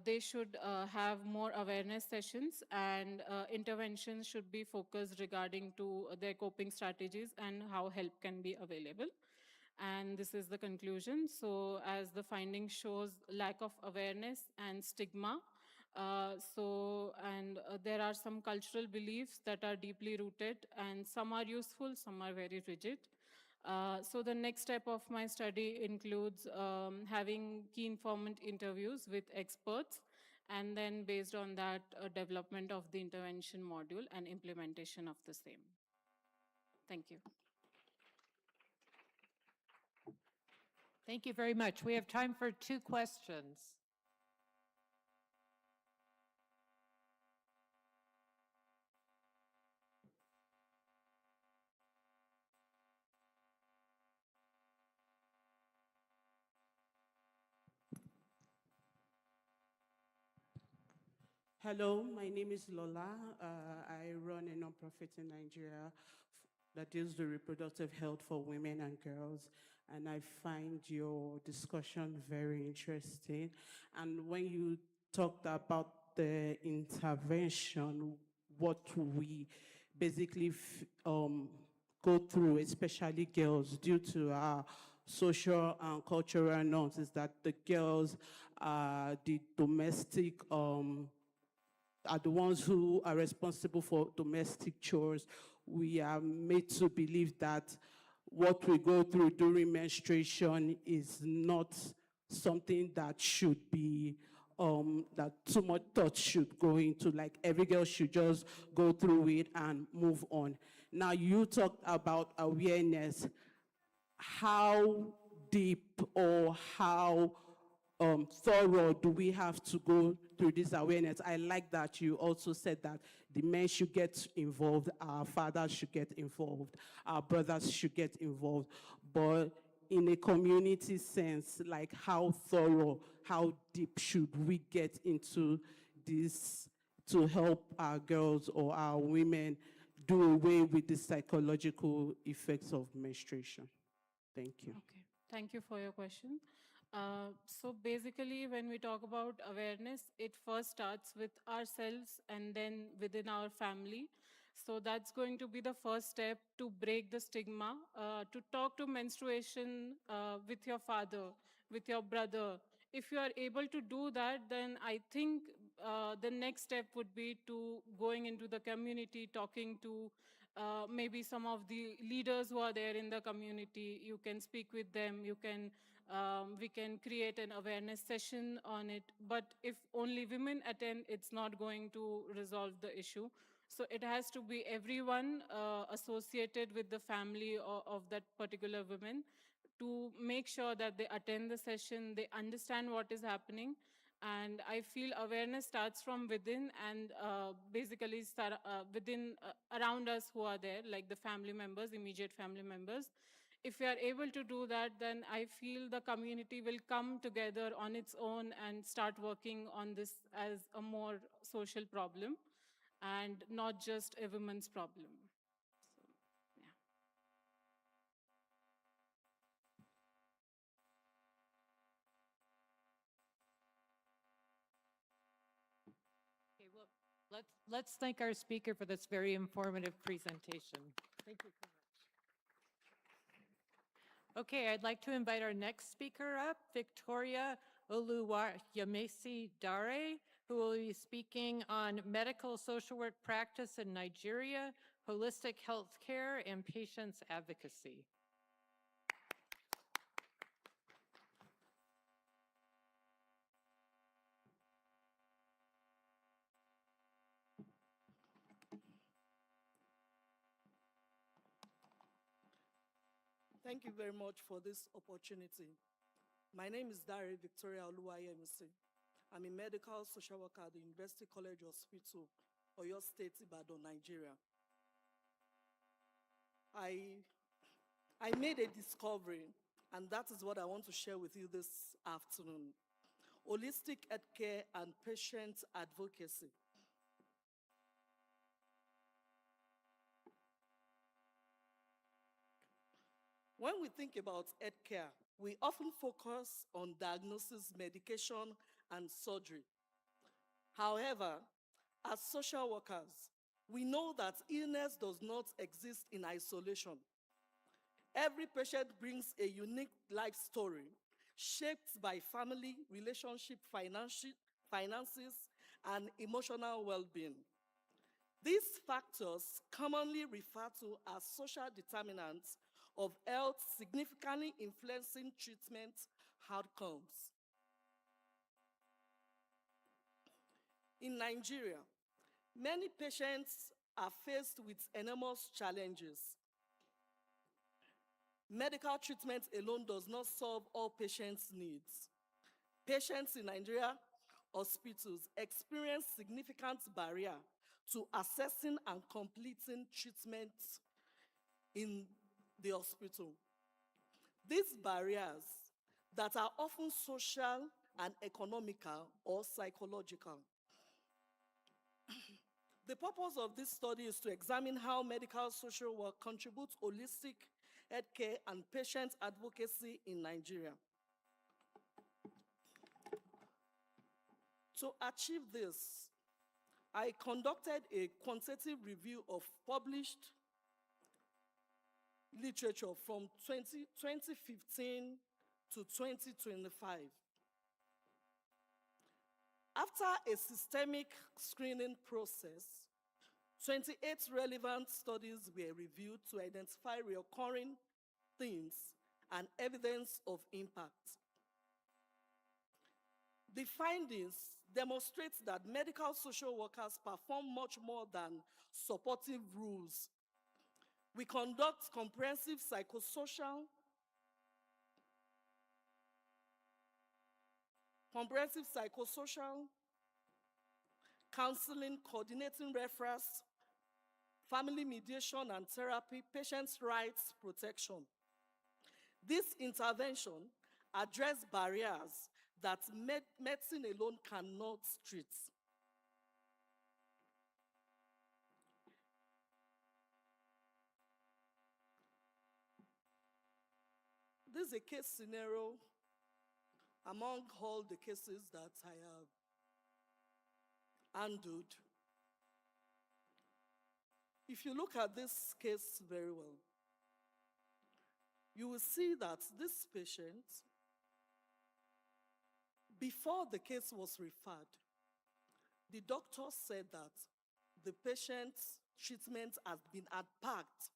they should have more awareness sessions, and interventions should be focused regarding to their coping strategies and how help can be available. And this is the conclusion. So as the finding shows, lack of awareness and stigma. There are some cultural beliefs that are deeply rooted, and some are useful, some are very rigid. So the next step of my study includes having key informant interviews with experts, and then based on that, development of the intervention module and implementation of the same. Thank you. Thank you very much. We have time for 2 questions. Hello, my name is Lola. I run a nonprofit in Nigeria that deals with reproductive health for women and girls, and I find your discussion very interesting. And when you talked about the intervention, what we basically go through, especially girls, due to our social and cultural norms, is that the girls are the domestic are the ones who are responsible for domestic chores. We are made to believe that what we go through during menstruation is not something that should be, that too much thought should go into, like every girl should just go through it and move on. Now you talked about awareness. How deep or how thorough do we have to go through this awareness? I like that you also said that the men should get involved, our fathers should get involved, our brothers should get involved, but in a community sense, like how thorough, how deep should we get into this to help our girls or our women do away with the psychological effects of menstruation? Thank you. Okay, thank you for your question. So basically, when we talk about awareness, it first starts with ourselves and then within our family. So that's going to be the first step to break the stigma, to talk to menstruation with your father, with your brother. If you are able to do that, then I think the next step would be to going into the community, talking to maybe some of the leaders who are there in the community. You can speak with them, we can create an awareness session on it. But if only women attend, it's not going to resolve the issue. So it has to be everyone associated with the family of that particular woman to make sure that they attend the session, they understand what is happening. And I feel awareness starts from within and basically start within around us who are there, like the family members, immediate family members. If we are able to do that, then I feel the community will come together on its own and start working on this as a more social problem and not just a women's problem. So, yeah. Okay, well, let's thank our speaker for this very informative presentation. Thank you so much. Okay, I'd like to invite our next speaker up, Victoria Oluwayemisi Dare, who will be speaking on medical social work practice in Nigeria, holistic health care, and patients advocacy. Thank you very much for this opportunity. My name is Dare Victoria Oluwayemisi. I'm a medical social worker at the University College Hospital, Oyo State, Ibadan, Nigeria. I made a discovery, and that is what I want to share with you this afternoon. Holistic healthcare and patient advocacy. When we think about healthcare, we often focus on diagnosis, medication, and surgery. However, as social workers, we know that illness does not exist in isolation. Every patient brings a unique life story shaped by family, relationship, finances, and emotional well-being. These factors, commonly referred to as social determinants of health, significantly influencing treatment outcomes. In Nigeria, many patients are faced with enormous challenges. Medical treatment alone does not solve all patients' needs. Patients in Nigeria hospitals experience significant barrier to accessing and completing treatment in the hospital. These barriers that are often social and economical or psychological. The purpose of this study is to examine how medical social work contributes holistic healthcare and patient advocacy in Nigeria. To achieve this, I conducted a quantitative review of published literature from 2015 to 2025. After a systemic screening process, 28 relevant studies were reviewed to identify recurring themes and evidence of impact. The findings demonstrate that medical social workers perform much more than supportive rules. We conduct comprehensive psychosocial, counseling, coordinating referrals, family mediation and therapy, patients' rights protection. This intervention address barriers that medicine alone cannot treat. This is a case scenario among all the cases that I have handled, if you look at this case very well, you will see that this patient, before the case was referred, the doctor said that the patient's treatment has been impacted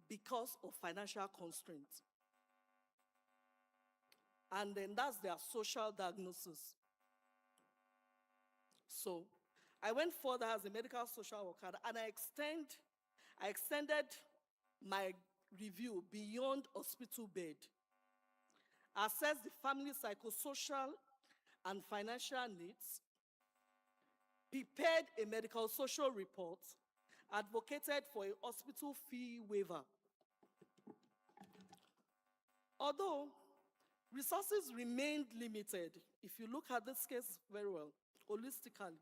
because of financial constraints. And then that's their social diagnosis. So I went further as a medical social worker, and I extended my review beyond hospital bed, assessed the family psychosocial and financial needs, prepared a medical social report, advocated for a hospital fee waiver. Although resources remained limited, if you look at this case very well, holistically,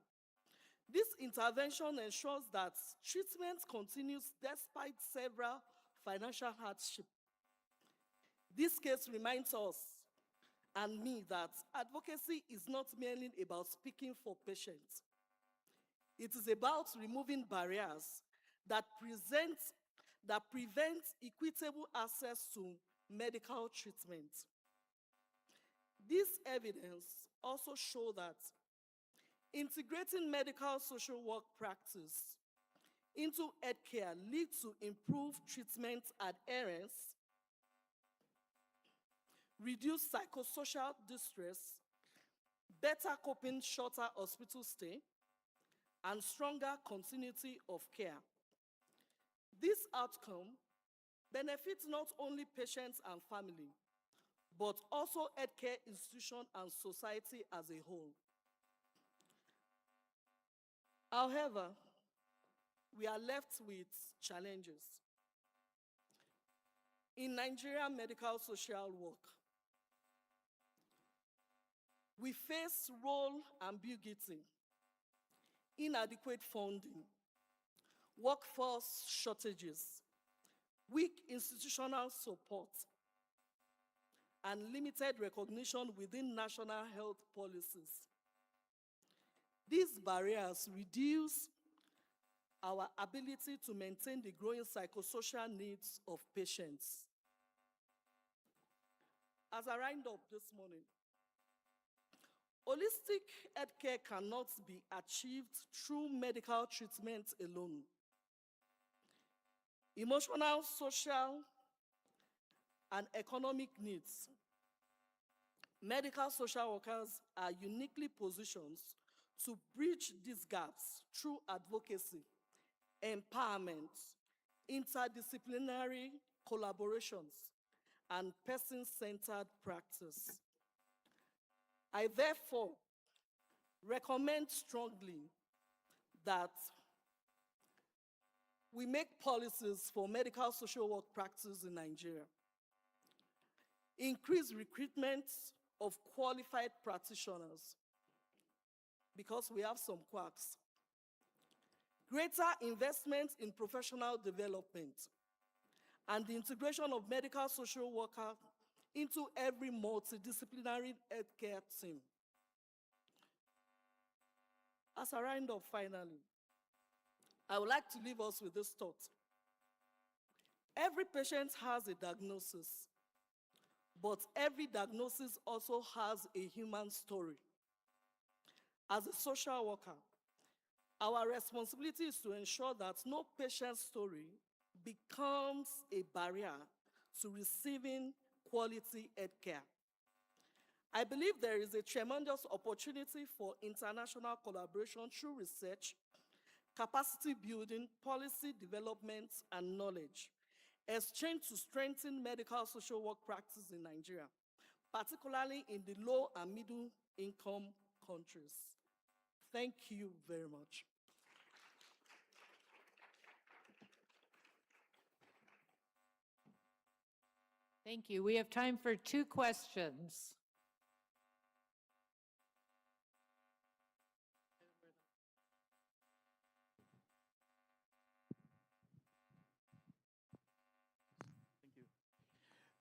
this intervention ensures that treatment continues despite several financial hardships. This case reminds us and me that advocacy is not merely about speaking for patients. It is about removing barriers that prevent equitable access to medical treatment. This evidence also shows that integrating medical social work practice into healthcare leads to improved treatment adherence, reduced psychosocial distress, better coping, shorter hospital stay, and stronger continuity of care. This outcome benefits not only patients and family, but also healthcare institutions and society as a whole. However, we are left with challenges. In Nigerian medical social work, we face role ambiguity, inadequate funding, workforce shortages, weak institutional support, and limited recognition within national health policies. These barriers reduce our ability to maintain the growing psychosocial needs of patients. As I round up this morning, holistic healthcare cannot be achieved through medical treatment alone. Emotional, social, and economic needs. Medical social workers are uniquely positioned to bridge these gaps through advocacy, empowerment, interdisciplinary collaborations, and person-centered practice. I therefore recommend strongly that we make policies for medical social work practice in Nigeria, increase recruitment of qualified practitioners, because we have some quacks, greater investment in professional development, and the integration of medical social workers into every multidisciplinary healthcare team. As I round up finally, I would like to leave us with this thought. Every patient has a diagnosis, but every diagnosis also has a human story. As a social worker, our responsibility is to ensure that no patient's story becomes a barrier to receiving quality healthcare. I believe there is a tremendous opportunity for international collaboration through research, capacity building, policy development, and knowledge exchange to strengthen medical social work practice in Nigeria, particularly in the low and middle income countries. Thank you very much. Thank you. We have time for 2 questions.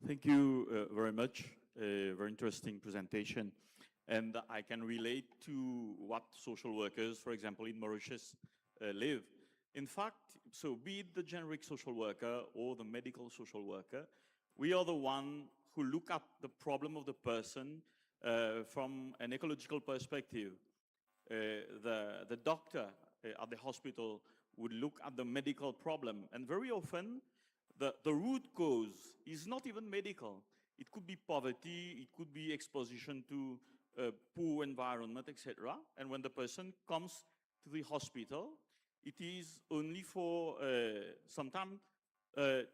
Thank you very much. very interesting presentation. And I can relate to what social workers, for example, in Mauritius live. In fact, so be it the generic social worker or the medical social worker, we are the one who look at the problem of the person from an ecological perspective. The doctor at the hospital would look at the medical problem, and very often the root cause is not even medical. It could be poverty, it could be exposition to poor environment, etc. And when the person comes to the hospital, it is only for sometimes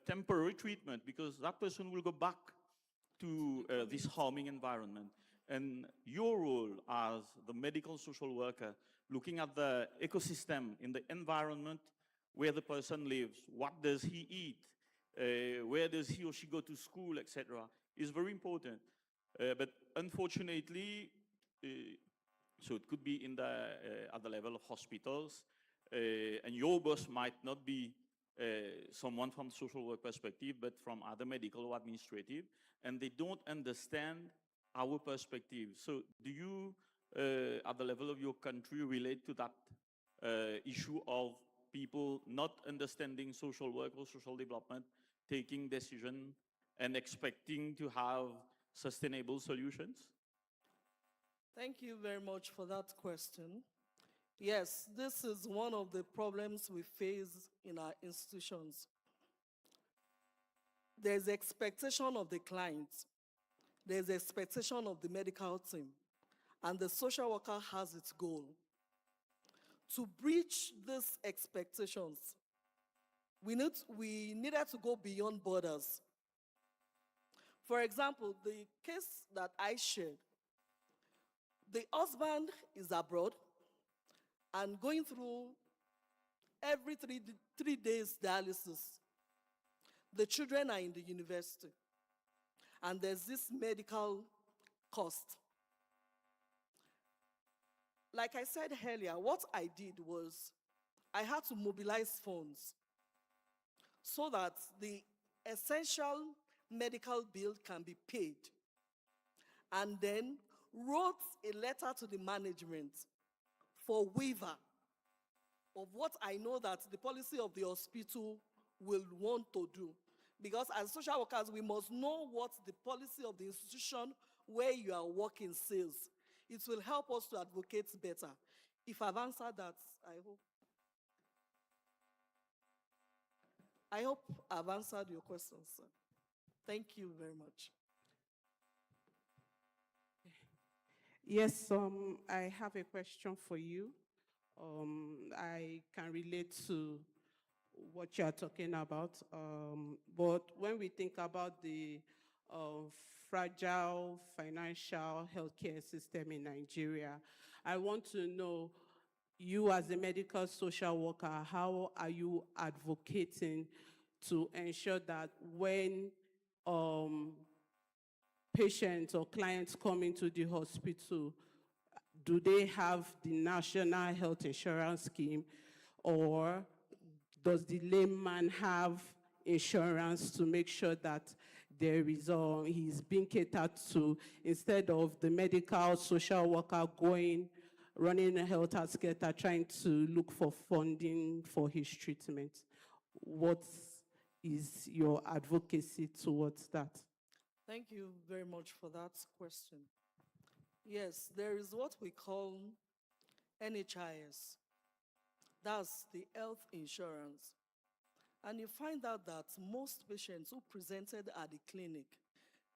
temporary treatment, because that person will go back to this harming environment. And your role as the medical social worker, looking at the ecosystem in the environment where the person lives, what does he eat, where does he or she go to school, etc., is very important. But unfortunately, so it could be in the, at the level of hospitals, and your boss might not be someone from social work perspective, but from other medical or administrative, and they don't understand our perspective. So do you, at the level of your country, relate to that issue of people not understanding social work or social development, taking decision and expecting to have sustainable solutions? Thank you very much for that question. Yes, this is one of the problems we face in our institutions. There's expectation of the client, there's expectation of the medical team, and the social worker has its goal. To breach these expectations, we needed to go beyond borders. For example, the case that I shared, the husband is abroad and going through every three days dialysis. The children are in the university, and there's this medical cost. Like I said earlier, what I did was I had to mobilize funds so that the essential medical bill can be paid, and then wrote a letter to the management for waiver of what I know that the policy of the hospital will want to do. Because as social workers, we must know what the policy of the institution where you are working says. It will help us to advocate better. If I've answered that, I hope I've answered your questions, sir. Thank you very much. Yes, I have a question for you. I can relate to what you are talking about, but when we think about the fragile financial healthcare system in Nigeria, I want to know, you as a medical social worker, how are you advocating to ensure that when patients or clients come into the hospital, do they have the National Health Insurance Scheme, or does the layman have insurance to make sure that there is he's being catered to, instead of the medical social worker running a health center trying to look for funding for his treatment? What is your advocacy towards that? Thank you very much for that question. Yes, there is what we call NHIS. That's the health insurance. And you find out that most patients who presented at the clinic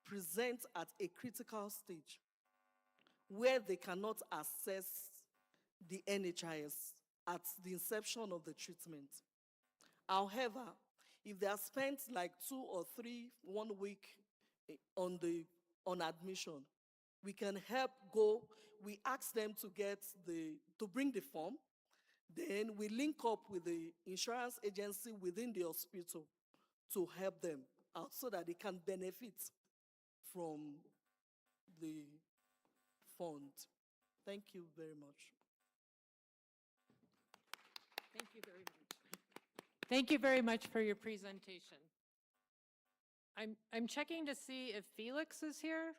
present at a critical stage where they cannot access the NHIS at the inception of the treatment. However, if they are spent like 2 or 3, 1 week on admission, we can help go. We ask them to bring the form. Then we link up with the insurance agency within the hospital to help them out so that they can benefit from the fund. Thank you very much. Thank you very much. Thank you very much for your presentation. I'm checking to see if Felix is here.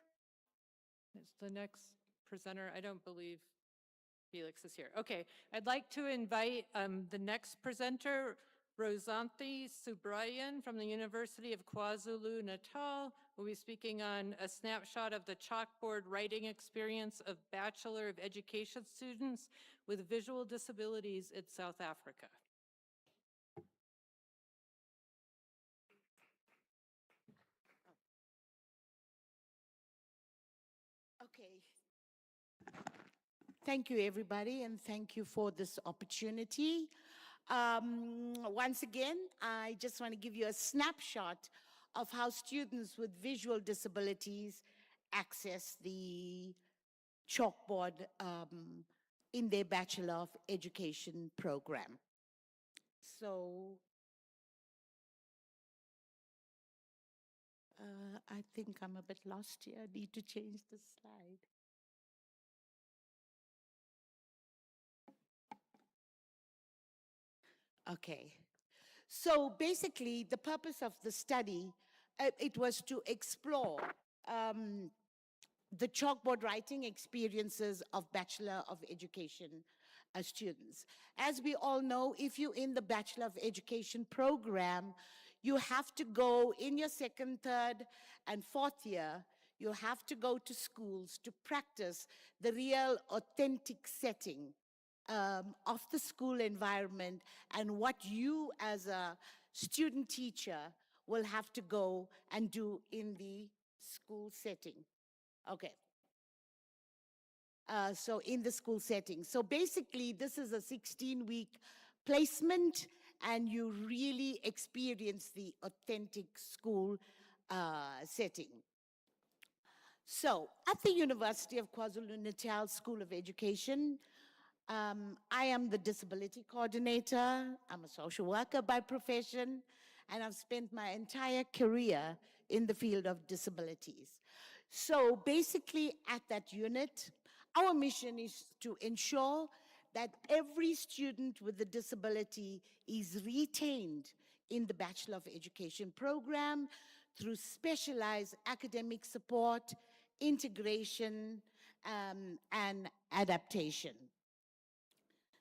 Is the next presenter, I don't believe Felix is here. Okay, I'd like to invite the next presenter, Rosanthi Subrayan from the University of KwaZulu-Natal, who will be speaking on a snapshot of the chalkboard writing experience of Bachelor of Education students with visual disabilities in South Africa. Okay. Thank you, everybody, and thank you for this opportunity. Once again, I just want to give you a snapshot of how students with visual disabilities access the chalkboard in their Bachelor of Education program. So, I think I'm a bit lost here. I need to change the slide. Okay. So basically, the purpose of the study, it was to explore the chalkboard writing experiences of Bachelor of Education students. As we all know, if you're in the Bachelor of Education program, you have to go in your second, third, and fourth year, you have to go to schools to practice the real authentic setting of the school environment and what you as a student teacher will have to go and do in the school setting. Okay. So in the school setting. So basically, this is a 16-week placement, and you really experience the authentic school setting. So at the University of KwaZulu-Natal School of Education, I am the disability coordinator. I'm a social worker by profession, and I've spent my entire career in the field of disabilities. So basically at that unit, our mission is to ensure that every student with a disability is retained in the Bachelor of Education program through specialized academic support, integration, and adaptation.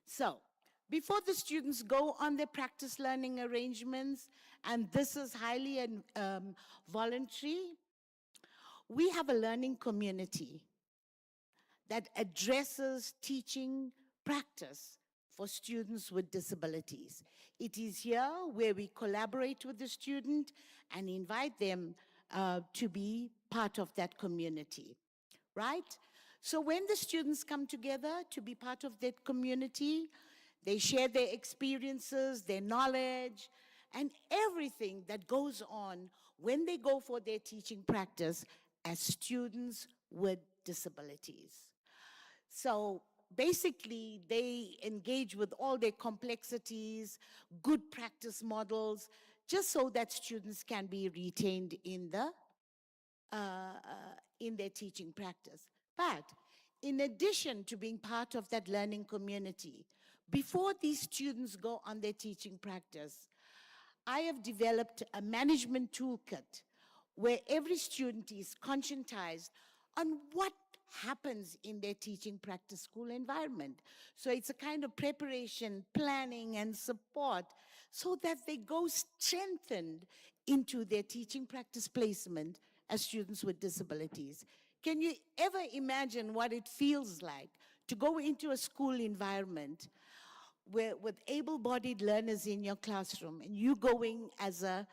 So, before the students go on their practice learning arrangements, and this is highly voluntary, we have a learning community that addresses teaching practice for students with disabilities. It is here where we collaborate with the student and invite them to be part of that community, right? So when the students come together to be part of that community, they share their experiences, their knowledge, and everything that goes on when they go for their teaching practice as students with disabilities. So basically, they engage with all their complexities, good practice models, just so that students can be retained in their teaching practice. But in addition to being part of that learning community, before these students go on their teaching practice, I have developed a management toolkit where every student is conscientized on what happens in their teaching practice school environment. So it's a kind of preparation, planning, and support so that they go strengthened into their teaching practice placement as students with disabilities. Can you ever imagine what it feels like to go into a school environment where, with able-bodied learners in your classroom, and you going as a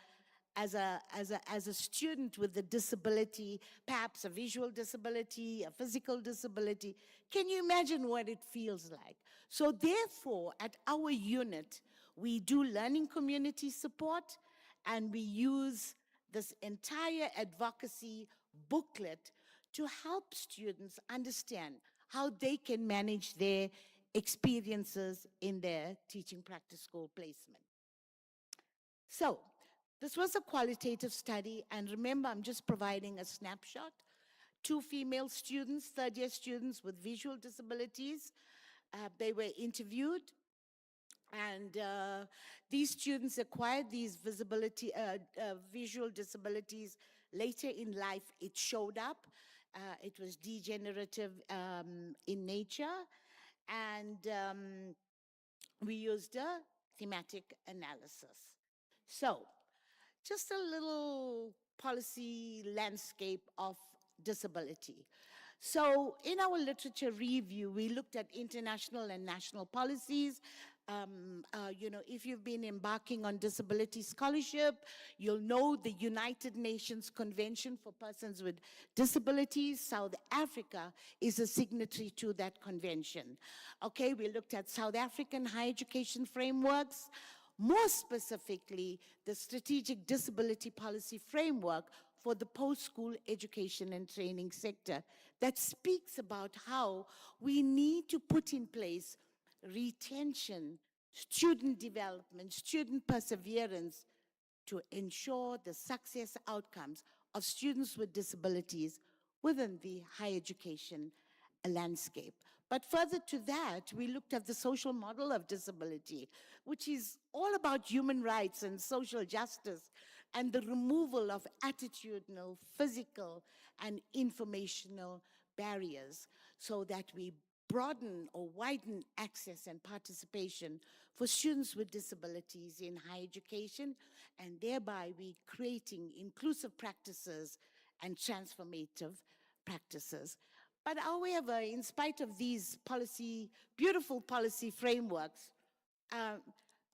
student with a disability, perhaps a visual disability, a physical disability? Can you imagine what it feels like? So therefore, at our unit, we do learning community support, and we use this entire advocacy booklet to help students understand how they can manage their experiences in their teaching practice school placement. So, this was a qualitative study, and remember, I'm just providing a snapshot. 2 female students, third-year students with visual disabilities, they were interviewed, and these students acquired these visual disabilities later in life. It showed up, It was degenerative in nature, and we used a thematic analysis. So, just a little policy landscape of disability. So in our literature review, we looked at international and national policies. If you've been embarking on disability scholarship, you'll know the United Nations Convention for Persons with Disabilities. South Africa is a signatory to that convention. Okay, we looked at South African higher education frameworks, more specifically, the Strategic Disability Policy Framework for the post-school education and training sector that speaks about how we need to put in place retention, student development, student perseverance to ensure the success outcomes of students with disabilities within the higher education landscape. But further to that, we looked at the social model of disability, which is all about human rights and social justice and the removal of attitudinal, physical, and informational barriers so that we broaden or widen access and participation for students with disabilities in higher education, and thereby we creating inclusive practices and transformative practices. But however, in spite of these beautiful policy frameworks,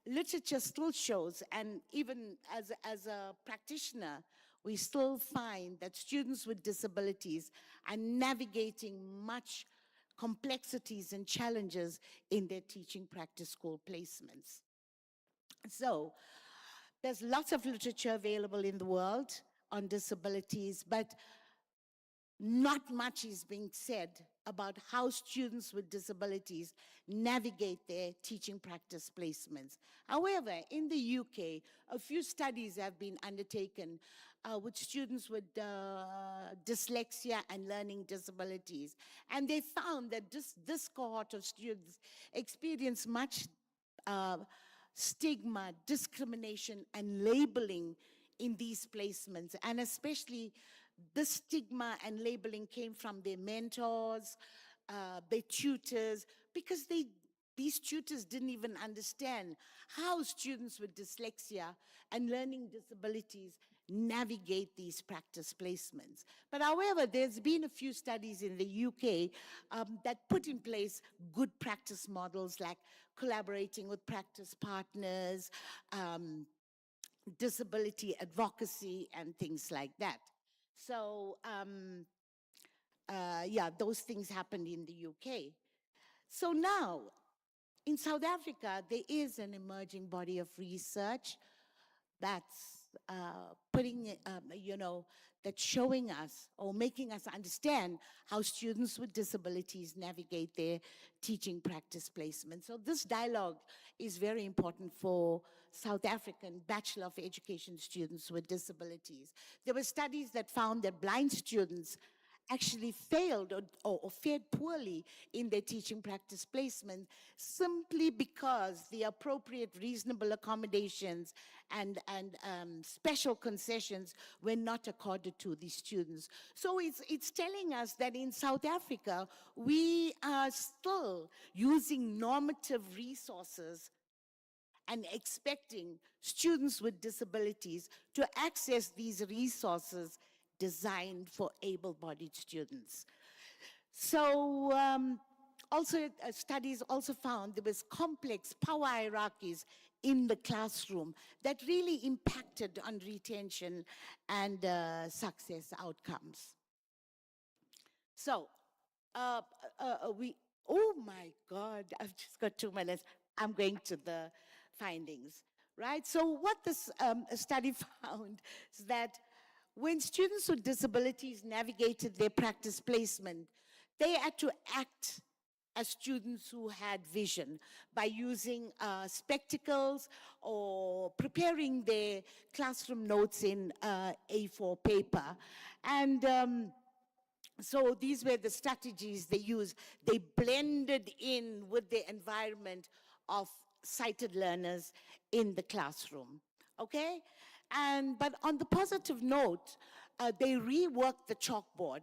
literature still shows, and even as a practitioner, we still find that students with disabilities are navigating much complexities and challenges in their teaching practice school placements. So there's lots of literature available in the world on disabilities, but not much is being said about how students with disabilities navigate their teaching practice placements. However, in the UK, a few studies have been undertaken with students with dyslexia and learning disabilities. And they found that this cohort of students experience much stigma, discrimination, and labeling in these placements. And especially this stigma and labeling came from their mentors, their tutors, because these tutors didn't even understand how students with dyslexia and learning disabilities navigate these practice placements. But however, there's been a few studies in the UK that put in place good practice models like collaborating with practice partners, disability advocacy, and things like that. So, yeah, those things happened in the UK. So now, in South Africa, there is an emerging body of research that's that's showing us or making us understand how students with disabilities navigate their teaching practice placement. So this dialogue is very important for South African Bachelor of Education students with disabilities. There were studies that found that blind students actually failed or fared poorly in their teaching practice placement simply because the appropriate reasonable accommodations and special concessions were not accorded to these students. So it's telling us that in South Africa, we are still using normative resources and expecting students with disabilities to access these resources designed for able-bodied students. So also studies also found there was complex power hierarchies in the classroom that really impacted on retention and success outcomes. So oh my God, I've just got 2 minutes. I'm going to the findings, right? So what this study found is that when students with disabilities navigated their practice placement, they had to act as students who had vision by using spectacles or preparing their classroom notes in A4 paper. And so these were the strategies they used. They blended in with the environment of sighted learners in the classroom, okay? But on the positive note, they reworked the chalkboard,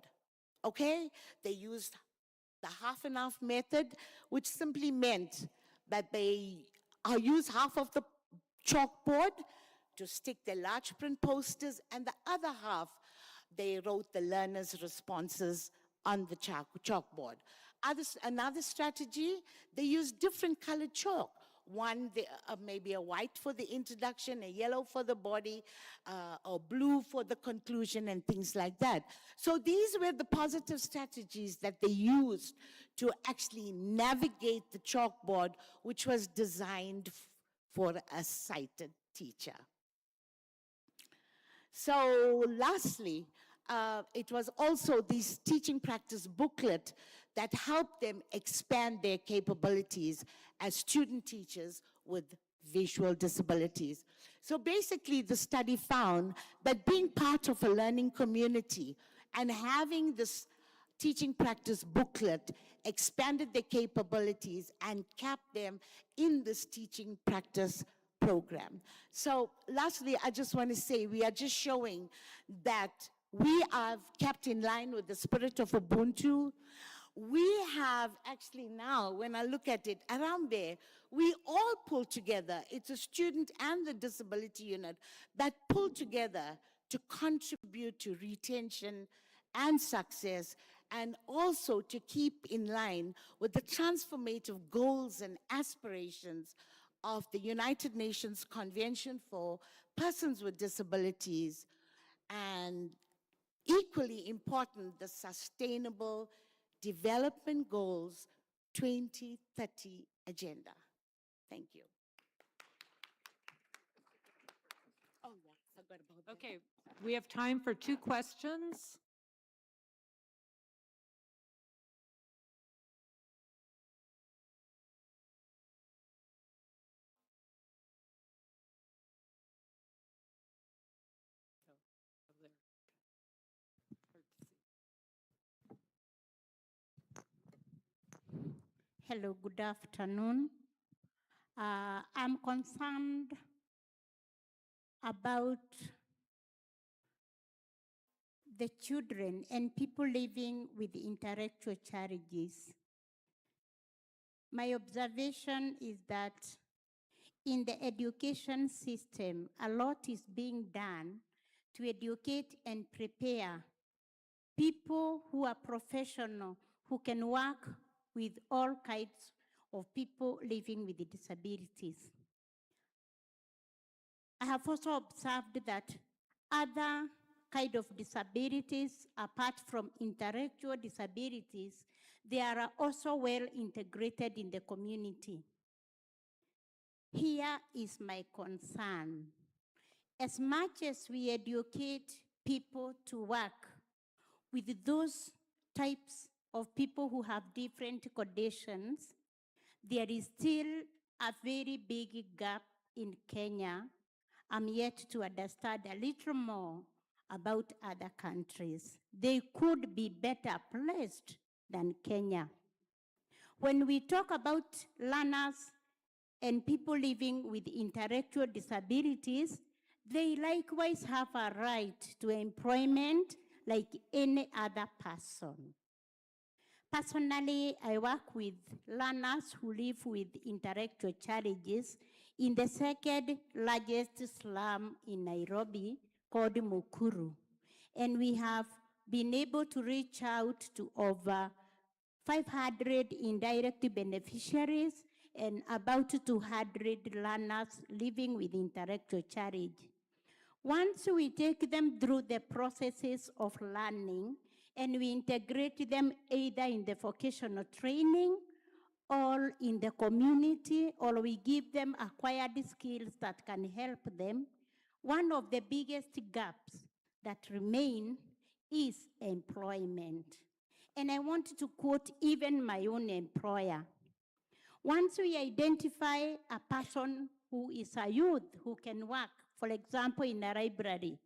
okay? They used the half and half method, which simply meant that they use half of the chalkboard to stick the large print posters, and the other half, they wrote the learners' responses on the chalkboard. Another strategy, they used different colored chalk. One, maybe a white for the introduction, a yellow for the body, or blue for the conclusion, and things like that. So these were the positive strategies that they used to actually navigate the chalkboard, which was designed for a sighted teacher. So lastly, it was also this teaching practice booklet that helped them expand their capabilities as student teachers with visual disabilities. So basically, the study found that being part of a learning community and having this teaching practice booklet expanded their capabilities and kept them in this teaching practice program. So lastly, I just want to say we are just showing that we have kept in line with the spirit of Ubuntu. We have actually now, when I look at it, HARAMBEE, we all pull together. It's a student and the disability unit that pull together to contribute to retention and success, and also to keep in line with the transformative goals and aspirations of the United Nations Convention for Persons with Disabilities, and equally important, the Sustainable Development Goals 2030 Agenda. Thank you. Oh, yeah, I forgot about that. Okay, we have time for 2 questions. Hello, good afternoon. I'm concerned about the children and people living with intellectual challenges. My observation is that in the education system, a lot is being done to educate and prepare people who are professional, who can work with all kinds of people living with disabilities. I have also observed that other kind of disabilities, apart from intellectual disabilities, they are also well integrated in the community. Here is my concern. As much as we educate people to work with those types of people who have different conditions, there is still a very big gap in Kenya. I'm yet to understand a little more about other countries. They could be better placed than Kenya. When we talk about learners and people living with intellectual disabilities, they likewise have a right to employment like any other person. Personally, I work with learners who live with intellectual challenges in the second largest slum in Nairobi called Mukuru. And we have been able to reach out to over 500 indirect beneficiaries and about 200 learners living with intellectual challenge. Once we take them through the processes of learning and we integrate them either in the vocational training or in the community, or we give them acquired skills that can help them, one of the biggest gaps that remain is employment. And I want to quote even my own employer. Once we identify a person who is a youth who can work, for example, in a library,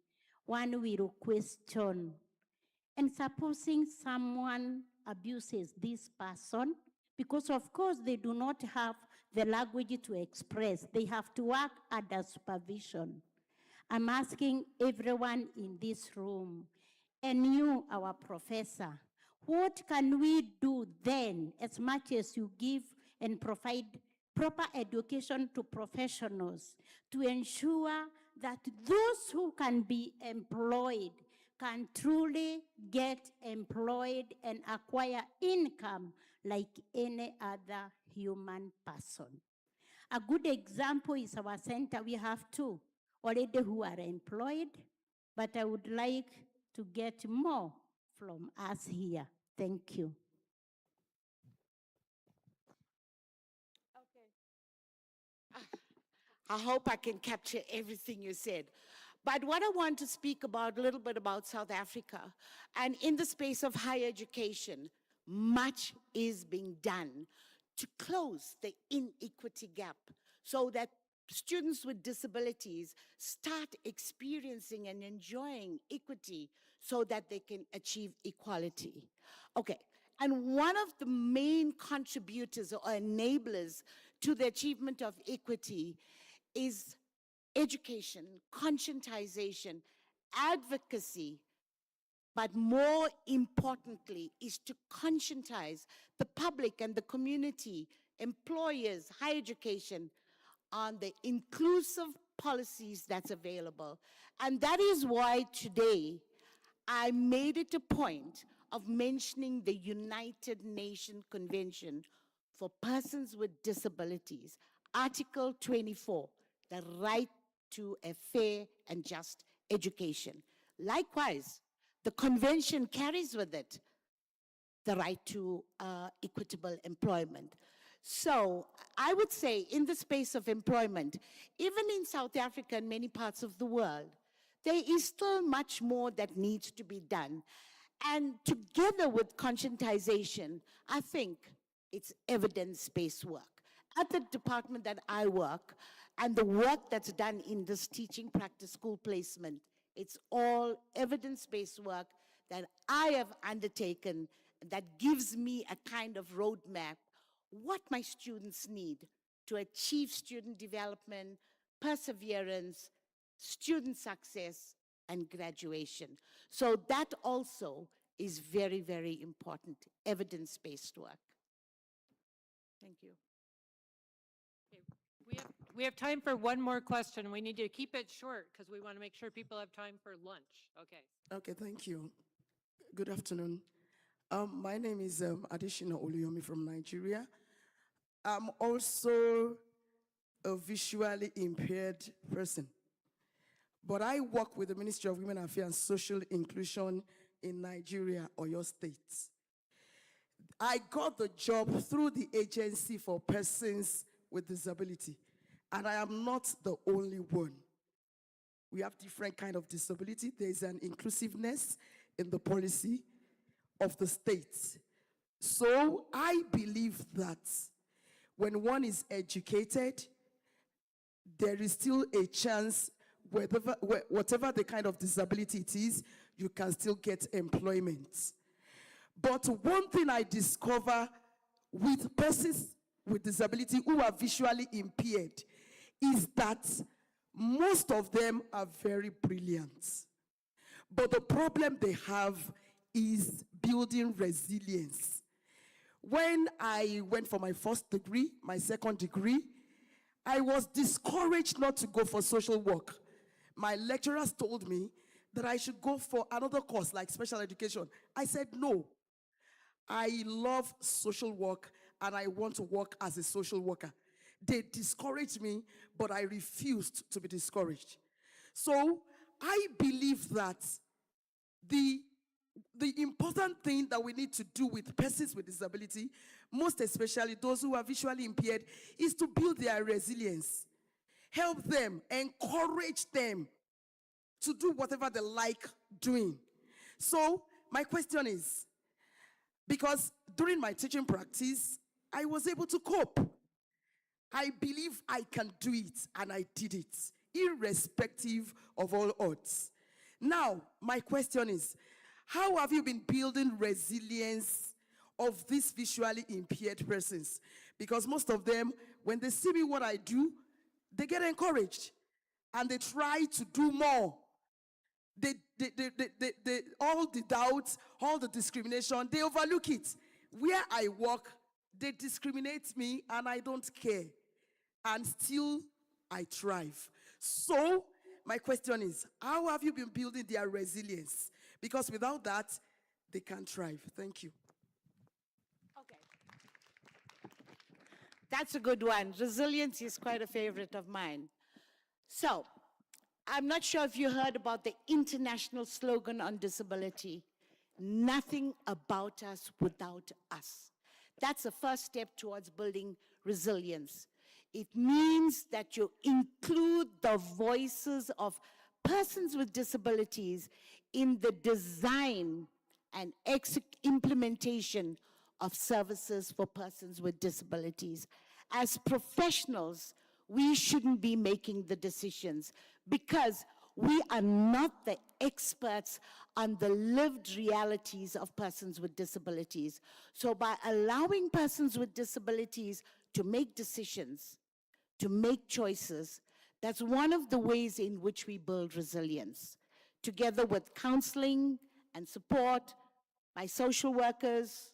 one will question. And supposing someone abuses this person, because of course they do not have the language to express, they have to work under supervision. I'm asking everyone in this room, and you, our professor, What can we do then, as much as you give and provide proper education to professionals to ensure that those who can be employed can truly get employed and acquire income like any other human person? A good example is our center. We have two already who are employed, but I would like to get more from us here. Thank you. I hope I can capture everything you said. But what I want to speak about a little bit about South Africa, and in the space of higher education, much is being done to close the inequity gap so that students with disabilities start experiencing and enjoying equity so that they can achieve equality. Okay, and one of the main contributors or enablers to the achievement of equity is education, conscientization, advocacy, but more importantly is to conscientize the public and the community, employers, higher education, on the inclusive policies that's available. And that is why today I made it a point of mentioning the United Nations Convention for Persons with Disabilities, Article 24, the right to a fair and just education. Likewise, the convention carries with it the right to equitable employment. So I would say in the space of employment, even in South Africa and many parts of the world, there is still much more that needs to be done. And together with conscientization, I think it's evidence-based work. At the department that I work, and the work that's done in this teaching practice school placement, it's all evidence-based work that I have undertaken that gives me a kind of roadmap, what my students need to achieve student development, perseverance, student success, and graduation. So that also is very, very important, evidence-based work. Thank you. We have time for one more question. We need to keep it short because we want to make sure people have time for lunch. Okay. Okay, thank you. Good afternoon. My name is Adeshina Oluyomi from Nigeria. I'm also a visually impaired person, but I work with the Ministry of Women Affairs and Social Inclusion in Nigeria, Oyo State. I got the job through the Agency for Persons with Disability, and I am not the only one. We have different kind of disability. There's an inclusiveness in the policy of the state. So I believe that when one is educated, there is still a chance, whatever the kind of disability it is, you can still get employment. But one thing I discover with persons with disability who are visually impaired is that most of them are very brilliant. But the problem they have is building resilience. When I went for my first degree, my second degree, I was discouraged not to go for social work. My lecturers told me that I should go for another course like special education. I said no. I love social work and I want to work as a social worker. They discouraged me, but I refused to be discouraged. So I believe that the important thing that we need to do with persons with disability, most especially those who are visually impaired, is to build their resilience. Help them, encourage them to do whatever they like doing. So my question is, because during my teaching practice, I was able to cope. I believe I can do it, and I did it, irrespective of all odds. Now, my question is, how have you been building resilience of these visually impaired persons? Because most of them, when they see me what I do, they get encouraged, and they try to do more. They all the doubts, all the discrimination, they overlook it. Where I work, they discriminate me and I don't care. And still, I thrive. So, my question is, how have you been building their resilience? Because without that, they can't thrive. Thank you. Okay. That's a good one. Resilience is quite a favorite of mine. So, I'm not sure if you heard about the international slogan on disability, nothing about us without us. That's the first step towards building resilience. It means that you include the voices of persons with disabilities in the design and implementation of services for persons with disabilities. As professionals, we shouldn't be making the decisions because we are not the experts on the lived realities of persons with disabilities. So by allowing persons with disabilities to make decisions, to make choices, that's one of the ways in which we build resilience, together with counseling and support by social workers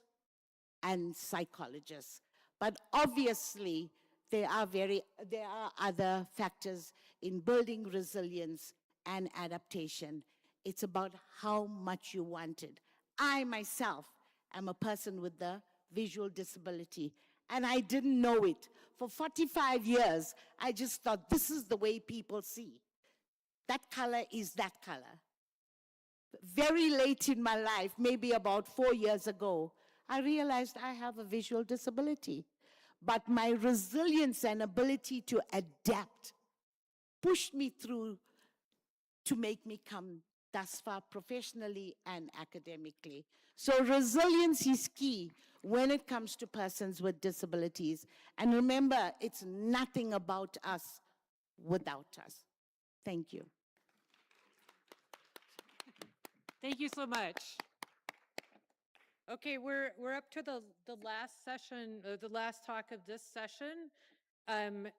and psychologists. But obviously, there are other factors in building resilience and adaptation. It's about how much you want it. I myself am a person with a visual disability, and I didn't know it. For 45 years, I just thought this is the way people see. That color is that color. Very late in my life, maybe about 4 years ago, I realized I have a visual disability. But my resilience and ability to adapt pushed me through to make me come thus far professionally and academically. So resilience is key when it comes to persons with disabilities. And remember, it's nothing about us without us. Thank you. Thank you so much. Okay, we're up to the last session, the last talk of this session. And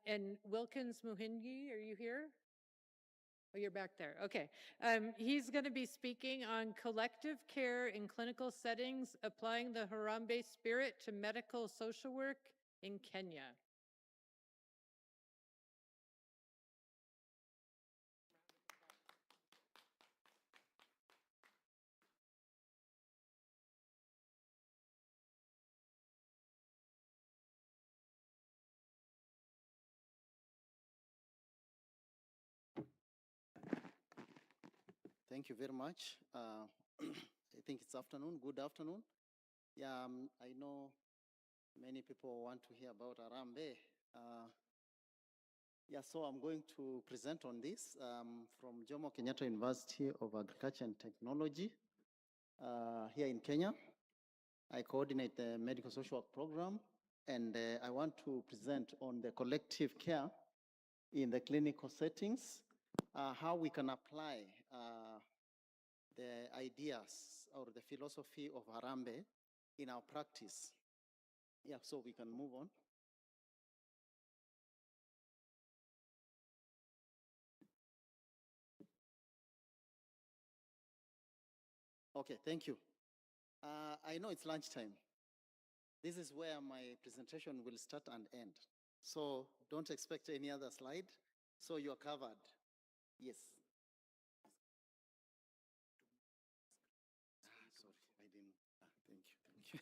Wilkins Muhingi, are you here? Oh, you're back there. Okay. He's going to be speaking on collective care in clinical settings, applying the Harambee spirit to medical social work in Kenya. Thank you very much. I think it's afternoon. Good afternoon. Yeah, I know many people want to hear about HARAMBEE. Yeah, so I'm going to present on this from Jomo Kenyatta University of Agriculture and Technology here in Kenya. I coordinate the medical social work program, and I want to present on the collective care in the clinical settings, how we can apply the ideas or the philosophy of HARAMBEE in our practice. Yeah, so we can move on. Okay, thank you. I know it's lunchtime. This is where my presentation will start and end. So don't expect any other slide. So you're covered. Yes. Sorry, I didn't. Thank you.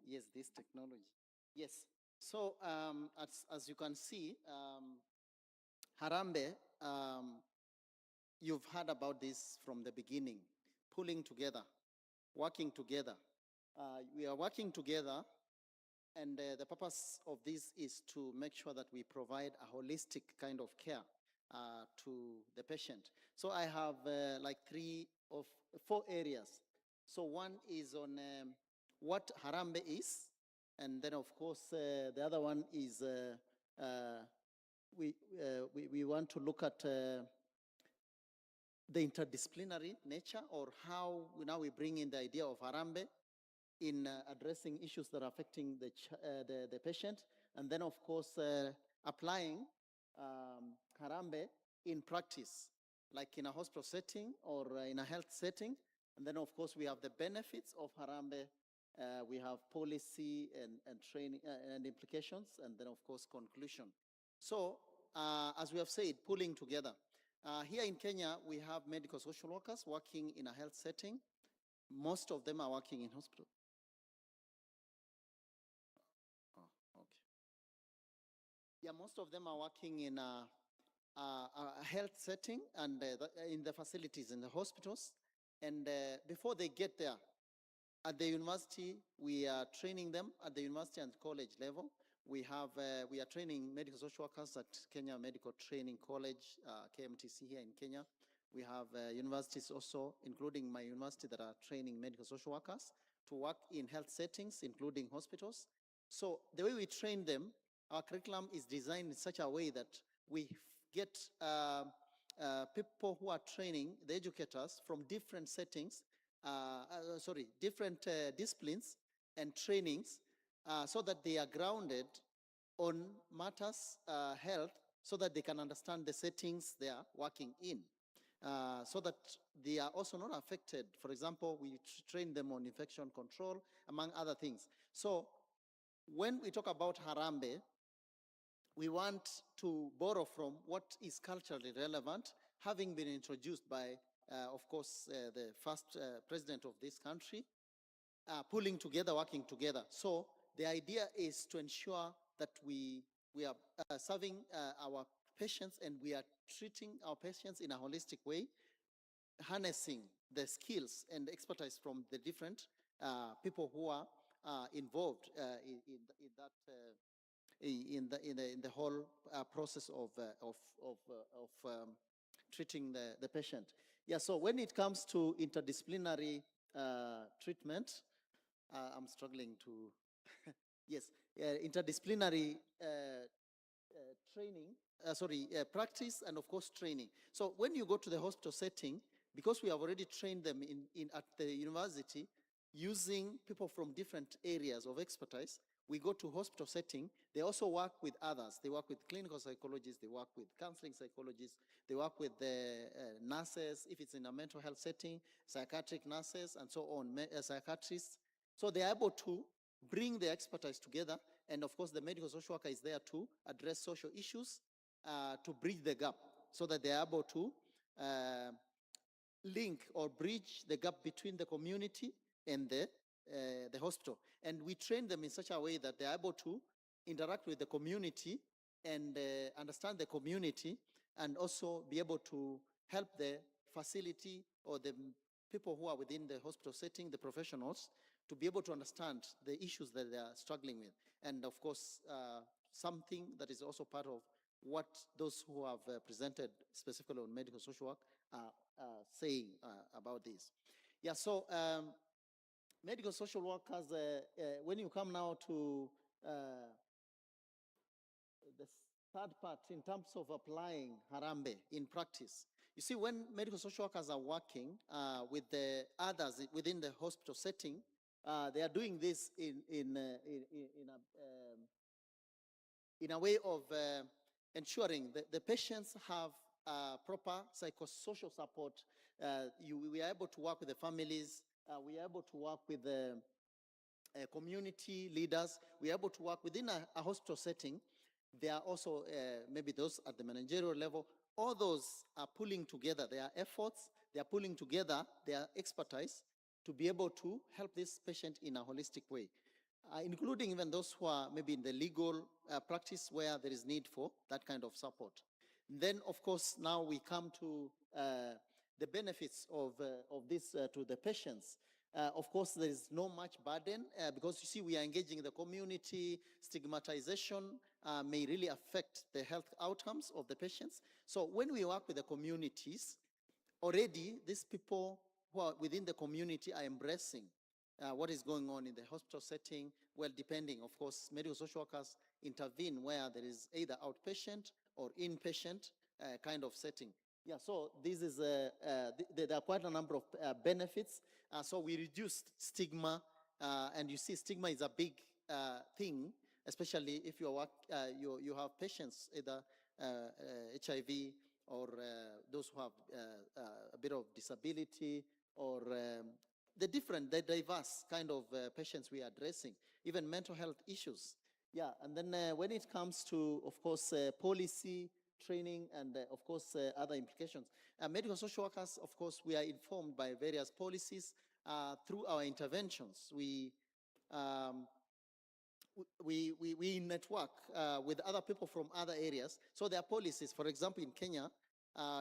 Yes, this technology. Yes. So as you can see, HARAMBEE, you've heard about this from the beginning, pulling together, working together. We are working together, and the purpose of this is to make sure that we provide a holistic kind of care to the patient. So I have like 4 areas. So one is on what HARAMBEE is, and then of course the other one is we want to look at the interdisciplinary nature, or how now we bring in the idea of HARAMBEE in addressing issues that are affecting the patient, and then of course applying HARAMBEE in practice, like in a hospital setting or in a health setting. And then, of course, we have the benefits of Harambee. We have policy and training and implications, and then, of course, conclusion. So, as we have said, pulling together. Here in Kenya, we have medical social workers working in a health setting. Most of them are working in hospital. Yeah, most of them are working in a health setting and in the facilities, in the hospitals. And before they get there, at the university, we are training them at the university and college level. We are training medical social workers at Kenya Medical Training College, KMTC here in Kenya. We have universities also, including my university, that are training medical social workers to work in health settings, including hospitals. So the way we train them, our curriculum is designed in such a way that we get people who are training, the educators, from different settings, different disciplines and trainings, so that they are grounded on matters health, so that they can understand the settings they are working in, so that they are also not affected. For example, we train them on infection control, among other things. So when we talk about Harambee, we want to borrow from what is culturally relevant, having been introduced by, of course, the first president of this country, pulling together, working together. So the idea is to ensure that we are serving our patients, and we are treating our patients in a holistic way, harnessing the skills and expertise from the different people who are involved in the whole process of treating the patient. Yeah, so when it comes to interdisciplinary treatment, I'm struggling to, yes, interdisciplinary practice and of course training. So when you go to the hospital setting, because we have already trained them at the university, using people from different areas of expertise, we go to hospital setting. They also work with others. They work with clinical psychologists, they work with counseling psychologists, they work with the nurses, if it's in a mental health setting, psychiatric nurses, and so on, psychiatrists. So they are able to bring the expertise together, and of course the medical social worker is there to address social issues, to bridge the gap, so that they are able to link or bridge the gap between the community and the hospital. And we train them in such a way that they're able to interact with the community and understand the community, and also be able to help the facility or the people who are within the hospital setting, the professionals, to be able to understand the issues that they are struggling with. And of course, something that is also part of what those who have presented specifically on medical social work are saying about this. Yeah, so medical social workers, when you come now to the third part in terms of applying Harambee in practice, you see, when medical social workers are working with the others within the hospital setting, they are doing this in a way of ensuring that the patients have proper psychosocial support. We are able to work with the families. We are able to work with the community leaders. We are able to work within a hospital setting. There are also maybe those at the managerial level. All those are pulling together their efforts. They are pulling together their expertise to be able to help this patient in a holistic way, including even those who are maybe in the legal practice where there is need for that kind of support. Then, of course, now we come to the benefits of this to the patients. Of course, there is no much burden because you see, we are engaging the community. Stigmatization may really affect the health outcomes of the patients. So when we work with the communities, already these people who are within the community are embracing what is going on in the hospital setting. Well, depending, of course, medical social workers intervene where there is either outpatient or inpatient kind of setting. Yeah, so this is there are quite a number of benefits. So we reduce stigma, and you see, stigma is a big thing, especially if you have patients, either HIV or those who have a bit of disability, or the diverse kind of patients we are addressing, even mental health issues. Yeah, and then when it comes to, of course, policy, training, and of course, other implications. Medical social workers, of course, we are informed by various policies through our interventions. We network with other people from other areas. So there are policies. For example, in Kenya,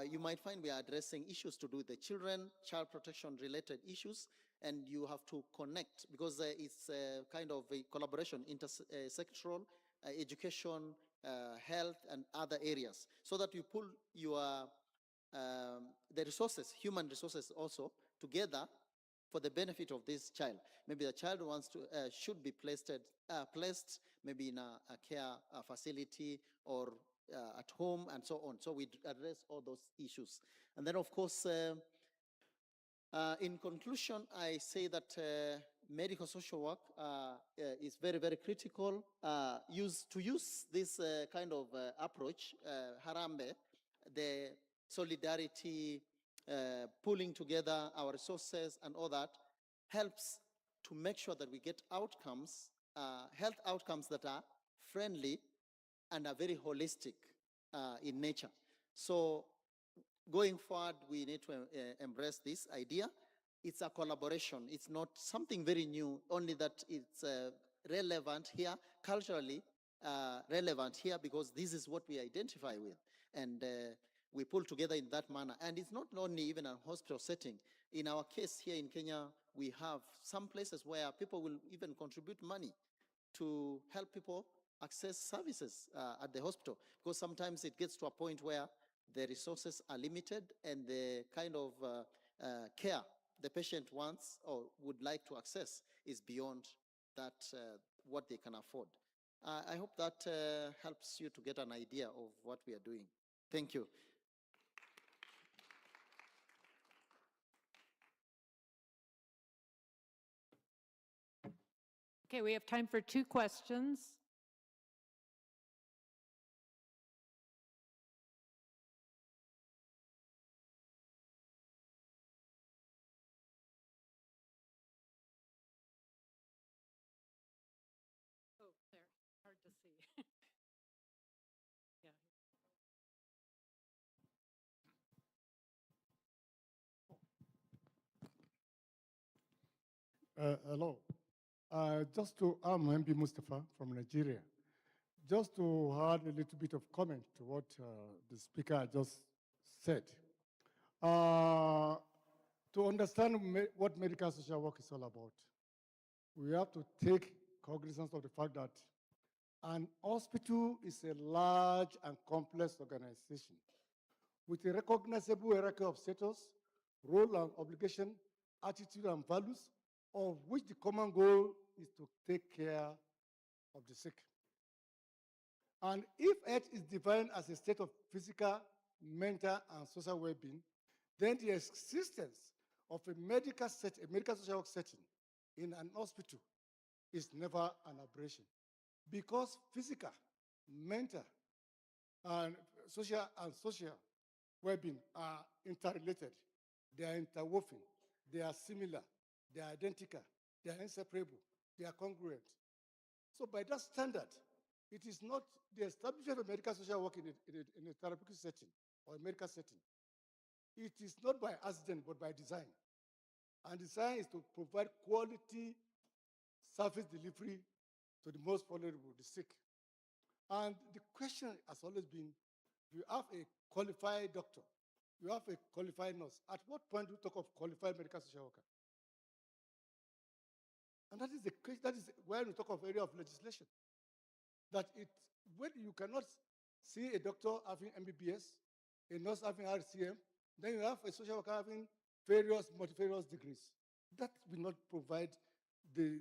you might find we are addressing issues to do with the children, child protection related issues, and you have to connect because it's kind of a collaboration, intersectoral, education, health, and other areas, so that you pull your the resources, human resources also, together for the benefit of this child. Maybe the child wants to, should be placed maybe in a care facility or at home and so on. So we address all those issues. And then of course, in conclusion, I say that medical social work is very, very critical. To use this kind of approach, HARAMBEE, the solidarity, pulling together our resources and all that, helps to make sure that we get outcomes, health outcomes that are friendly and are very holistic in nature. So going forward, we need to embrace this idea. It's a collaboration. It's not something very new, only that it's relevant here, culturally relevant here, because this is what we identify with. And we pull together in that manner. And it's not only even a hospital setting. In our case here in Kenya, we have some places where people will even contribute money to help people access services at the hospital, because sometimes it gets to a point where the resources are limited and the kind of care the patient wants or would like to access is beyond that, what they can afford. I hope that helps you to get an idea of what we are doing. Thank you. Okay, we have time for 2 questions. Oh, there, hard to see. Hello. I'm MP Mustafa from Nigeria. Just to add a little bit of comment to what the speaker just said. To understand what medical social work is all about, we have to take cognizance of the fact that an hospital is a large and complex organization with a recognizable hierarchy of status, role and obligation, attitude and values, of which the common goal is to take care of the sick. And if health is defined as a state of physical, mental, and social well-being, then the existence of a medical social work setting in an hospital is never an aberration, because physical, mental, and social well-being are interrelated. They are interwoven. They are similar. They are identical. They are inseparable. They are congruent. So by that standard, it is not the establishment of medical social work in a therapeutic setting or a medical setting. It is not by accident, but by design. And design is to provide quality service delivery to the most vulnerable, the sick. And the question has always been, you have a qualified doctor, you have a qualified nurse. At what point do you talk of qualified medical social worker? And that is where we talk of area of legislation. That when you cannot see a doctor having MBBS, a nurse having RCM, then you have a social worker having multifarious degrees. That will not provide the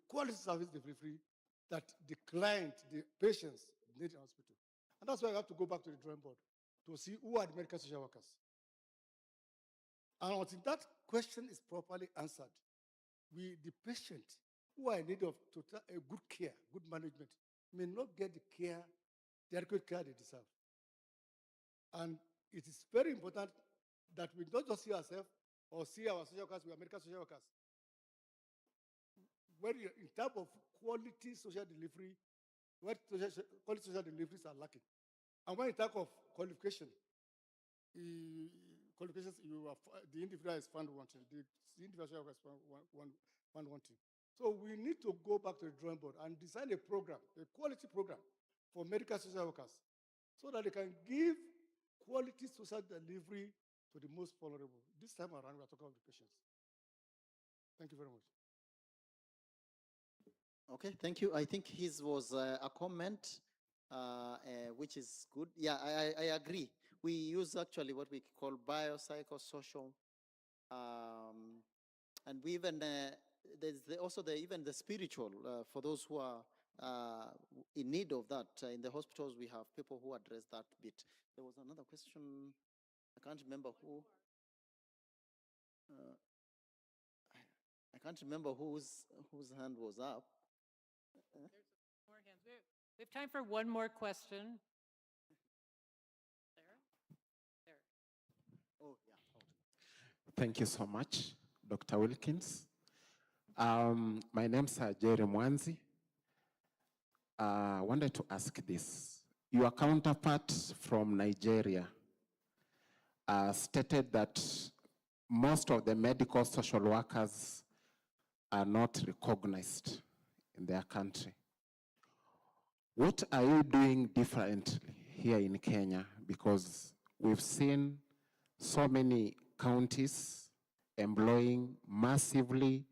quality service delivery that the client, the patients need in hospital. And that's why we have to go back to the drawing board to see who are the medical social workers. And until that question is properly answered, the patient who are in need of a good care, good management, may not get the adequate care they deserve. And it is very important that we don't just see ourselves or see our social workers, we are medical social workers. When in terms of quality social delivery, what quality social deliveries are lacking. And when in terms of qualification, qualifications, the individual is found wanting, the individual is found wanting. So we need to go back to the drawing board and design a program, a quality program for medical social workers, so that they can give quality social delivery to the most vulnerable. This time around, we are talking about the patients. Thank you very much. Okay, thank you. I think his was a comment, which is good. Yeah, I agree. We use actually what we call biopsychosocial, and we even, there's also even the spiritual, for those who are in need of that. In the hospitals, we have people who address that bit. There was another question, I can't remember who. I can't remember whose hand was up. There's more hands. We have time for one more question. There. Oh, yeah. Thank you so much, Dr. Wilkins. My name's Jerry Mwanzi. I wanted to ask this. Your counterpart from Nigeria stated that most of the medical social workers are not recognized in their country. What are you doing differently here in Kenya? Because we've seen so many counties employing massively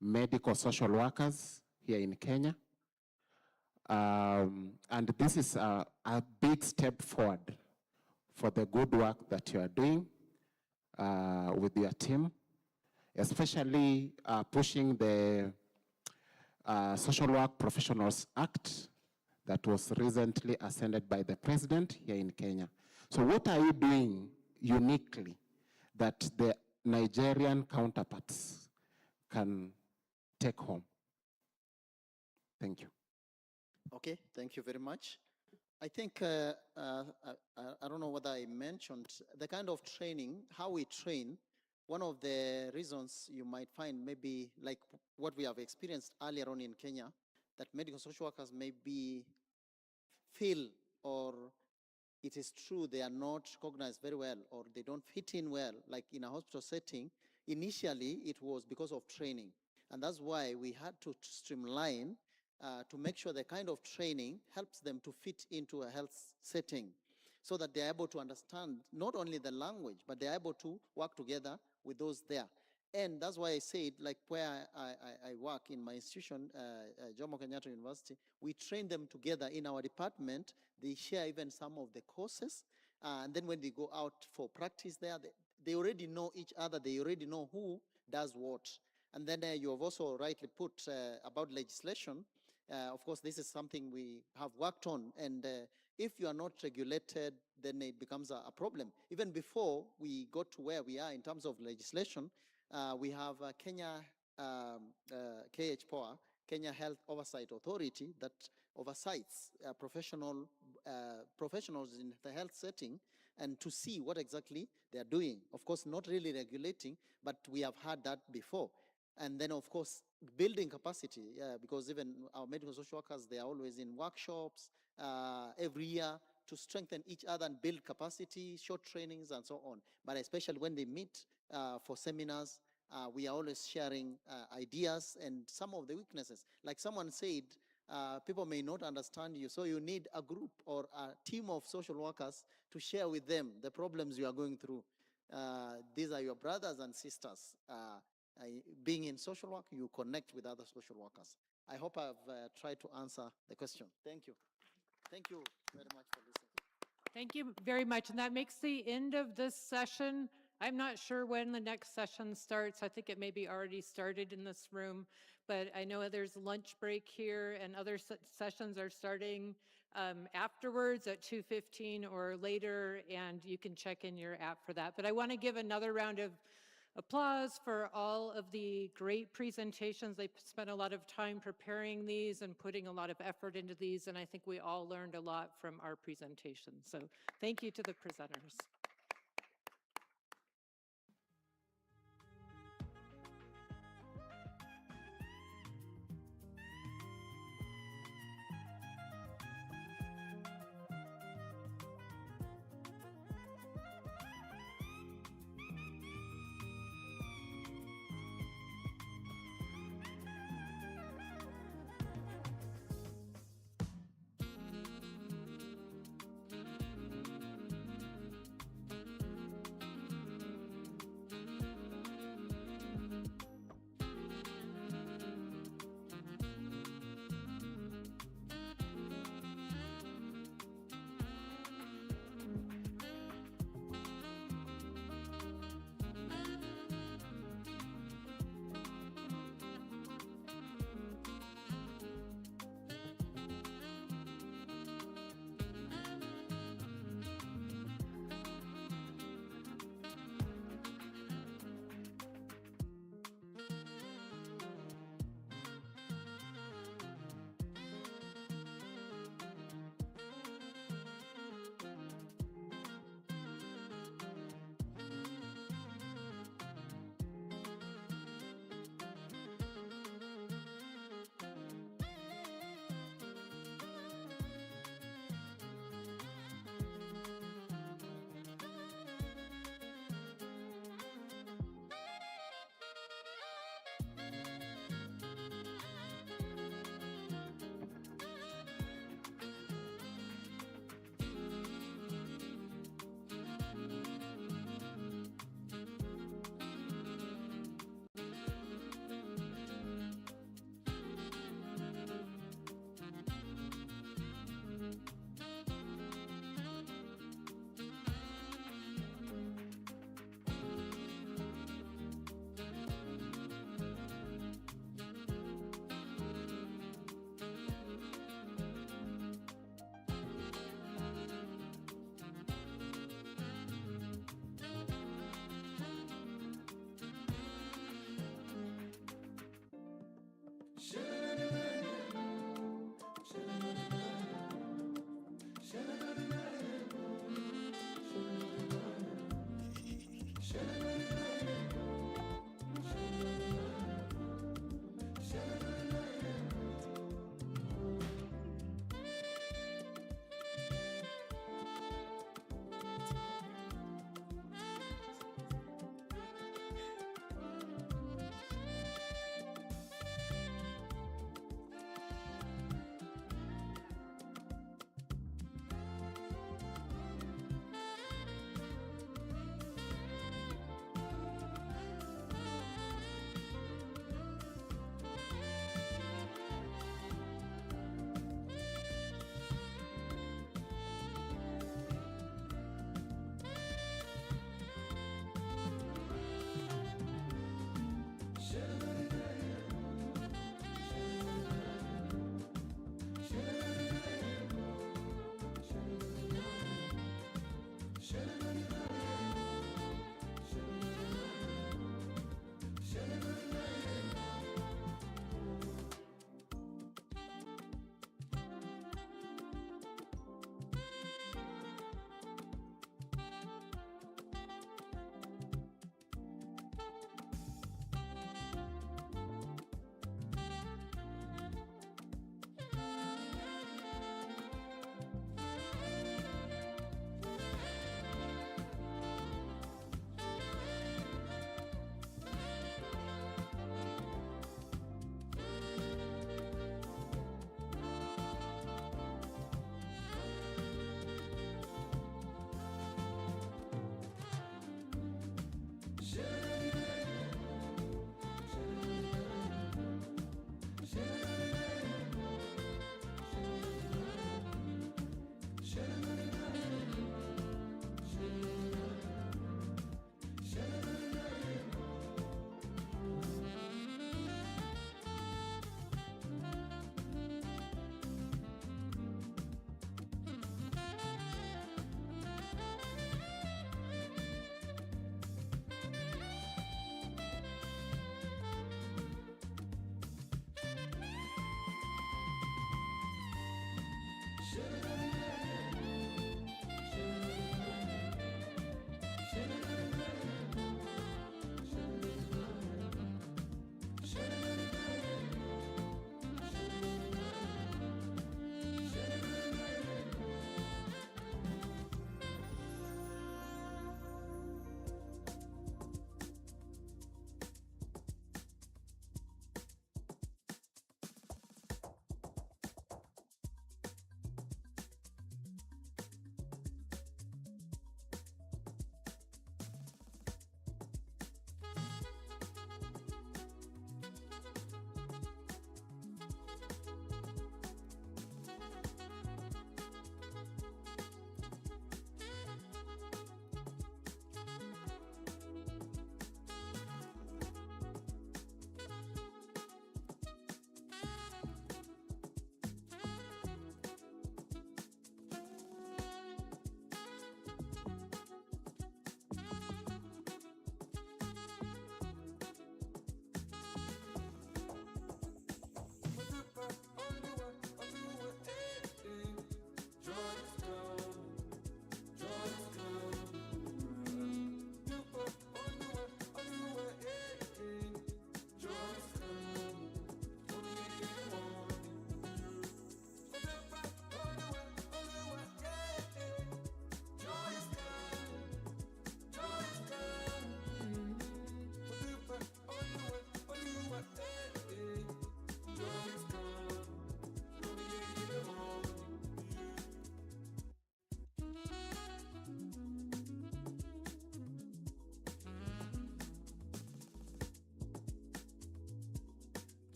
medical social workers here in Kenya. And this is a big step forward for the good work that you are doing with your team, especially pushing the Social Work Professionals Act that was recently ascended by the president here in Kenya. So what are you doing uniquely that the Nigerian counterparts can take home? Thank you. Okay, thank you very much. I think, I don't know whether I mentioned the kind of training, how we train. One of the reasons you might find maybe like what we have experienced earlier on in Kenya, that medical social workers maybe feel, or it is true they are not recognized very well, or they don't fit in well, like in a hospital setting. Initially, it was because of training. And that's why we had to streamline to make sure the kind of training helps them to fit into a health setting, so that they're able to understand not only the language, but they're able to work together with those there. And that's why I said, like where I work in my institution, Jomo Kenyatta University, we train them together in our department. They share even some of the courses. And then when they go out for practice there, they already know each other. They already know who does what. And then you have also rightly put about legislation. Of course, this is something we have worked on. And if you are not regulated, then it becomes a problem. Even before we got to where we are in terms of legislation, we have Kenya KHPOA, Kenya Health Oversight Authority, that oversees professionals in the health setting, and to see what exactly they are doing. Of course, not really regulating, but we have had that before. And then, of course, building capacity, because even our medical social workers, they are always in workshops every year to strengthen each other and build capacity, short trainings, and so on. But especially when they meet for seminars, we are always sharing ideas and some of the weaknesses. Like someone said, people may not understand you, so you need a group or a team of social workers to share with them the problems you are going through. These are your brothers and sisters. Being in social work, you connect with other social workers. I hope I've tried to answer the question. Thank you. Thank you very much for listening. Thank you very much. And that makes the end of this session. I'm not sure when the next session starts. I think it may be already started in this room, but I know there's lunch break here, and other sessions are starting afterwards at 2:15 or later, and you can check in your app for that. But I want to give another round of applause for all of the great presentations. They spent a lot of time preparing these and putting a lot of effort into these, and I think we all learned a lot from our presentations. So thank you to the presenters.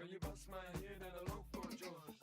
Girl, you bust my head and I long for joy.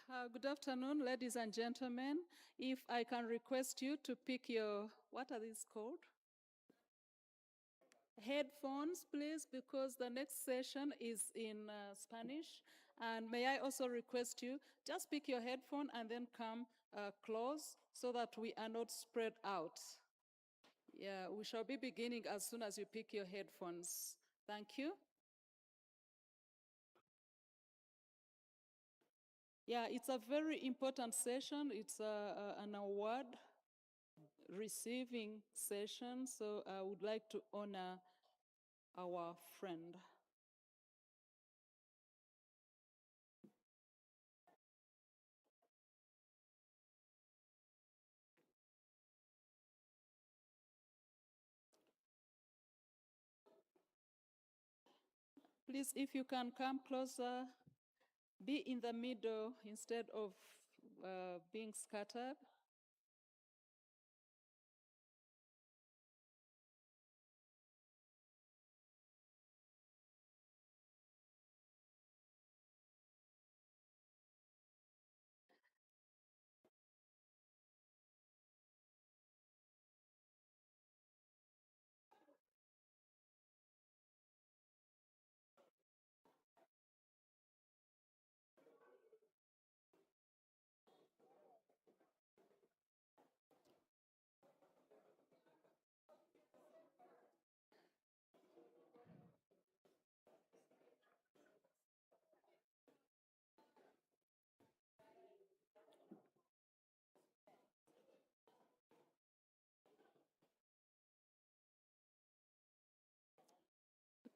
Good afternoon, ladies and gentlemen. If I can request you to pick your, what are these called? Headphones, please, because the next session is in Spanish. And may I also request you, just pick your headphone and then come close so that we are not spread out. Yeah, we shall be beginning as soon as you pick your headphones. Thank you. Yeah, it's a very important session. It's an award receiving session, so I would like to honor our friend. Please, if you can come closer, be in the middle instead of being scattered.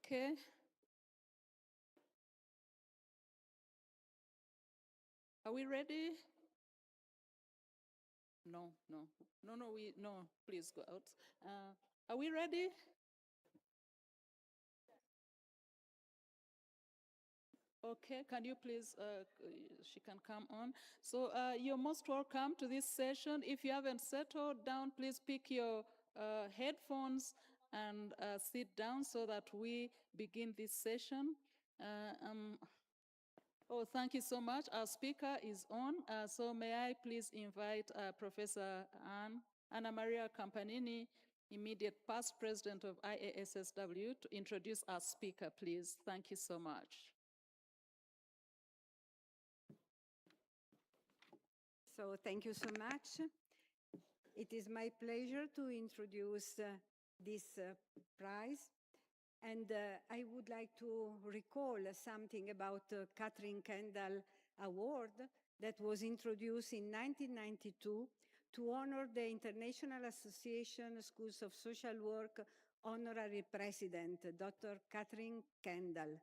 Okay. Are we ready? No, please go out. Are we ready? Okay, can you please, she can come on. So you're most welcome to this session. If you haven't settled down, please pick your headphones and sit down so that we begin this session. Oh, thank you so much. Our speaker is on. So may I please invite Professor Anna Maria Campanini, immediate past president of IASSW, to introduce our speaker, please. Thank you so much. So thank you so much. It is my pleasure to introduce this prize. And I would like to recall something about Catherine Kendall Award that was introduced in 1992 to honor the International Association Schools of Social Work honorary president, Dr. Catherine Kendall.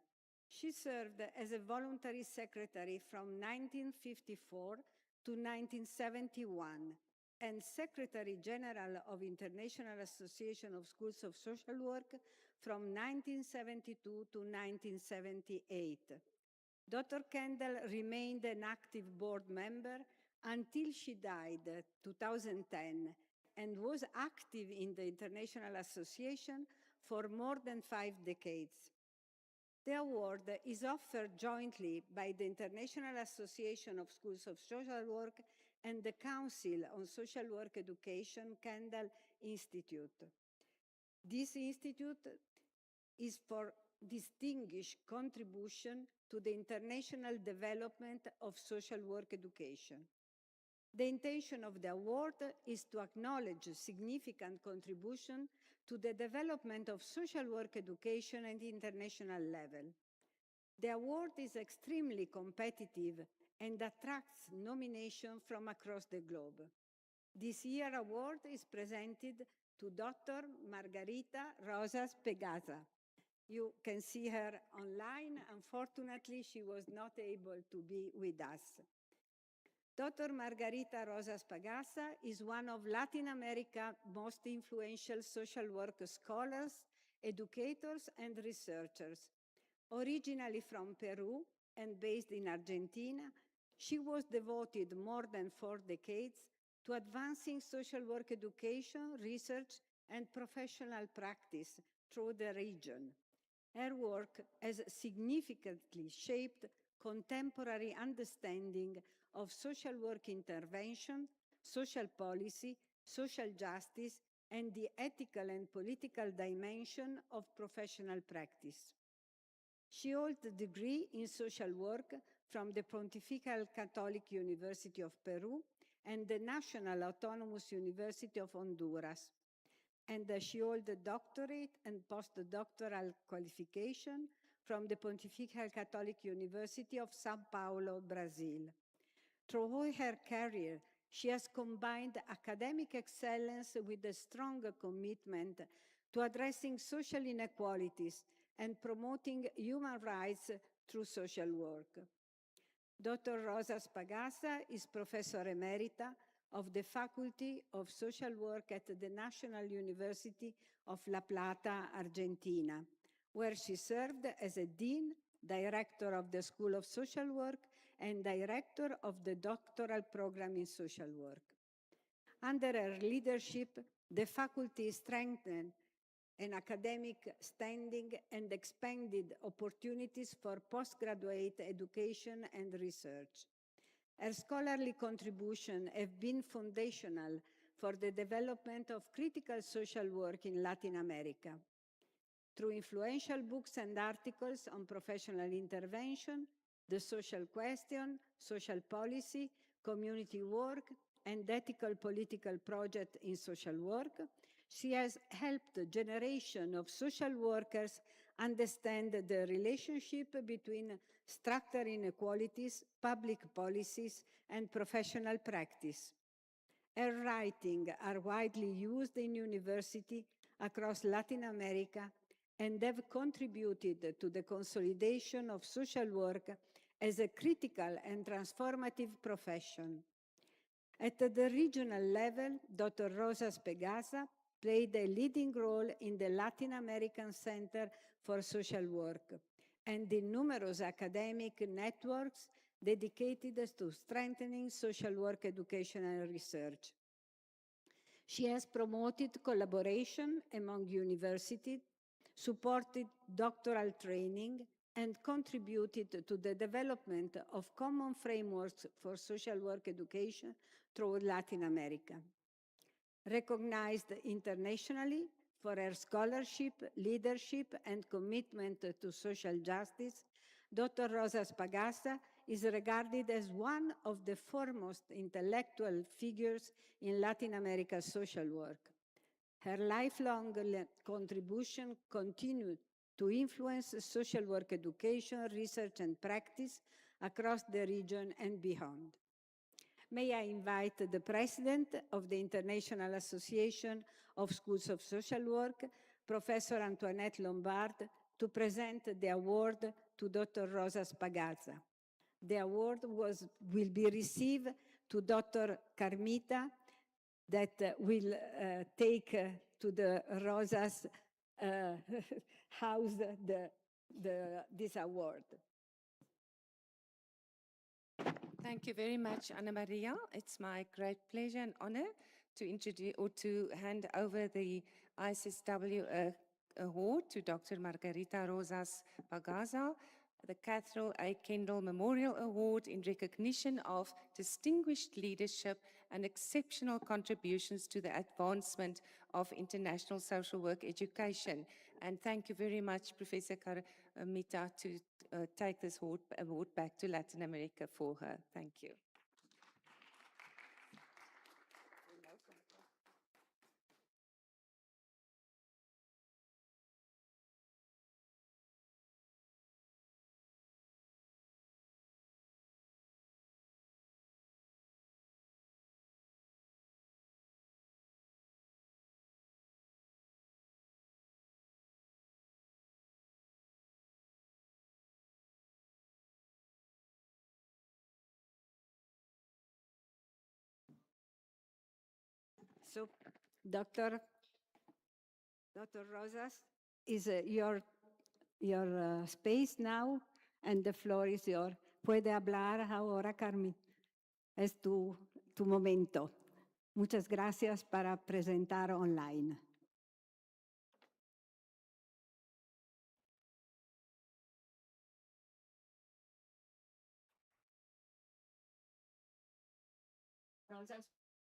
She served as a voluntary secretary from 1954 to 1971 and Secretary General of International Association of Schools of Social Work from 1972 to 1978. Dr. Kendall remained an active board member until she died in 2010 and was active in the International Association for more than 5 decades. The award is offered jointly by the International Association of Schools of Social Work and the Council on Social Work Education Kendall Institute. This institute is for distinguished contribution to the international development of social work education. The intention of the award is to acknowledge significant contribution to the development of social work education at the international level. The award is extremely competitive and attracts nominations from across the globe. This year's award is presented to Dr. Margarita Rosas Pegaza. You can see her online. Unfortunately, she was not able to be with us. Dr. Margarita Rosas Pegaza is one of Latin America's most influential social work scholars, educators, and researchers. Originally from Peru and based in Argentina, she was devoted more than 4 decades to advancing social work education, research, and professional practice through the region. Her work has significantly shaped contemporary understanding of social work intervention, social policy, social justice, and the ethical and political dimension of professional practice. She holds a degree in social work from the Pontifical Catholic University of Peru and the National Autonomous University of Honduras. And she holds a doctorate and postdoctoral qualification from the Pontifical Catholic University of São Paulo, Brazil. Throughout her career, she has combined academic excellence with a strong commitment to addressing social inequalities and promoting human rights through social work. Dr. Rosa Spagasa is Professor Emerita of the Faculty of Social Work at the National University of La Plata, Argentina, where she served as a dean, director of the School of Social Work, and director of the doctoral program in social work. Under her leadership, the faculty strengthened an academic standing and expanded opportunities for postgraduate education and research. Her scholarly contributions have been foundational for the development of critical social work in Latin America. Through influential books and articles on professional intervention, the social question, social policy, community work, and ethical political projects in social work, she has helped a generation of social workers understand the relationship between structural inequalities, public policies, and professional practice. Her writings are widely used in universities across Latin America and have contributed to the consolidation of social work as a critical and transformative profession. At the regional level, Dr. Rosa Spagasa played a leading role in the Latin American Center for Social Work and in numerous academic networks dedicated to strengthening social work education and research. She has promoted collaboration among universities, supported doctoral training, and contributed to the development of common frameworks for social work education throughout Latin America. Recognized internationally for her scholarship, leadership, and commitment to social justice, Dr. Rosa Spagasa is regarded as one of the foremost intellectual figures in Latin America's social work. Her lifelong contribution continued to influence social work education, research, and practice across the region and beyond. May I invite the President of the International Association of Schools of Social Work, Professor Antoinette Lombard, to present the award to Dr. Rosa Spagasa. The award will be received to Dr. Carmita, that will take to the Rosa's house this award. Thank you very much, Anna Maria. It's my great pleasure and honor to introduce or to hand over the ISSW award to Dr. Margarita Rosas Pagaza, the Catherine A. Kendall Memorial Award in recognition of distinguished leadership and exceptional contributions to the advancement of international social work education. And thank you very much, Professor Carmita, to take this award back to Latin America for her. Thank you. So, Dr. Rosas, is your space now, and the floor is yours. Puede hablar ahora, Carmen. Es tu momento. Muchas gracias para presentar online.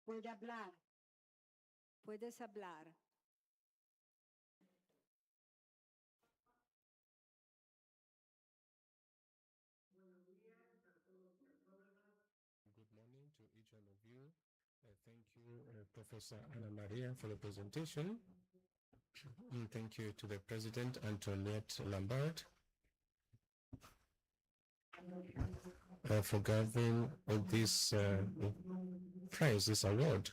Puede hablar. Puedes hablar. Good morning to each one of you. Thank you, Professor Ana Maria, for the presentation. And thank you to the President, Antoinette Lambert, for giving this prize, this award.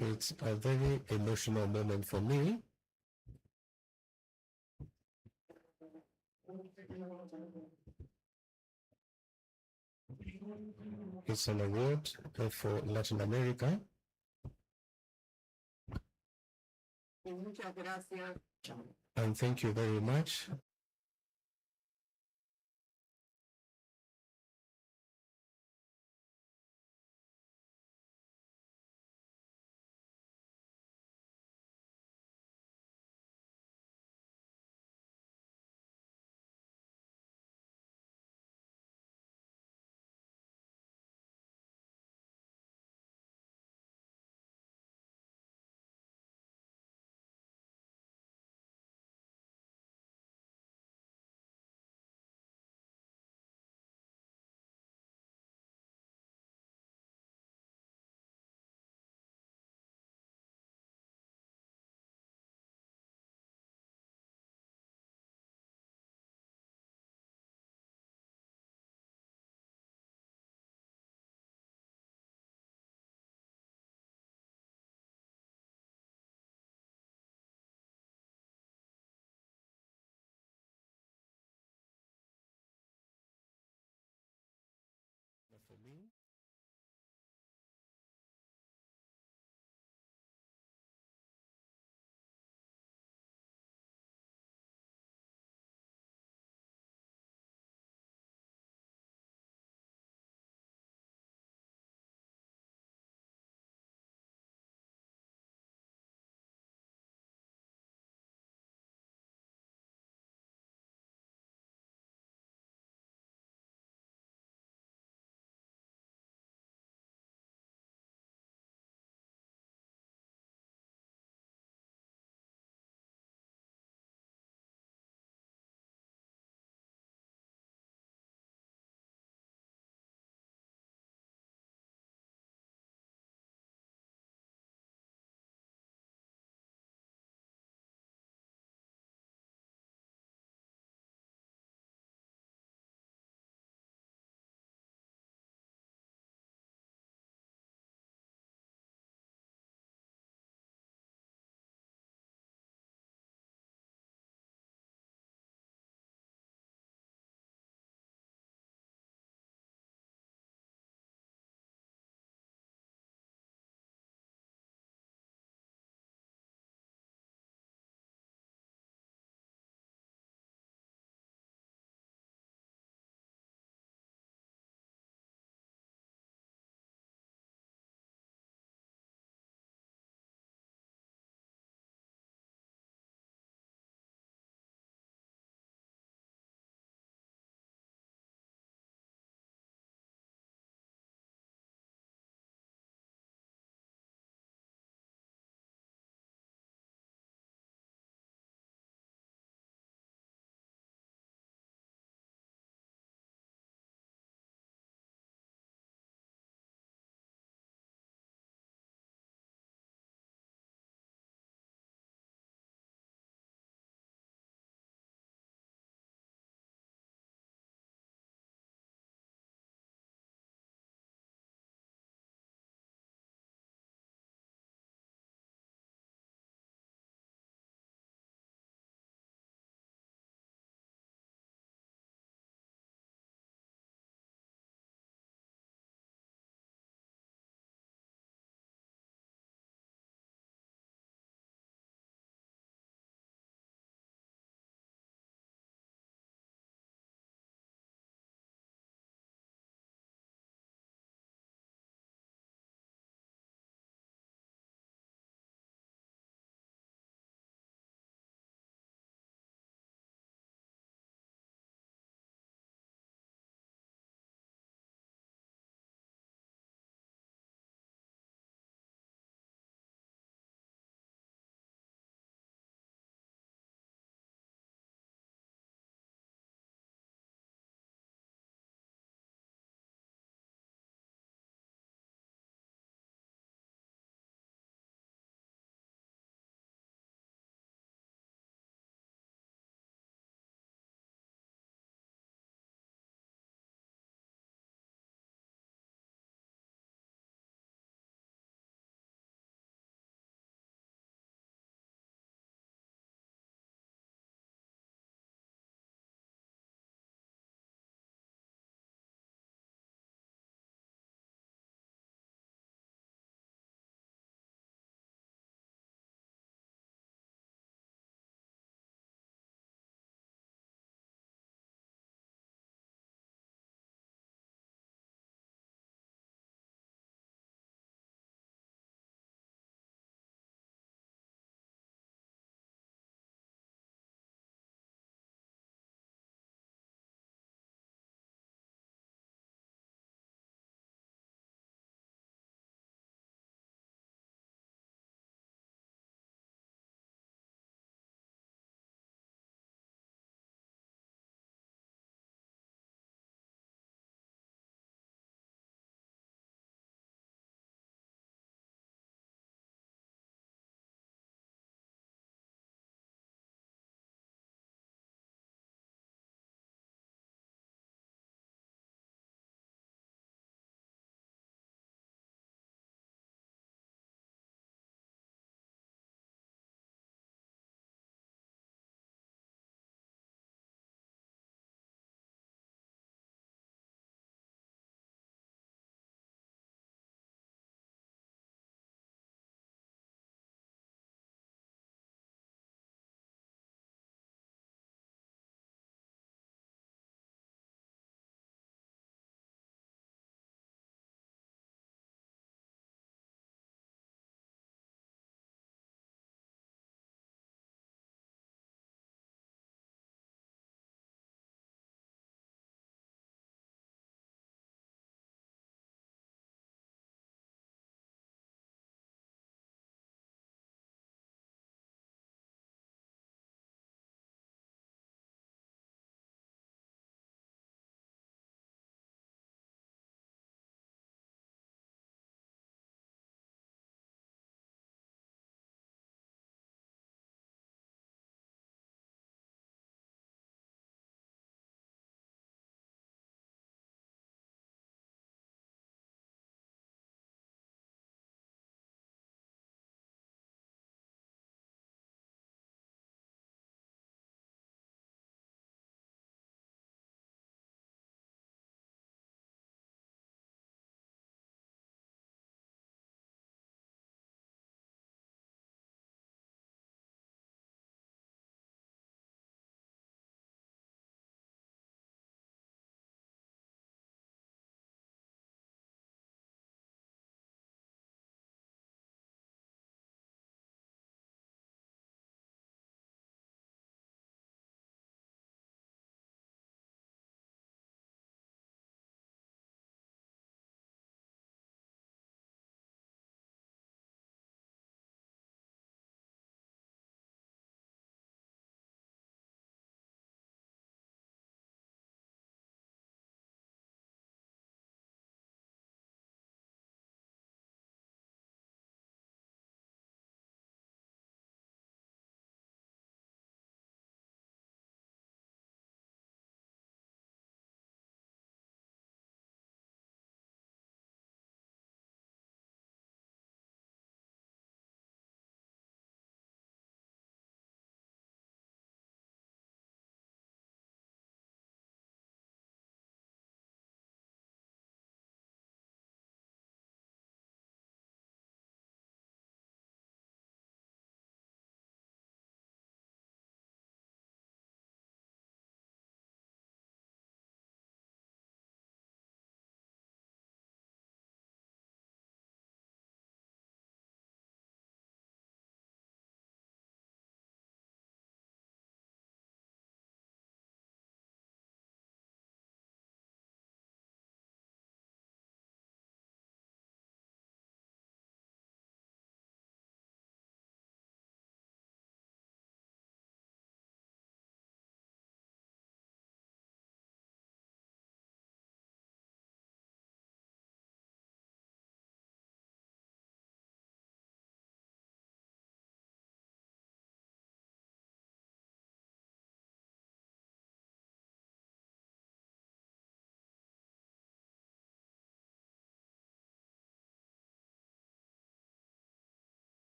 It's a very emotional moment for me. It's an award for Latin America. And thank you very much.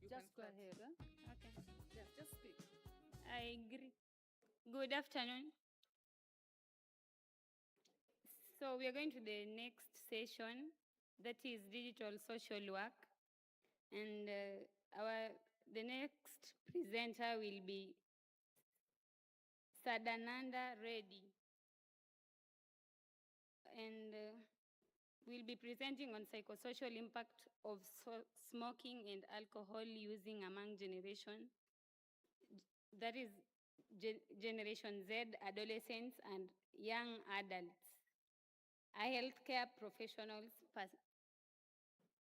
Just go ahead. Huh? Okay. Yeah, just speak. I agree. Good afternoon. So we are going to the next session, that is digital social work, and the next presenter will be Sadananda Reddy, and we'll be presenting on psychosocial impact of smoking and alcohol using among generation, that is Generation Z, adolescents and young adults, healthcare professionals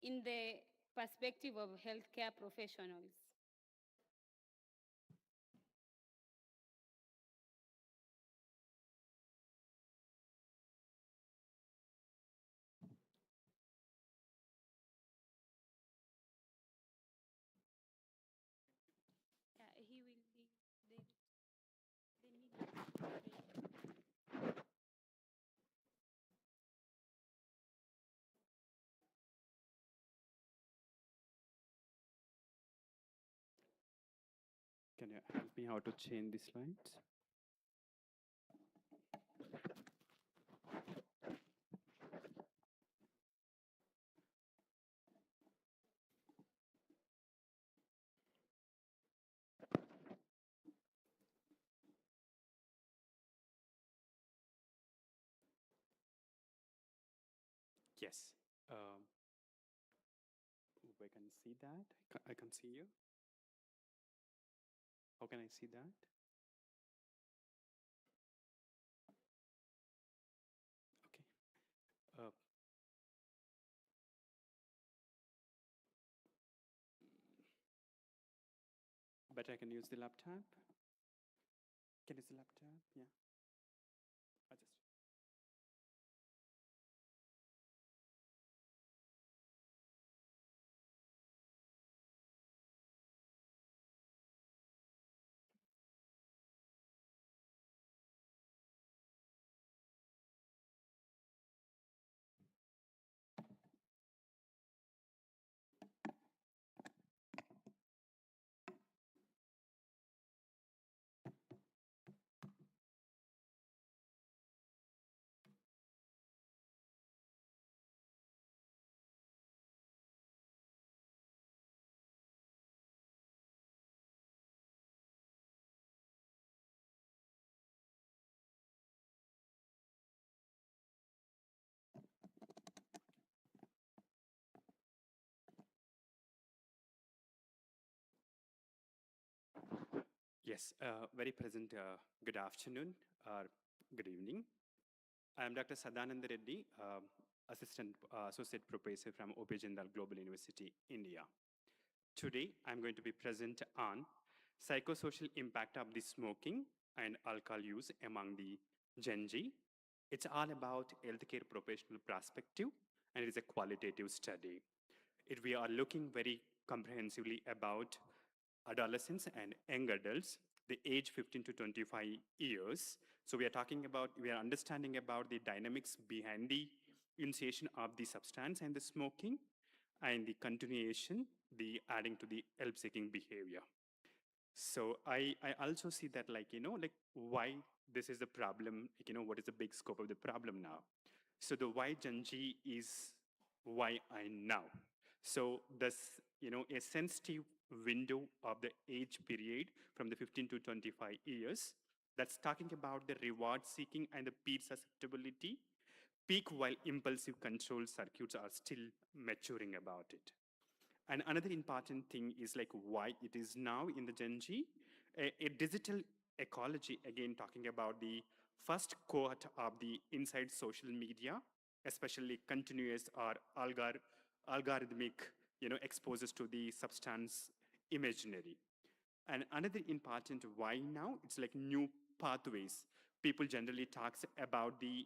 in the perspective of healthcare professionals. Can you help me how to change the slides? Yes. We can see that. I can see you. How can I see that? Okay. But I can use the laptop. Can you use the laptop? Yeah. I just. Yes, very present. Good afternoon or good evening. I am Dr. Sadananda Reddy, Assistant Associate Professor from O.P. Jindal Global University, India. Today, I'm going to be present on psychosocial impact of the smoking and alcohol use among the Gen Z. It's all about healthcare professional perspective, and it is a qualitative study. We are looking very comprehensively about adolescents and young adults, the age 15 to 25 years. So we are understanding about the dynamics behind the initiation of the substance and the smoking, and the continuation, the adding to the help-seeking behavior. So I also see that, why this is the problem, what is the big scope of the problem now? So the why Gen Z is why I now. So this, a sensitive window of the age period from the 15 to 25 years, that's talking about the reward seeking and the peer susceptibility, peak while impulsive control circuits are still maturing about it. And another important thing is why it is now in the Gen Z, a digital ecology, again talking about the first cohort of the inside social media, especially continuous or algorithmic, exposes to the substance imaginary. And another important why now, it's new pathways. People generally talks about the,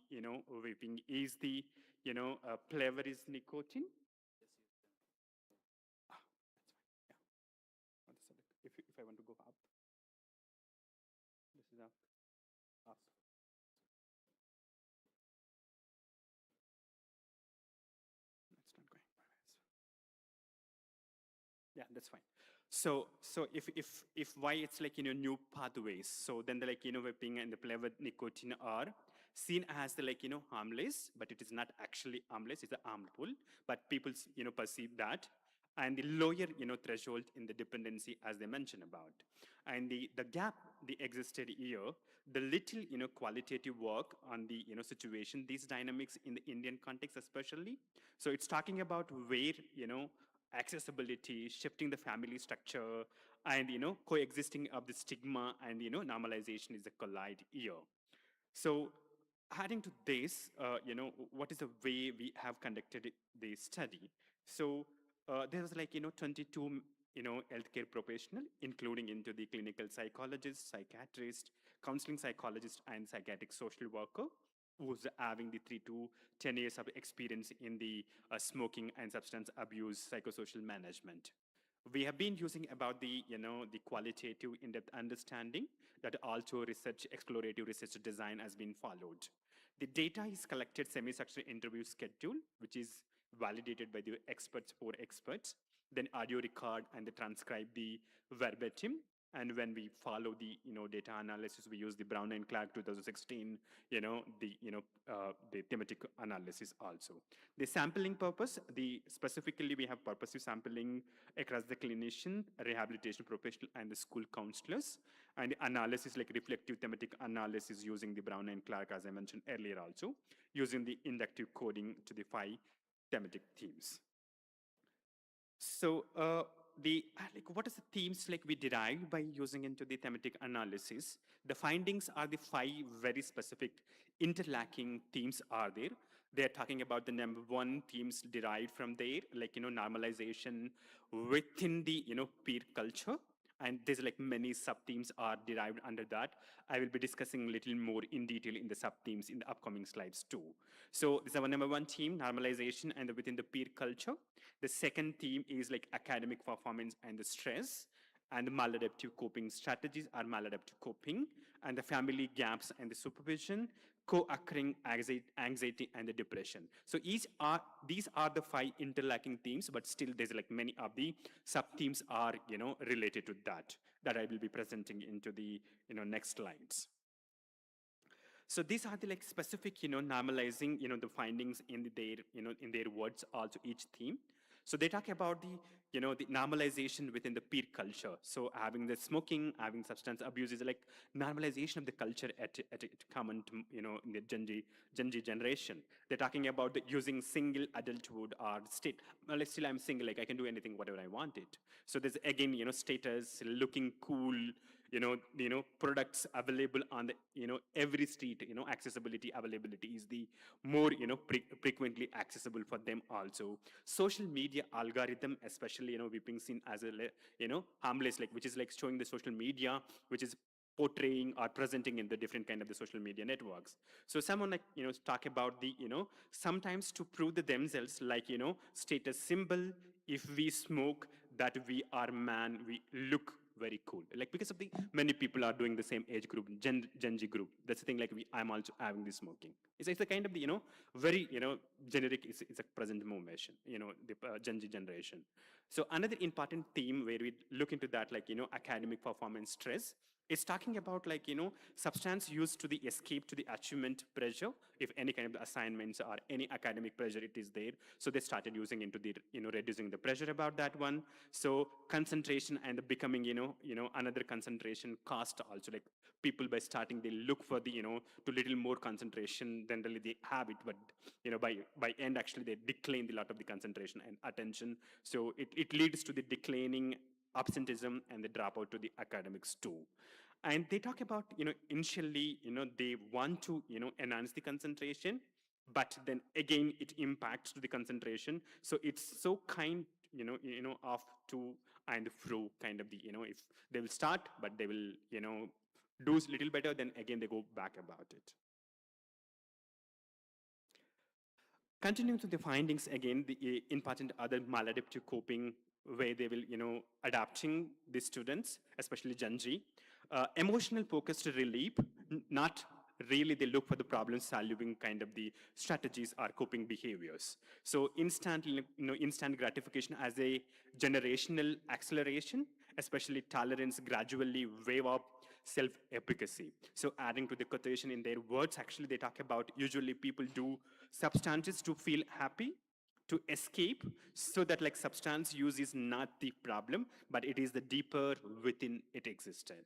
vaping is the, flavor is nicotine. If I want to go up, this is up. That's not going. Yeah, that's fine. So if why it's new pathways, so then the vaping and the flavored nicotine are seen as the harmless, but it is not actually harmless, it's harmful, but people perceive that, and the lower threshold in the dependency as they mentioned about, and the gap the existed here, the little qualitative work on the situation, these dynamics in the Indian context especially. So it's talking about where accessibility, shifting the family structure, and coexisting of the stigma and normalization is a collide here. So adding to this, what is the way we have conducted the study? So there was 22 healthcare professional, including into the clinical psychologist, psychiatrist, counseling psychologist, and psychiatric social worker, who's having the 3 to 10 years of experience in the smoking and substance abuse psychosocial management. We have been using about the qualitative in-depth understanding that also explorative research design has been followed. The data is collected semi-structured interview schedule, which is validated by the experts for experts, then audio record and the transcribe the verbatim, And when we follow the, data analysis, we use the Brown and Clark 2016, the thematic analysis also. The sampling purpose, specifically we have purposive sampling across the clinician, rehabilitation professional, and the school counselors. And the analysis like reflective thematic analysis using the Brown and Clark, as I mentioned earlier also, using the inductive coding to the 5 thematic themes. So what is the themes like we derived by using into the thematic analysis? The findings are the 5 very specific interlacking themes are there. They're talking about the number 1 themes derived from there, like, normalization within the, peer culture. And there's like many sub-themes are derived under that. I will be discussing a little more in detail in the sub-themes in the upcoming slides too. So this is our number 1 theme, normalization and within the peer culture. The second theme is like academic performance and the stress, and the maladaptive coping strategies are maladaptive coping, and the family gaps and the supervision, co-occurring anxiety and the depression. So these are the 5 interlacking themes, but still there's like many of the sub-themes are, related to that I will be presenting into the, next slides. So these are the like specific, normalizing, the findings in their, in their words also each theme. So they talk about the, the normalization within the peer culture. So having the smoking, having substance abuse is like normalization of the culture at common, in the Gen Z generation. They're talking about the using single adulthood or state. Well, still I'm single, like I can do anything, whatever I want it. So there's again, status, looking cool, products available on the, every street, accessibility, availability is the more, frequently accessible for them also. Social media algorithm, especially, we've been seen as a, harmless, like, which is like showing the social media, which is portraying or presenting in the different kind of the social media networks. So someone like, talk about the, sometimes to prove themselves, like, status symbol, if we smoke, that we are man, we look very cool. Like, because of the many people are doing the same age group, Gen Z group. That's the thing, like I'm also having the smoking. It's a kind of the, very, generic, it's a present motion, the Gen Z generation. So another important theme where we look into that, like, academic performance stress, it's talking about like, substance used to the escape to the achievement pressure, if any kind of assignments or any academic pressure it is there. So they started using into the, reducing the pressure about that one. So concentration and the becoming, another concentration cost also, like people by starting, they look for the, to little more concentration than really they have it. But, by end, actually they decline a lot of the concentration and attention. So it leads to the declining absenteeism and the dropout to the academics too. And they talk about, initially, they want to, enhance the concentration, but then again, it impacts to the concentration. So it's so kind, of to and fro kind of the, if they will start, but they will, do a little better, then again, they go back about it. Continuing to the findings, again, the important other maladaptive coping, where they will, adapting the students, especially Gen Z. Emotional focused relief, not really they look for the problem solving kind of the strategies or coping behaviors. So instant gratification as a generational acceleration, especially tolerance gradually wave up self-efficacy. So adding to the quotation in their words, actually they talk about usually people do substances to feel happy, to escape, so that like substance use is not the problem, but it is the deeper within it existed.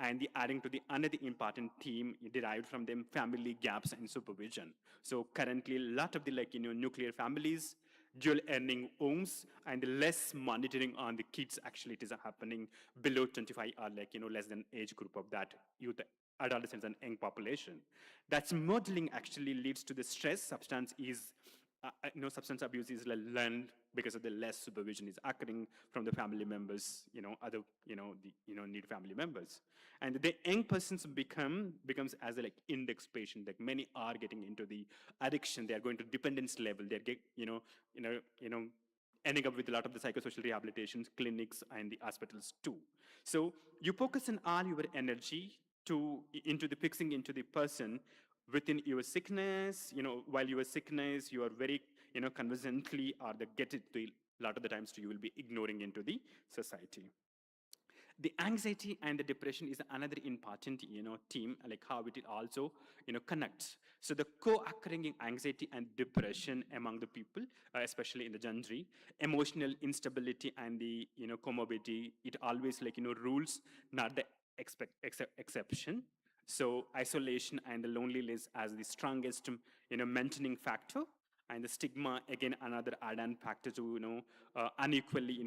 And the adding to the another important theme derived from them, family gaps and supervision. So currently a lot of the like, nuclear families, dual earning homes, and less monitoring on the kids actually it is happening below 25 or like, less than age group of that youth, adolescents and young population. That's modeling actually leads to the stress. Substance abuse is learned because of the less supervision is occurring from the family members, other, need family members. And the young persons becomes as a like index patient, like many are getting into the addiction, they are going to dependence level, they're ending up with a lot of the psychosocial rehabilitations, clinics, and the hospitals too. So you focus on all your energy into the fixing into the person within your sickness, while your sickness, you are very, convincingly, or the get it to a lot of the times you will be ignoring into the society. The anxiety and the depression is another important, theme, like how it also, connects. So the co-occurring anxiety and depression among the people, especially in the gender, emotional instability and the, comorbidity, it always like, rules, not the exception. So isolation and the loneliness as the strongest, maintaining factor, and the stigma again another add-on factor to unequally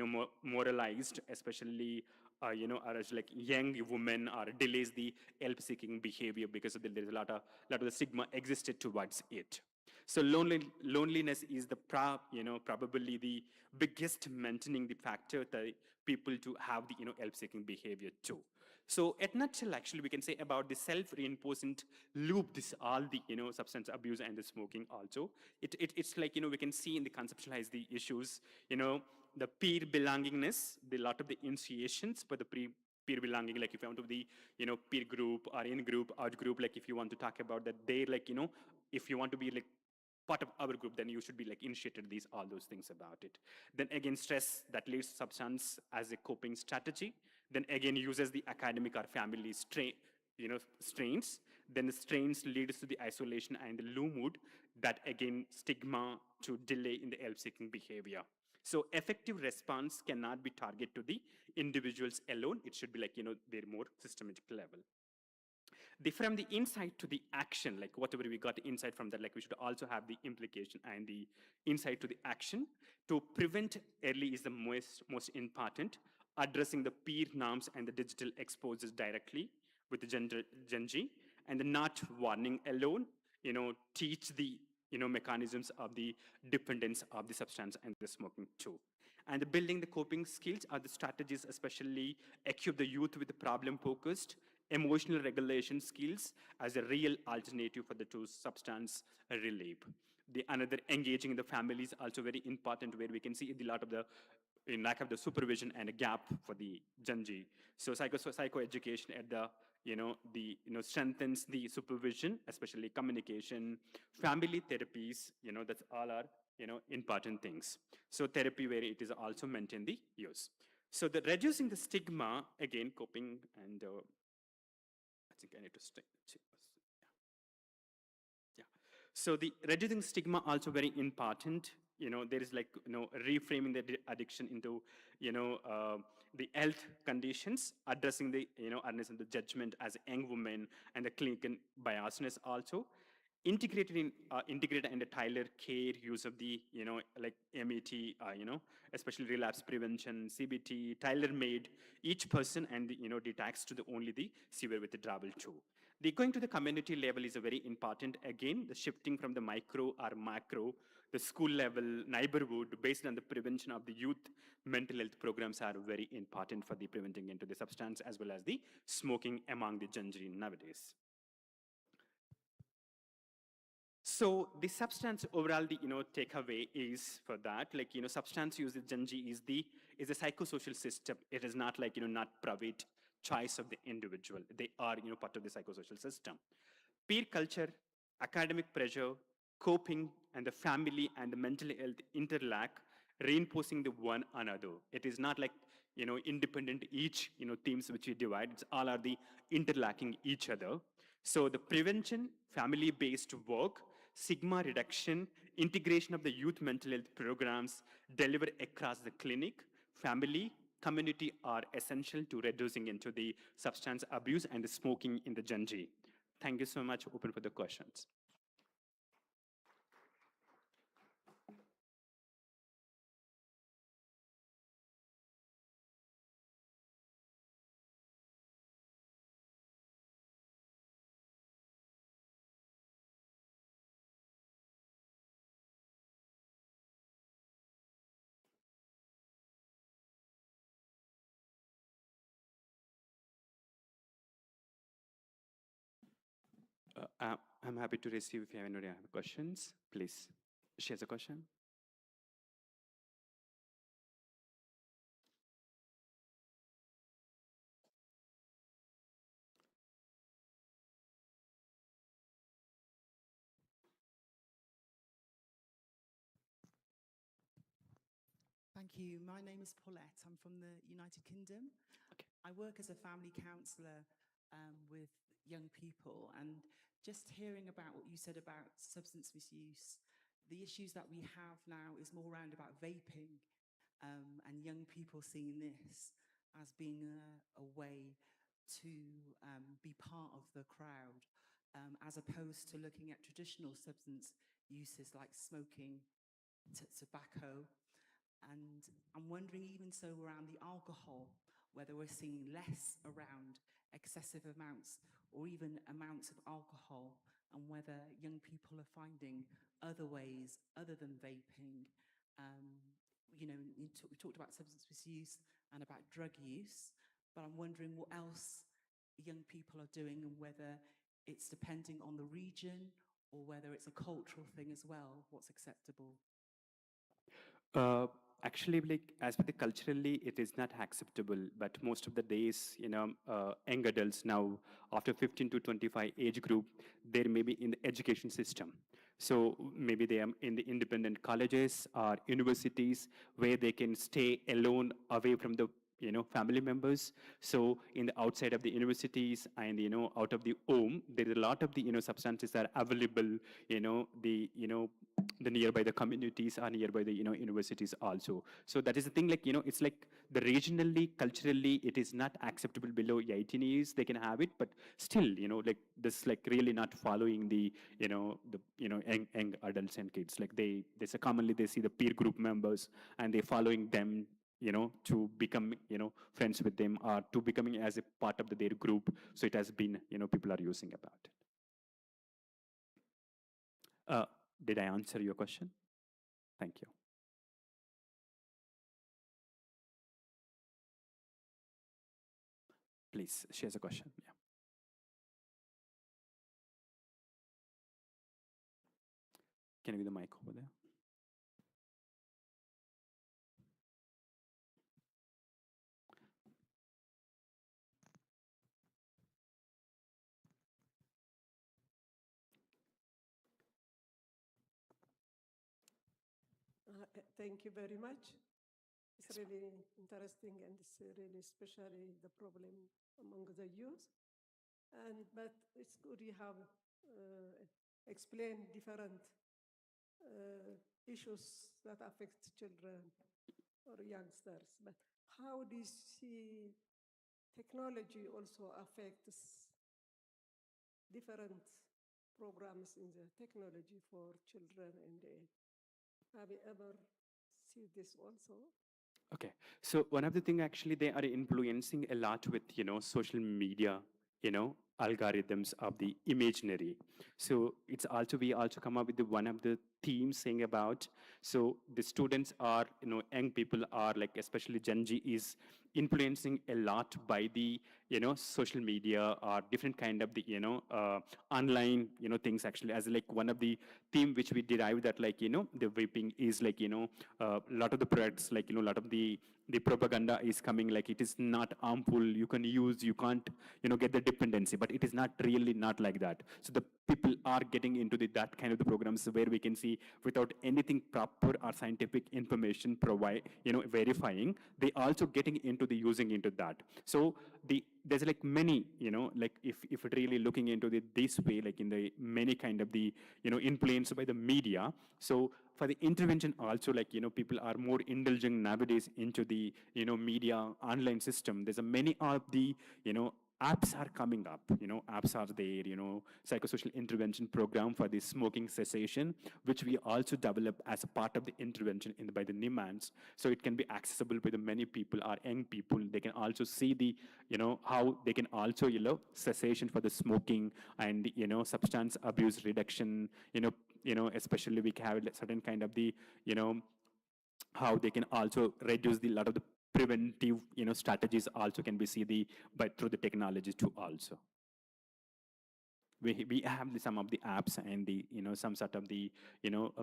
moralized, especially as like young women or delays the help-seeking behavior because of there is a lot of the stigma existed towards it. So loneliness is the probably the biggest maintaining the factor that people to have the help-seeking behavior too. So at nutshell, actually, we can say about the self-reinforcing loop, this all the substance abuse and the smoking also. It's like we can see in the conceptualize the issues, the peer belongingness, the lot of the initiations for the peer belonging, like if you want to be peer group or in group, out group, like if you want to talk about that, they like if you want to be like part of our group, then you should be like initiated these all those things about it. Then again, stress that leads to substance as a coping strategy. Then again, uses the academic or family strains. Then the strains leads to the isolation and the low mood. That again, stigma to delay in the help-seeking behavior. So effective response cannot be targeted to the individuals alone. It should be like their more systematic level. From the insight to the action, like whatever we got insight from that, like we should also have the implication and the insight to the action. To prevent early is the most important. Addressing the peer norms and the digital exposures directly with the Gen Z, and the not warning alone, teach the mechanisms of the dependence of the substance and the smoking too. And the building the coping skills are the strategies, especially equip the youth with the problem-focused, emotional regulation skills as a real alternative for the two substance relief. The another engaging the family is also very important, where we can see the lot of the lack of the supervision and a gap for the Gen Z. So psychoeducation at the strengthens the supervision, especially communication, family therapies. That's all are important things. So therapy where it is also maintain the use. So the reducing the stigma again, coping and I think I need to stay. Yeah. So the reducing stigma also very important. There is like reframing the addiction into the health conditions, addressing the awareness and the judgment as a young woman and the clinical biasness also. Integrated and a tailored care use of the like MET, especially relapse prevention, CBT, tailor-made each person and detached to the only the severe withdrawal too. The going to the community level is a very important. Again, the shifting from the micro or macro, the school level, neighborhood, based on the prevention of the youth mental health programs are very important for the preventing into the substance as well as the smoking among the Gen Z nowadays. So the substance overall, the takeaway is for that, like substance use in Gen Z is a psychosocial system. It is not like not private choice of the individual. They are part of the psychosocial system. Peer culture, academic pressure, coping, and the family and the mental health interlac, reinforcing the one another. It is not like independent each themes which we divide. It's all are the interlacking each other. So the prevention, family-based work, stigma reduction, integration of the youth mental health programs delivered across the clinic, family, community are essential to reducing into the substance abuse and the smoking in the Gen Z. Thank you so much. Open for the questions. I'm happy to receive if you have any questions. Please, she has a question. Thank you. My name is Paulette. I'm from the United Kingdom. Okay. I work as a family counsellor with young people, and just hearing about what you said about substance misuse, the issues that we have now is more around about vaping, and young people seeing this as being a way to be part of the crowd, as opposed to looking at traditional substance uses like smoking, tobacco. And I'm wondering even so around the alcohol, whether we're seeing less around excessive amounts or even amounts of alcohol, and whether young people are finding other ways other than vaping. You know, we talked about substance misuse and about drug use, but I'm wondering what else young people are doing, and whether it's depending on the region or whether it's a cultural thing as well, what's acceptable. Actually, like as per the culturally, it is not acceptable. But most of the days, you know, young adults now, after 15 to 25 age group, they may be in the education system. So maybe they are in the independent colleges or universities where they can stay alone, away from the family members. So in the outside of the universities and out of the home, there is a lot of the substances are available. The nearby the communities are nearby the universities also. So that is the thing, like it's like the regionally, culturally, it is not acceptable below 18 years they can have it, but still like this like really not following the young adults and kids, like they so commonly they see the peer group members and they following them to become friends with them or to becoming as a part of their group. So it has been people are using about it. Did I answer your question? Thank you. Please, she has a question. Yeah. Can you give the mic over there? Thank you very much. It's really interesting, and it's really especially the problem among the youth. But it's good you have explained different issues that affect children or youngsters. But how do you see technology also affects different programs in the technology for children and have you ever seen this also? Okay, so one of the things actually they are influencing a lot with social media, algorithms of the imaginary. So it's also we also come up with one of the themes saying about, so the students are young people are like especially Gen Z is influencing a lot by the social media or different kind of the online things, actually as like one of the theme which we derived that like the vaping is like a lot of the products like a lot of the propaganda is coming like it is not harmful, you can use, you can't get the dependency, but it is not really not like that. So the people are getting into that kind of the programs where we can see without anything proper or scientific information provide verifying, they also getting into the using into that. So there's like many like if it really looking into this way, like in the many kind of the influenced by the media. So for the intervention also, like people are more indulgent nowadays into the media online system. There's a many of the apps are coming up, apps are there, psychosocial intervention program for the smoking cessation, which we also develop as a part of the intervention by the NIMANS. So it can be accessible by the many people or young people. They can also see the, how they can also, cessation for the smoking and, substance abuse reduction, especially we have a certain kind of the, how they can also reduce the lot of the preventive strategies also can be seen by through the technology too also. we have some of the apps and the, some sort of the,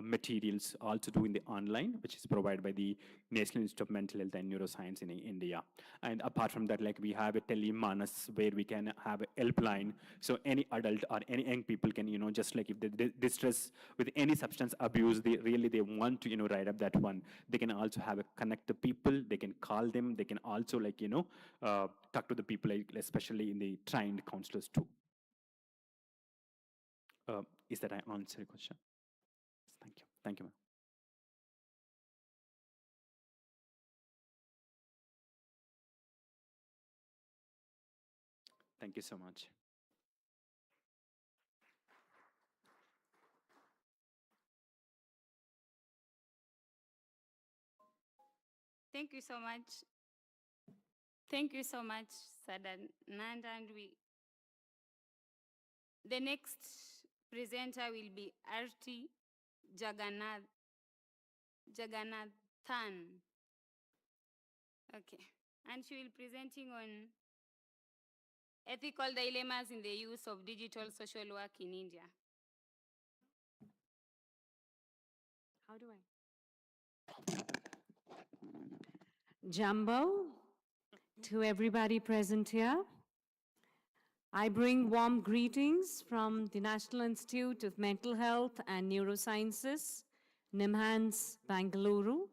materials also do in the online, which is provided by the National Institute of Mental Health and Neuroscience in India. And apart from that, like we have a telemanas where we can have a helpline. So any adult or any young people can, just like if they distress with any substance abuse, they want to, write up that one. They can also have a connect to people. They can call them. They can also like, talk to the people, like, especially in the trained counselors too. Is that I answer your question? Thank you. Thank you, ma'am. Thank you so much. Thank you so much. Thank you so much, Sadanand. And the next presenter will be Arti Jagannathan. Okay. And she will be presenting on ethical dilemmas in the use of digital social work in India. How do I? Jumbo, to everybody present here. I bring warm greetings from the National Institute of Mental Health and Neurosciences, NIMHANS, Bangalore,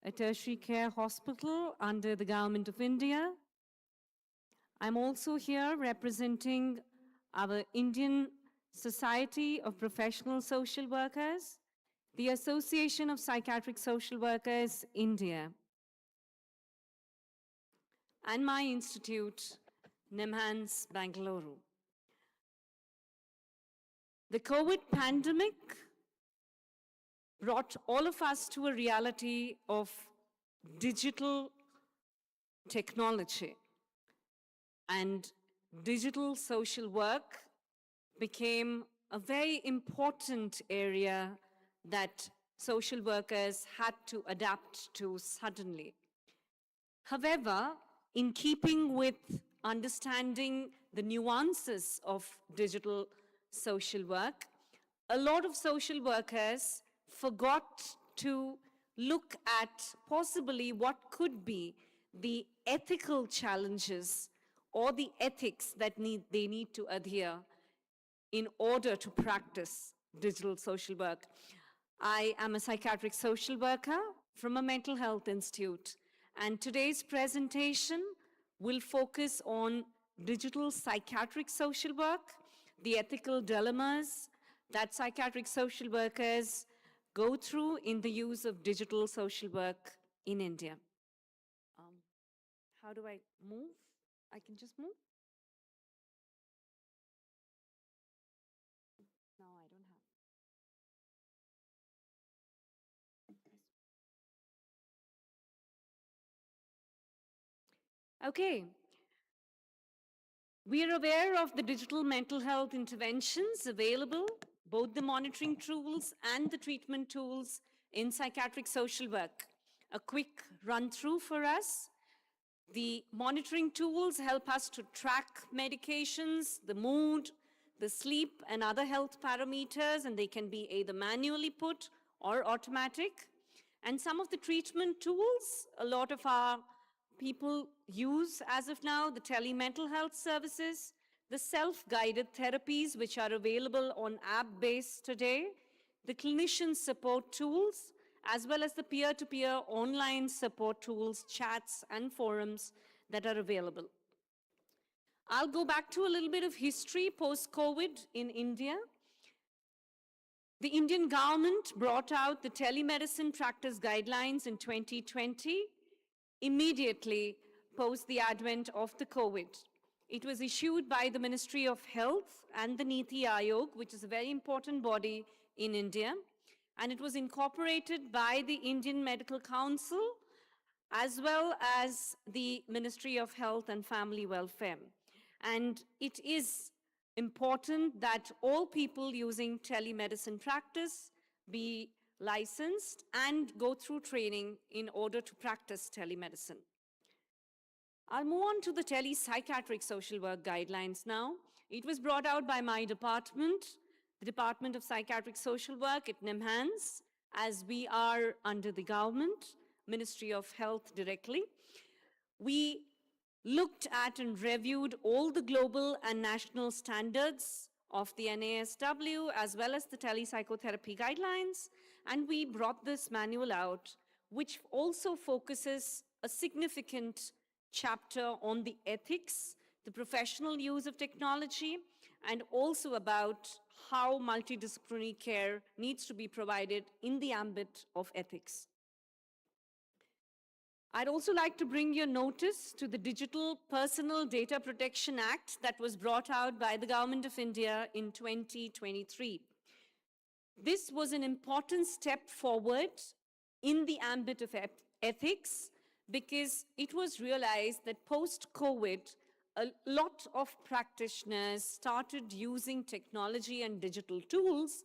a tertiary care hospital under the Government of India. I'm also here representing our Indian Society of Professional Social Workers, the Association of Psychiatric Social Workers, India, and my institute, NIMHANS, Bangalore. The COVID pandemic brought all of us to a reality of digital technology, and digital social work became a very important area that social workers had to adapt to suddenly. However, in keeping with understanding the nuances of digital social work, a lot of social workers forgot to look at possibly what could be the ethical challenges or the ethics that they need to adhere in order to practice digital social work. I am a psychiatric social worker from a mental health institute, and today's presentation will focus on digital psychiatric social work, the ethical dilemmas that psychiatric social workers go through in the use of digital social work in India. How do I move? I can just move? No, I don't have. Okay. We are aware of the digital mental health interventions available, both the monitoring tools and the treatment tools in psychiatric social work. A quick run through for us. The monitoring tools help us to track medications, the mood, the sleep, and other health parameters, and they can be either manually put or automatic. And some of the treatment tools, a lot of our people use as of now, the telemental health services, the self-guided therapies, which are available on app-based today, the clinician support tools, as well as the peer-to-peer online support tools, chats, and forums that are available. I'll go back to a little bit of history post-COVID in India. The Indian government brought out the telemedicine practice guidelines in 2020, immediately post the advent of the COVID. It was issued by the Ministry of Health and the Niti Aayog, which is a very important body in India, and it was incorporated by the Indian Medical Council as well as the Ministry of Health and Family Welfare. And it is important that all people using telemedicine practice be licensed and go through training in order to practice telemedicine. I'll move on to the tele-psychiatric social work guidelines now. It was brought out by my department, the Department of Psychiatric Social Work at NIMHANS, as we are under the government, Ministry of Health directly. We looked at and reviewed all the global and national standards of the NASW as well as the telepsychotherapy guidelines, and we brought this manual out, which also focuses a significant chapter on the ethics, the professional use of technology, and also about how multidisciplinary care needs to be provided in the ambit of ethics. I'd also like to bring your notice to the Digital Personal Data Protection Act that was brought out by the Government of India in 2023. This was an important step forward in the ambit of ethics because it was realized that post-COVID, a lot of practitioners started using technology and digital tools,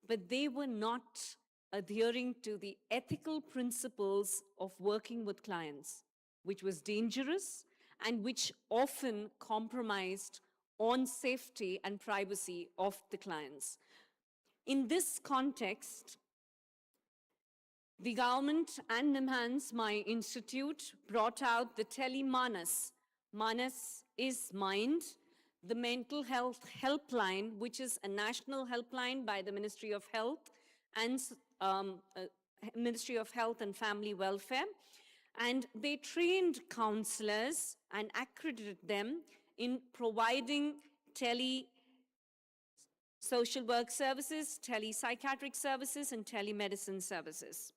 but they were not adhering to the ethical principles of working with clients, which was dangerous and which often compromised on safety and privacy of the clients. In this context, the government and NIMHANS, my institute, brought out the Telemanas. Manas is mind, the mental health helpline, which is a national helpline by the Ministry of Health and Ministry of Health and Family Welfare. And they trained counselors and accredited them in providing tele-social work services, tele-psychiatric services, and telemedicine services.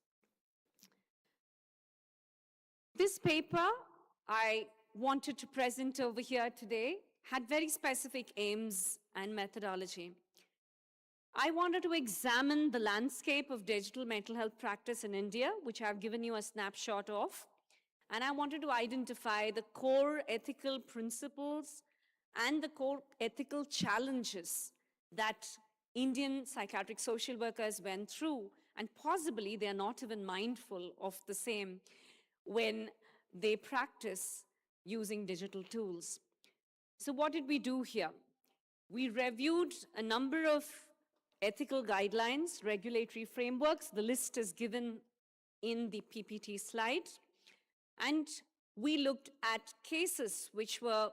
This paper I wanted to present over here today had very specific aims and methodology. I wanted to examine the landscape of digital mental health practice in India, which I've given you a snapshot of, and I wanted to identify the core ethical principles and the core ethical challenges that Indian psychiatric social workers went through, and possibly they're not even mindful of the same when they practice using digital tools. So what did we do here? We reviewed a number of ethical guidelines, regulatory frameworks. The list is given in the PPT slide. And we looked at cases which were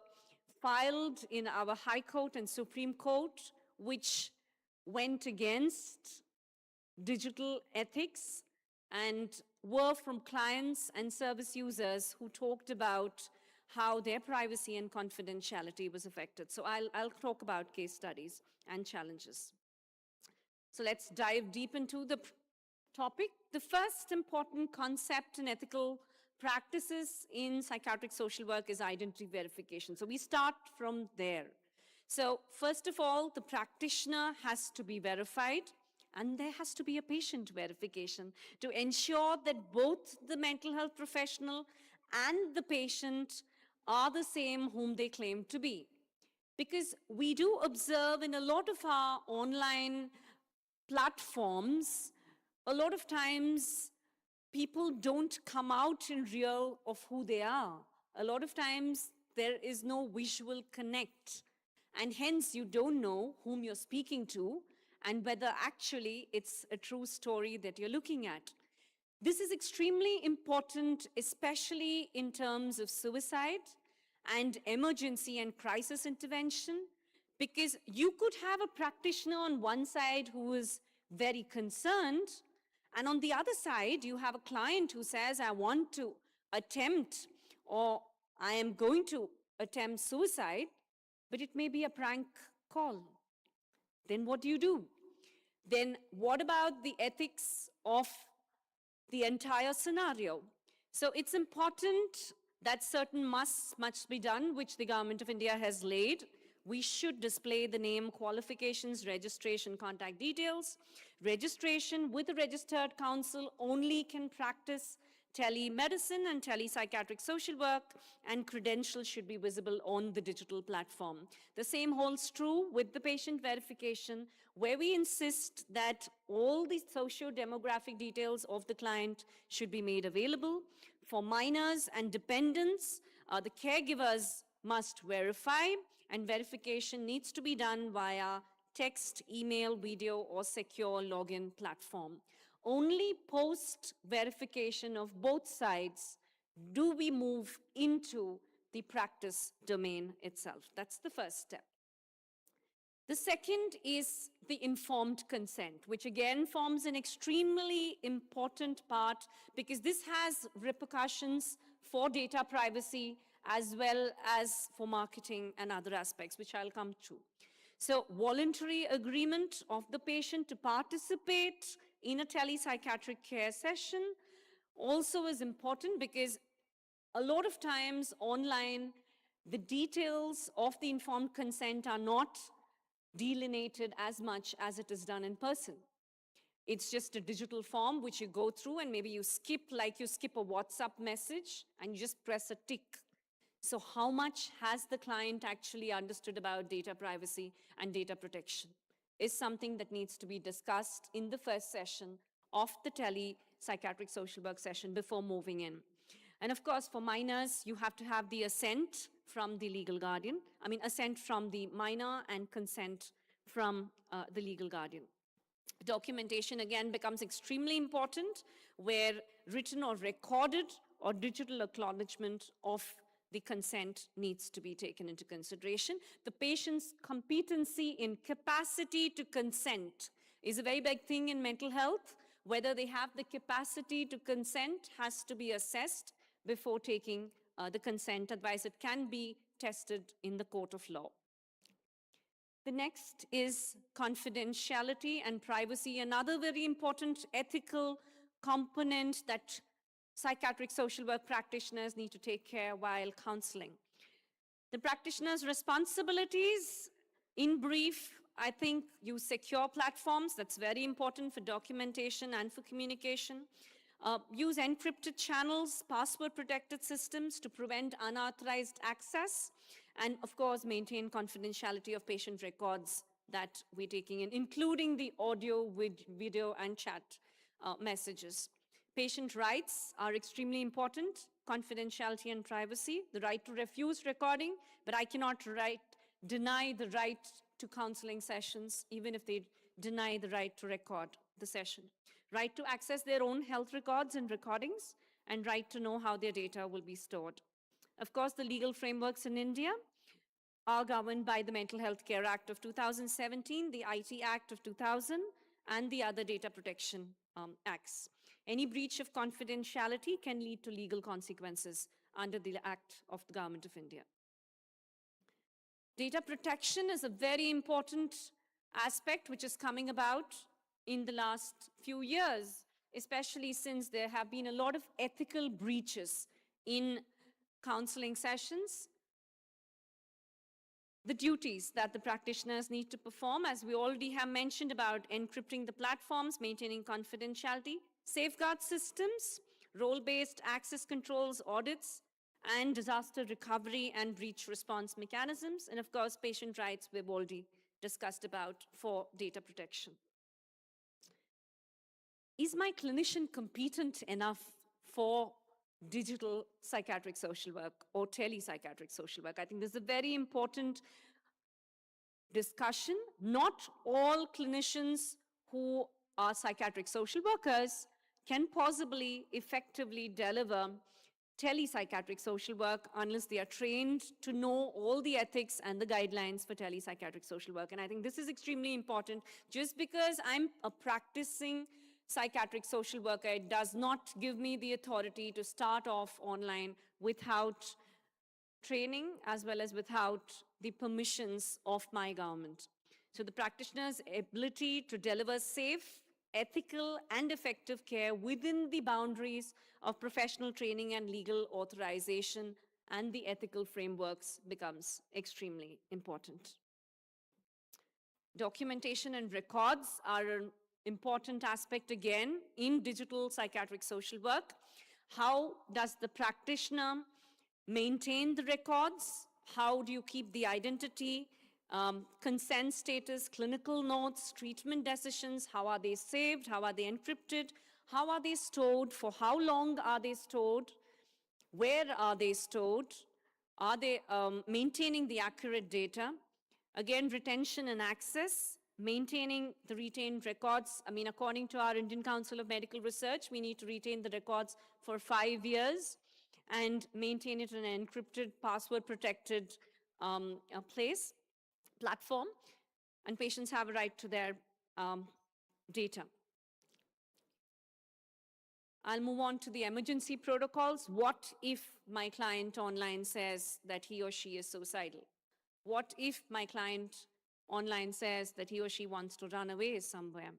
filed in our High Court and Supreme Court, which went against digital ethics and were from clients and service users who talked about how their privacy and confidentiality was affected. So I'll talk about case studies and challenges. So let's dive deep into the topic. The first important concept in ethical practices in psychiatric social work is identity verification. So we start from there. So first of all, the practitioner has to be verified, and there has to be a patient verification to ensure that both the mental health professional and the patient are the same whom they claim to be. Because we do observe in a lot of our online platforms, a lot of times people don't come out in real of who they are. A lot of times there is no visual connect, and hence you don't know whom you're speaking to and whether actually it's a true story that you're looking at. This is extremely important, especially in terms of suicide and emergency and crisis intervention, because you could have a practitioner on one side who is very concerned, and on the other side, you have a client who says, I want to attempt, or I am going to attempt suicide, but it may be a prank call. Then what do? Then what about the ethics of the entire scenario? So it's important that certain musts must be done, which the Government of India has laid. We should display the name, qualifications, registration, contact details. Registration with a registered counsel only can practice telemedicine and telepsychiatric social work, and credentials should be visible on the digital platform. The same holds true with the patient verification, where we insist that all the socio-demographic details of the client should be made available. For minors and dependents, the caregivers must verify, and verification needs to be done via text, email, video, or secure login platform. Only post verification of both sides do we move into the practice domain itself. That's the first step. The second is the informed consent, which again forms an extremely important part because this has repercussions for data privacy as well as for marketing and other aspects, which I'll come to. So voluntary agreement of the patient to participate in a telepsychiatric care session also is important because a lot of times online, the details of the informed consent are not delineated as much as it is done in person. It's just a digital form which you go through and maybe you skip, like you skip a WhatsApp message and you just press a tick. So how much has the client actually understood about data privacy and data protection is something that needs to be discussed in the first session of the tele-psychiatric social work session before moving in. And of course, for minors, you have to have the assent from the legal guardian. Assent from the minor and consent from the legal guardian. Documentation, again, becomes extremely important where written or recorded or digital acknowledgement of the consent needs to be taken into consideration. The patient's competency in capacity to consent is a very big thing in mental health. Whether they have the capacity to consent has to be assessed before taking the consent, otherwise it can be tested in the court of law. The next is confidentiality and privacy, another very important ethical component that psychiatric social work practitioners need to take care while counseling. The practitioner's responsibilities, in brief, I think use secure platforms. That's very important for documentation and for communication. Use encrypted channels, password-protected systems to prevent unauthorized access, and of course, maintain confidentiality of patient records that we're taking in, including the audio, video, and chat messages. Patient rights are extremely important, confidentiality and privacy, the right to refuse recording, but I cannot deny the right to counseling sessions, even if they deny the right to record the session. Right to access their own health records and recordings, and right to know how their data will be stored. Of course, the legal frameworks in India are governed by the Mental Health Care Act of 2017, the IT Act of 2000, and the other data protection acts. Any breach of confidentiality can lead to legal consequences under the Act of the Government of India. Data protection is a very important aspect which is coming about in the last few years, especially since there have been a lot of ethical breaches in counseling sessions. The duties that the practitioners need to perform, as we already have mentioned about encrypting the platforms, maintaining confidentiality, safeguard systems, role-based access controls, audits, and disaster recovery and breach response mechanisms, and of course, patient rights we've already discussed about for data protection. Is my clinician competent enough for digital psychiatric social work or tele-psychiatric social work? I think this is a very important discussion. Not all clinicians who are psychiatric social workers can possibly effectively deliver tele-psychiatric social work unless they are trained to know all the ethics and the guidelines for tele-psychiatric social work. And I think this is extremely important. Just because I'm a practicing psychiatric social worker, it does not give me the authority to start off online without training as well as without the permissions of my government. So the practitioner's ability to deliver safe, ethical, and effective care within the boundaries of professional training and legal authorization and the ethical frameworks becomes extremely important. Documentation and records are an important aspect again in digital psychiatric social work. How does the practitioner maintain the records? How do you keep the identity, consent status, clinical notes, treatment decisions? How are they saved? How are they encrypted? How are they stored? For how long are they stored? Where are they stored? Are they maintaining the accurate data? Again, retention and access, maintaining the retained records. I mean, according to our Indian Council of Medical Research, we need to retain the records for 5 years and maintain it in an encrypted, password-protected platform, and patients have a right to their data. I'll move on to the emergency protocols. What if my client online says that he or she is suicidal? What if my client online says that he or she wants to run away somewhere?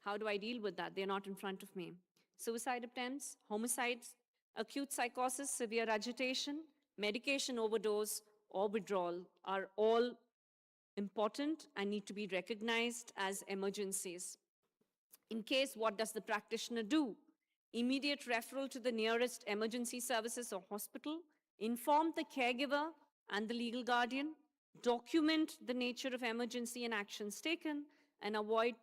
How do I deal with that? They're not in front of me. Suicide attempts, homicides, acute psychosis, severe agitation, medication overdose, or withdrawal are all important and need to be recognized as emergencies. In case, what does the practitioner do? Immediate referral to the nearest emergency services or hospital, inform the caregiver and the legal guardian, document the nature of emergency and actions taken, and avoid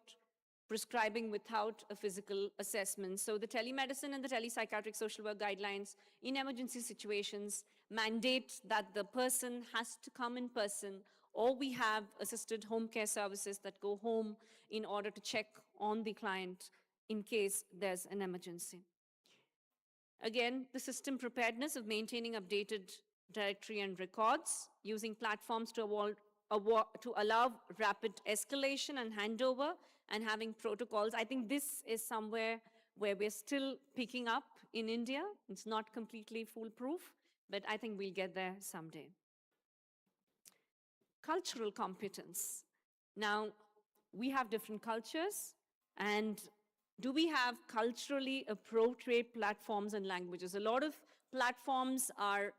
prescribing without a physical assessment. So the telemedicine and the telepsychiatric social work guidelines in emergency situations mandate that the person has to come in person, or we have assisted home care services that go home in order to check on the client in case there's an emergency. Again, the system preparedness of maintaining updated directory and records, using platforms to allow rapid escalation and handover, and having protocols. I think this is somewhere where we're still picking up in India. It's not completely foolproof, but I think we'll get there someday. Cultural competence. Now, we have different cultures, and do we have culturally appropriate platforms and languages? A lot of platforms are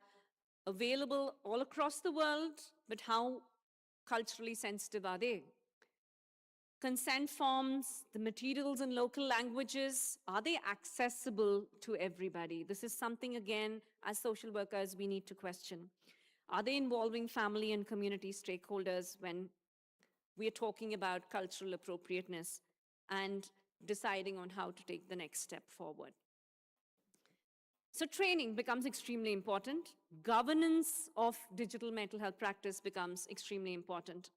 available all across the world, but how culturally sensitive are they? Consent forms, the materials in local languages, are they accessible to everybody? This is something, again, as social workers, we need to question. Are they involving family and community stakeholders when we are talking about cultural appropriateness and deciding on how to take the next step forward? So training becomes extremely important. Governance of digital mental health practice becomes extremely important.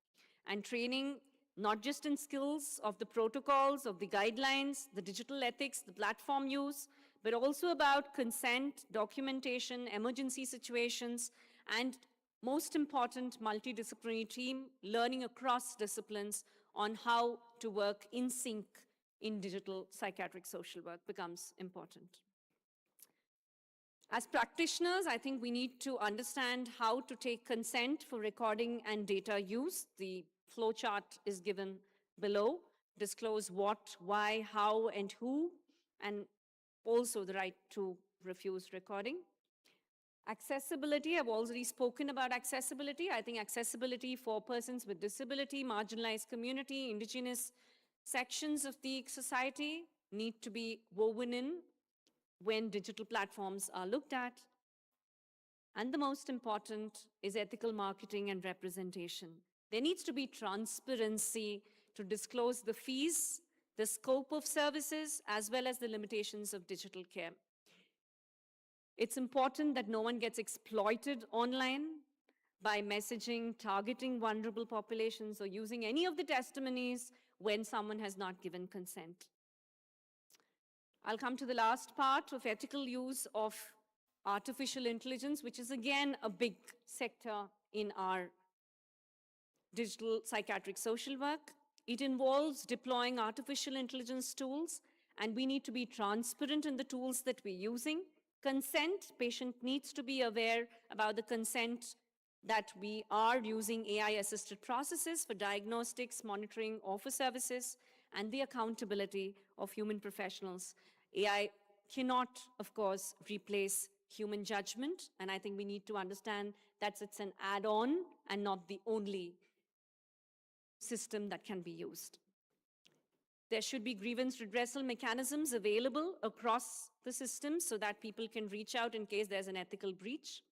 And training, not just in skills of the protocols, of the guidelines, the digital ethics, the platform use, but also about consent, documentation, emergency situations, and most important, multidisciplinary team learning across disciplines on how to work in sync in digital psychiatric social work becomes important. As practitioners, I think we need to understand how to take consent for recording and data use. The flowchart is given below. Disclose what, why, how, and who, and also the right to refuse recording. Accessibility, I've already spoken about accessibility. I think accessibility for persons with disability, marginalized community, indigenous sections of the society need to be woven in when digital platforms are looked at. And the most important is ethical marketing and representation. There needs to be transparency to disclose the fees, the scope of services, as well as the limitations of digital care. It's important that no one gets exploited online by messaging, targeting vulnerable populations, or using any of the testimonies when someone has not given consent. I'll come to the last part of ethical use of artificial intelligence, which is again a big sector in our digital psychiatric social work. It involves deploying artificial intelligence tools, and we need to be transparent in the tools that we're using. Consent, patient needs to be aware about the consent that we are using AI-assisted processes for diagnostics, monitoring, or for services, and the accountability of human professionals. AI cannot, of course, replace human judgment, and I think we need to understand that it's an add-on and not the only system that can be used. There should be grievance redressal mechanisms available across the system so that people can reach out in case there's an ethical breach.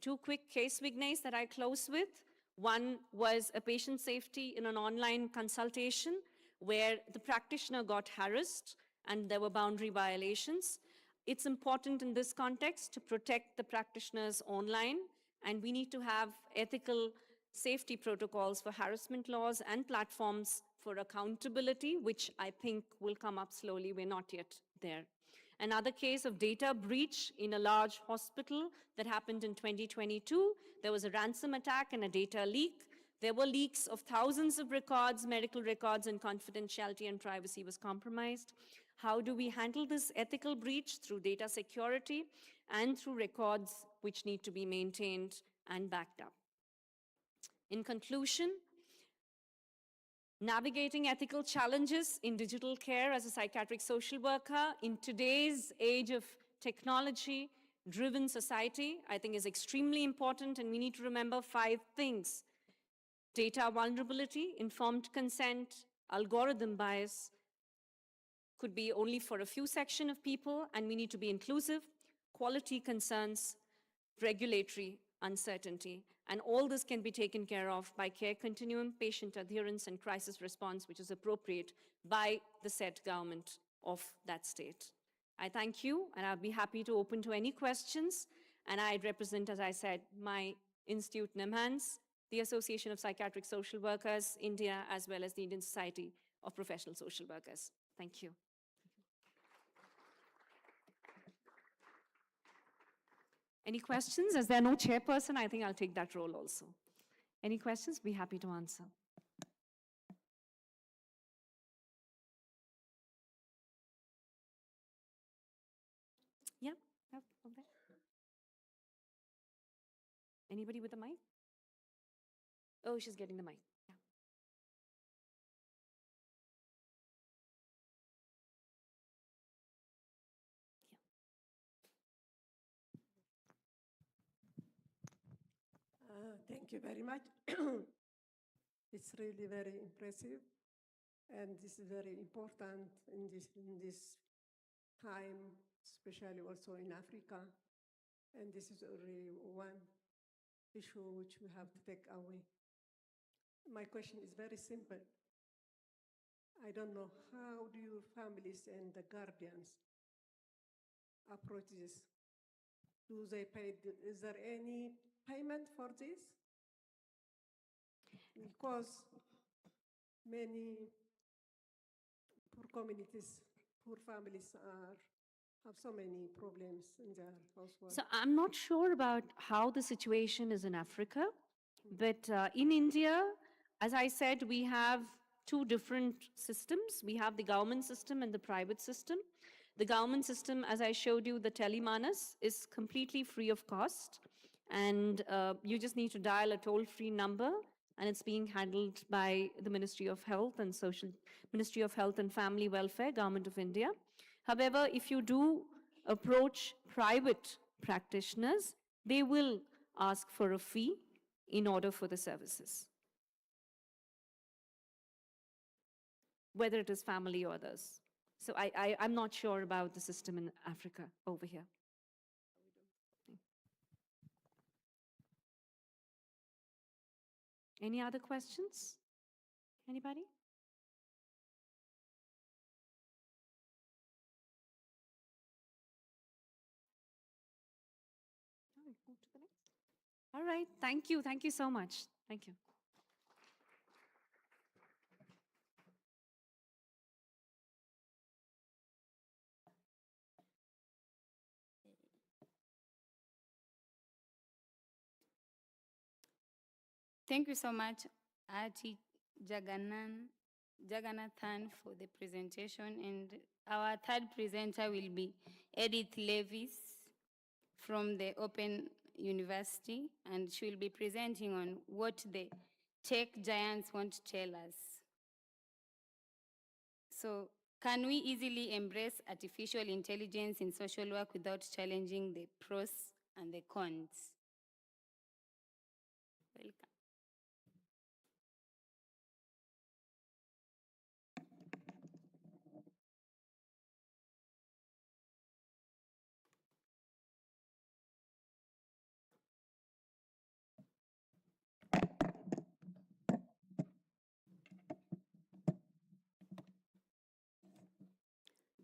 2 quick case vignettes that I close with. One was a patient safety in an online consultation where the practitioner got harassed and there were boundary violations. It's important in this context to protect the practitioners online And we need to have ethical safety protocols for harassment laws and platforms for accountability, which I think will come up slowly. We're not yet there. Another case of data breach in a large hospital that happened in 2022. There was a ransom attack and a data leak. There were leaks of thousands of records, medical records, and confidentiality and privacy was compromised. How do we handle this ethical breach? Through data security and through records which need to be maintained and backed up. In conclusion, navigating ethical challenges in digital care as a psychiatric social worker in today's age of technology-driven society, I think is extremely important, and we need to remember 5 things. Data vulnerability, informed consent, algorithm bias could be only for a few section of people, and we need to be inclusive, quality concerns, regulatory uncertainty. And all this can be taken care of by care continuum, patient adherence, and crisis response, which is appropriate by the said government of that state. I thank you, and I'll be happy to open to any questions. And I represent, as I said, my institute, NIMHANS, the Association of Psychiatric Social Workers, India, as well as the Indian Society of Professional Social Workers. Thank you. Any questions? As there are no chairperson, I think I'll take that role also. Any questions? Be happy to answer. Yeah, over there. Anybody with a mic? Oh, she's getting the mic. Yeah. Thank you very much. It's really very impressive, and this is very important in this time, especially also in Africa. And this is really one issue which we have to take away. My question is very simple. I don't know, how do your families and the guardians approach this? Do they pay, is there any payment for this? Because many poor communities, poor families have so many problems in their household. So I'm not sure about how the situation is in Africa, but in India, as I said, we have 2 different systems. We have the government system and the private system. The government system, as I showed you, the Telemanas, is completely free of cost. And you just need to dial a toll-free number, and it's being handled by the Ministry of Health and Ministry of Health and Family Welfare, Government of India. However, if you do approach private practitioners, they will ask for a fee in order for the services, whether it is family or others. So I'm not sure about the system in Africa over here. Any other questions? Anybody? All right, thank you. Thank you so much. Thank you. Thank you so much, Ati Jaganathan, for the presentation. And our 3rd presenter will be Edith Levis from the Open University, and she will be presenting on what the tech giants want to tell us. So, can we easily embrace artificial intelligence in social work without challenging the pros and the cons? Welcome.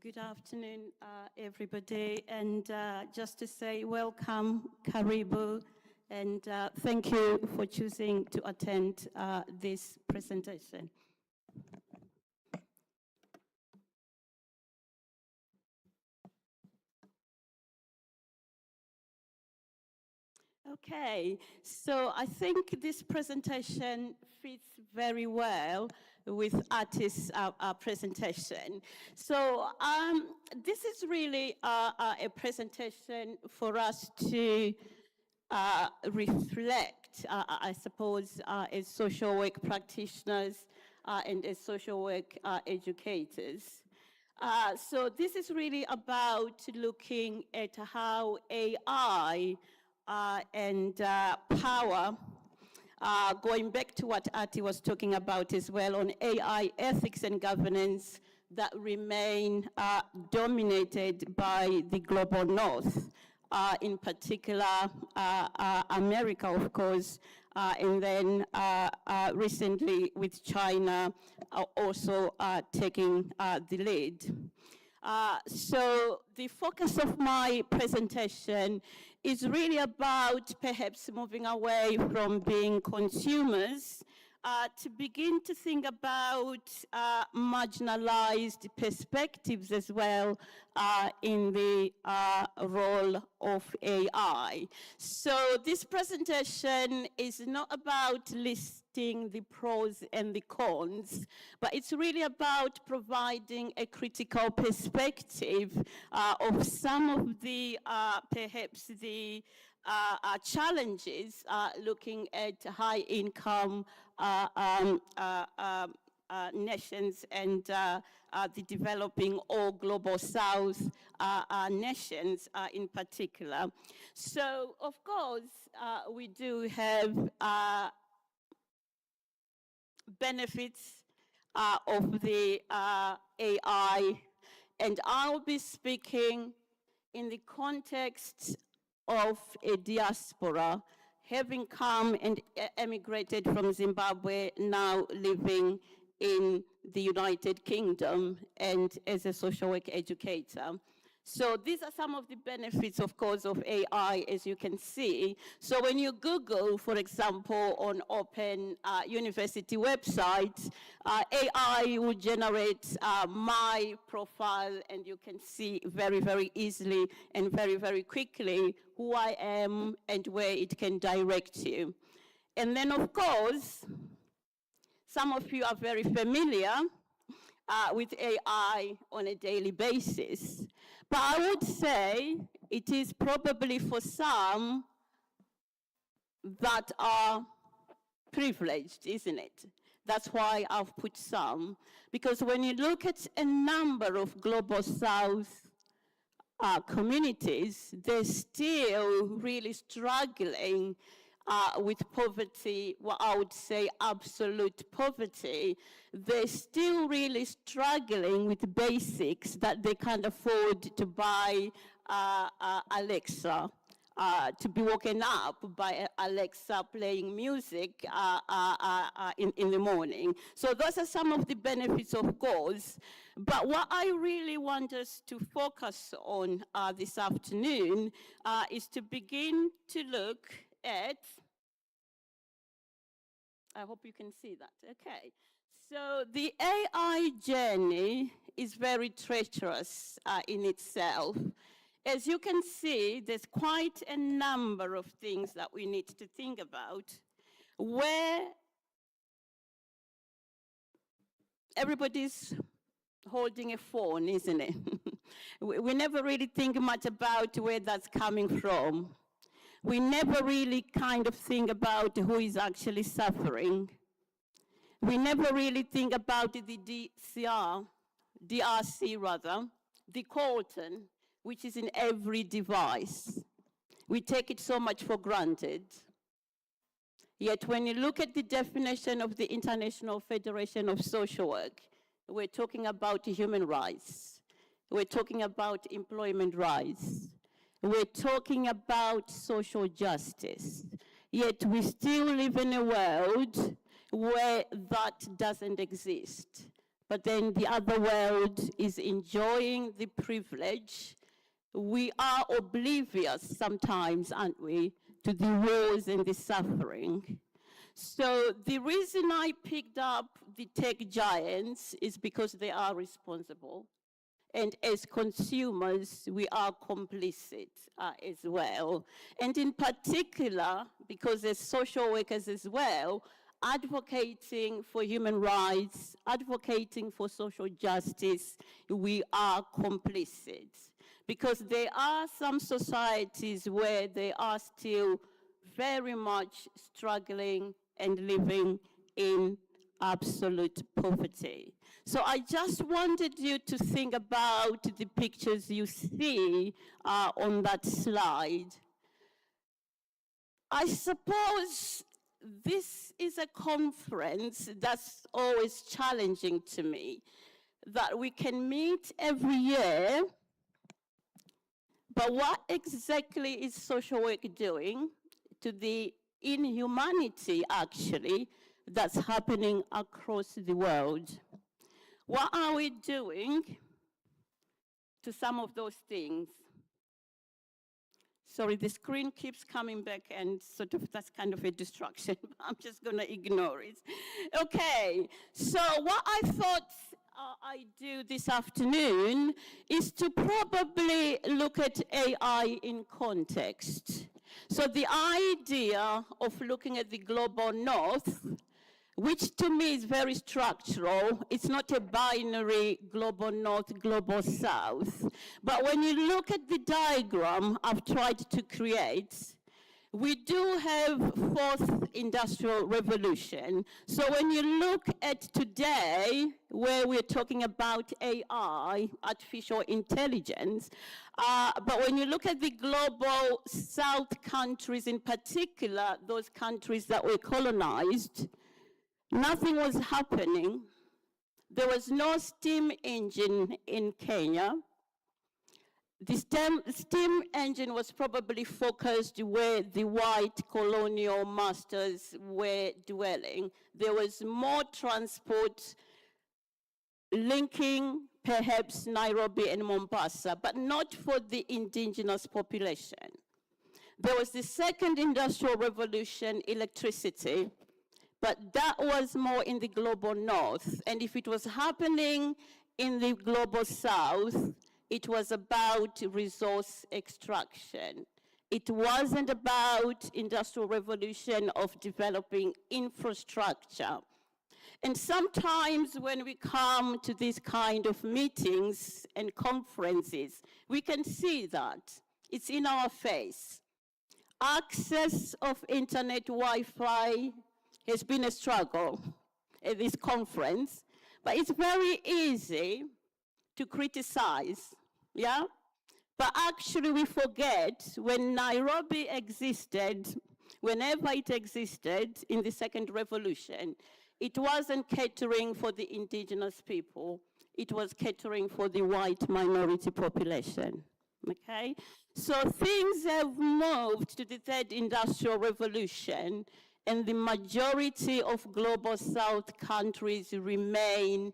Good afternoon, everybody. And just to say welcome, Karibu, And thank you for choosing to attend this presentation. Okay, so I think this presentation fits very well with Artist's presentation. So this is really a presentation for us to reflect, I suppose, as social work practitioners and as social work educators. So this is really about looking at how AI and power, going back to what Ati was talking about as well on AI ethics and governance that remain dominated by the global north, in particular America, of course, and then recently with China also taking the lead. So the focus of my presentation is really about perhaps moving away from being consumers to begin to think about marginalized perspectives as well in the role of AI. So this presentation is not about listing the pros and the cons, but it's really about providing a critical perspective of some of the, perhaps the challenges looking at high-income nations and the developing or global south nations in particular. So, of course, we do have benefits of the AI, and I'll be speaking in the context of a diaspora, having come and emigrated from Zimbabwe, now living in the United Kingdom and as a social work educator. So these are some of the benefits, of course, of AI, as you can see. So when you Google, for example, on open university websites, AI will generate my profile, and you can see very, very easily and very, very quickly who I am and where it can direct you. And then, of course, some of you are very familiar with AI on a daily basis. But I would say it is probably for some that are privileged, isn't it? That's why I've put some. Because when you look at a number of global south communities, they're still really struggling with poverty, what I would say absolute poverty. They're still really struggling with the basics that they can't afford to buy Alexa, to be woken up by Alexa playing music in the morning. So those are some of the benefits, of course. But what I really want us to focus on this afternoon is to begin to look at, I hope you can see that, okay. So the AI journey is very treacherous in itself. As you can see, there's quite a number of things that we need to think about, where everybody's holding a phone, isn't it? We never really think much about where that's coming from. We never really kind of think about who is actually suffering. We never really think about the DRC rather, the coltan, which is in every device. We take it so much for granted. Yet when you look at the definition of the International Federation of Social Work, we're talking about human rights. We're talking about employment rights. We're talking about social justice. Yet we still live in a world where that doesn't exist. But then the other world is enjoying the privilege. We are oblivious sometimes, aren't we, to the wars and the suffering. So the reason I picked up the tech giants is because they are responsible. And as consumers, we are complicit as well. And in particular, because as social workers as well, advocating for human rights, advocating for social justice, we are complicit. Because there are some societies where they are still very much struggling and living in absolute poverty. So I just wanted you to think about the pictures you see on that slide. I suppose this is a conference that's always challenging to me, that we can meet every year, but what exactly is social work doing to the inhumanity, actually, that's happening across the world? What are we doing to some of those things? Sorry, the screen keeps coming back and sort of that's kind of a distraction. I'm just gonna ignore it. Okay, so what I thought I'd do this afternoon is to probably look at AI in context. So the idea of looking at the global north, which to me is very structural. It's not a binary global north, global south. But when you look at the diagram I've tried to create, we do have fourth industrial revolution. So when you look at today, where we're talking about AI, artificial intelligence, but when you look at the global south countries in particular, those countries that were colonized, nothing was happening. There was no steam engine in Kenya. The steam engine was probably focused where the white colonial masters were dwelling. There was more transport linking perhaps Nairobi and Mombasa, but not for the indigenous population. There was the second industrial revolution, electricity, but that was more in the global north. And if it was happening in the global south, it was about resource extraction. It wasn't about industrial revolution of developing infrastructure. And sometimes when we come to these kind of meetings and conferences, we can see that. It's in our face. Access of internet Wi-Fi has been a struggle at this conference, but it's very easy to criticize, yeah? But actually we forget when Nairobi existed, whenever it existed in the second revolution, it wasn't catering for the indigenous people, it was catering for the white minority population, okay? So things have moved to the third industrial revolution, and the majority of global south countries remain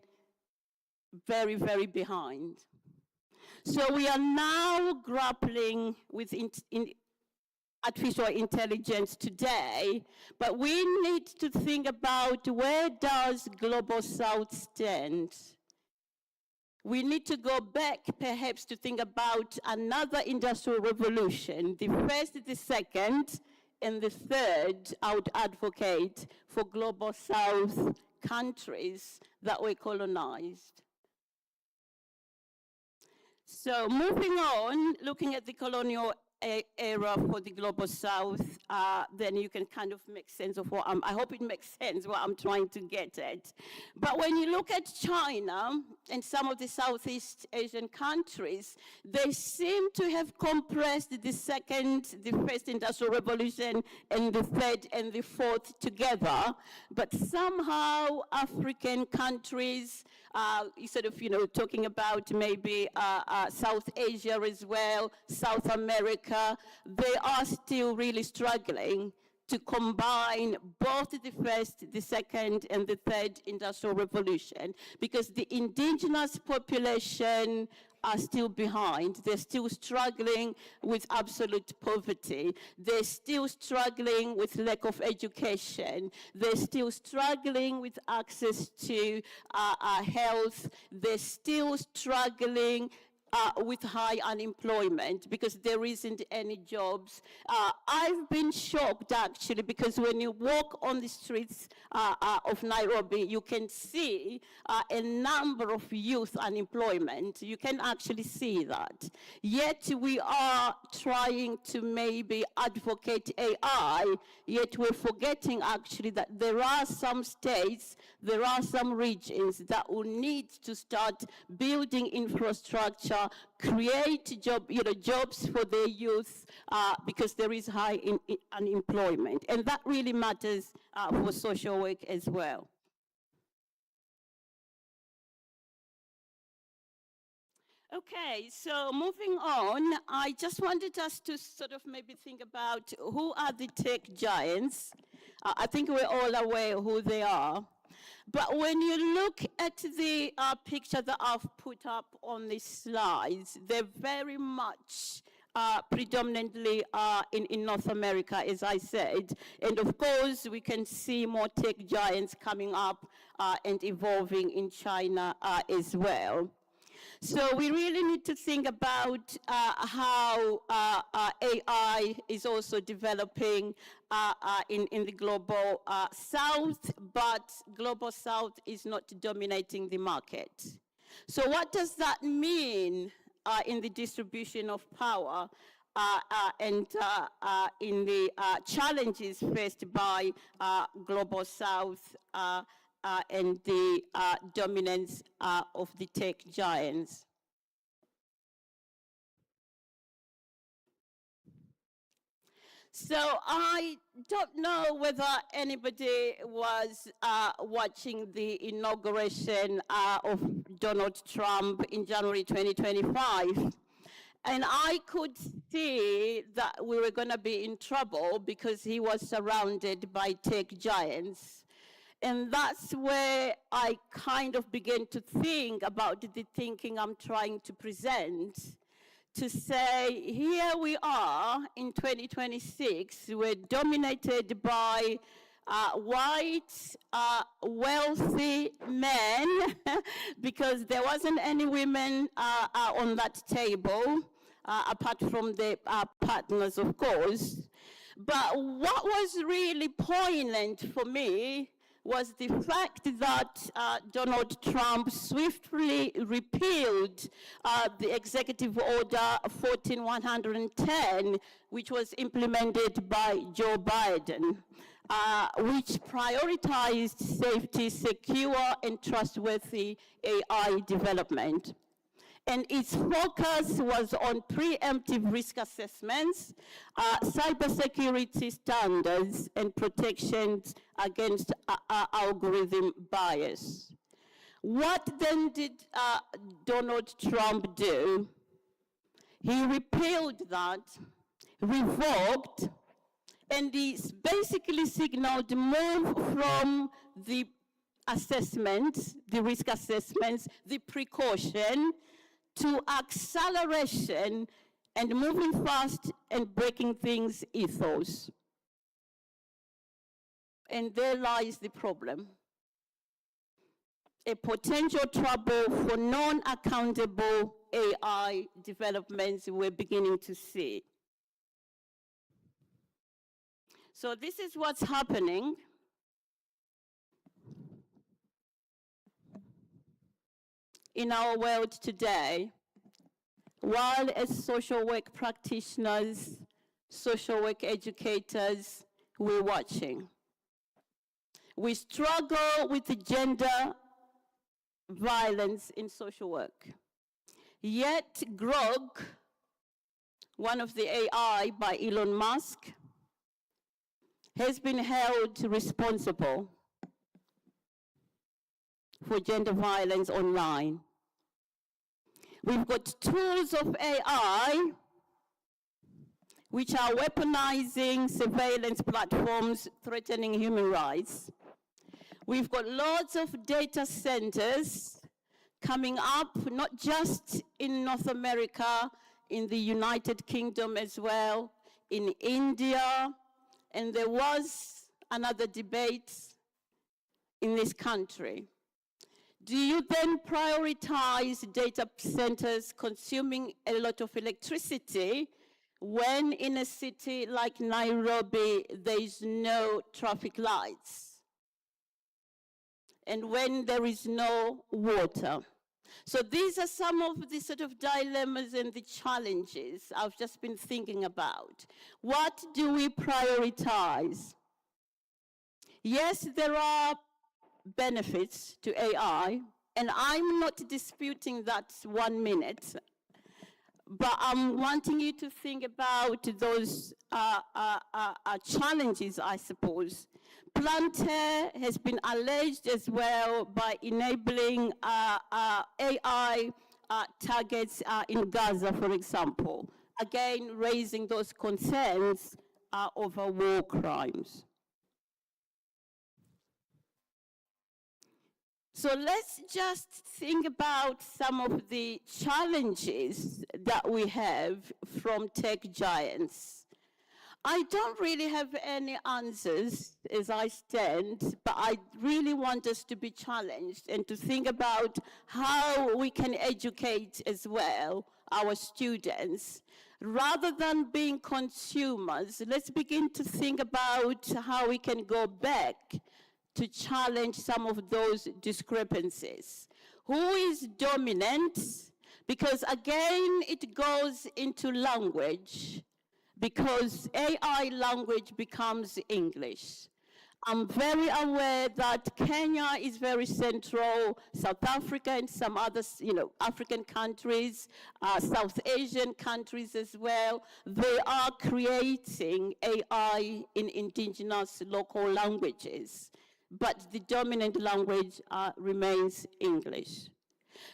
very, very behind. So we are now grappling with artificial intelligence today, but we need to think about where does global south stand? We need to go back perhaps to think about another industrial revolution, the first, the second, and the third. I would advocate for global south countries that were colonized. So moving on, looking at the colonial era for the global south, then you can kind of make sense of what I hope it makes sense what I'm trying to get at. But when you look at China and some of the Southeast Asian countries, they seem to have compressed the first industrial revolution and the third and the fourth together. But somehow African countries, sort of, talking about maybe South Asia as well, South America, they are still really struggling to combine both the first, the second, and the third industrial revolution, because the indigenous population are still behind. They're still struggling with absolute poverty. They're still struggling with lack of education. They're still struggling with access to health. They're still struggling with high unemployment because there isn't any jobs. I've been shocked actually because when you walk on the streets of Nairobi, you can see a number of youth unemployment. You can actually see that. Yet we are trying to maybe advocate AI, yet we're forgetting actually that there are some states, there are some regions that will need to start building infrastructure, create jobs for their youth because there is high unemployment. And that really matters for social work as well. Okay, so moving on, I just wanted us to sort of maybe think about who are the tech giants. I think we're all aware who they are. But when you look at the picture that I've put up on the slides, they're very much predominantly in North America, as I said. And of course, we can see more tech giants coming up and evolving in China as well. So we really need to think about how AI is also developing in the global south, but global south is not dominating the market. So what does that mean in the distribution of power and in the challenges faced by global south and the dominance of the tech giants? So I don't know whether anybody was watching the inauguration of Donald Trump in January 2025. And I could see that we were going to be in trouble because he was surrounded by tech giants. And that's where I kind of began to think about the thinking I'm trying to present, to say, here we are in 2026, we're dominated by white, wealthy men, because there wasn't any women on that table, apart from the partners, of course. But what was really poignant for me was the fact that Donald Trump swiftly repealed the Executive Order 14110, which was implemented by Joe Biden, which prioritized safety, secure, and trustworthy AI development. And its focus was on preemptive risk assessments, cybersecurity standards, and protections against algorithm bias. What then did Donald Trump do? He repealed that, revoked, and he basically signaled move from the assessments, the risk assessments, the precaution, to acceleration and moving fast and breaking things ethos. And there lies the problem. A potential trouble for non-accountable AI developments we're beginning to see. So this is what's happening. In our world today, while as social work practitioners, social work educators, we're watching. We struggle with the gender violence in social work. Yet Grok, one of the AI by Elon Musk, has been held responsible for gender violence online. We've got tools of AI which are weaponizing surveillance platforms threatening human rights. We've got lots of data centers coming up, not just in North America, in the United Kingdom as well, in India, and there was another debate in this country. Do you then prioritize data centers consuming a lot of electricity when in a city like Nairobi, there is no traffic lights? And when there is no water? So these are some of the sort of dilemmas and the challenges I've just been thinking about. What do we prioritize? Yes, there are benefits to AI, and I'm not disputing that 1 minute, but I'm wanting you to think about those challenges, I suppose. Plantair has been alleged as well by enabling AI targets in Gaza, for example. Again, raising those concerns over war crimes. So let's just think about some of the challenges that we have from tech giants. I don't really have any answers as I stand, but I really want us to be challenged and to think about how we can educate as well our students. Rather than being consumers, let's begin to think about how we can go back to challenge some of those discrepancies. Who is dominant? Because again, it goes into language, because AI language becomes English. I'm very aware that Kenya is very central, South Africa and some other, African countries, South Asian countries as well. They are creating AI in indigenous local languages, but the dominant language remains English.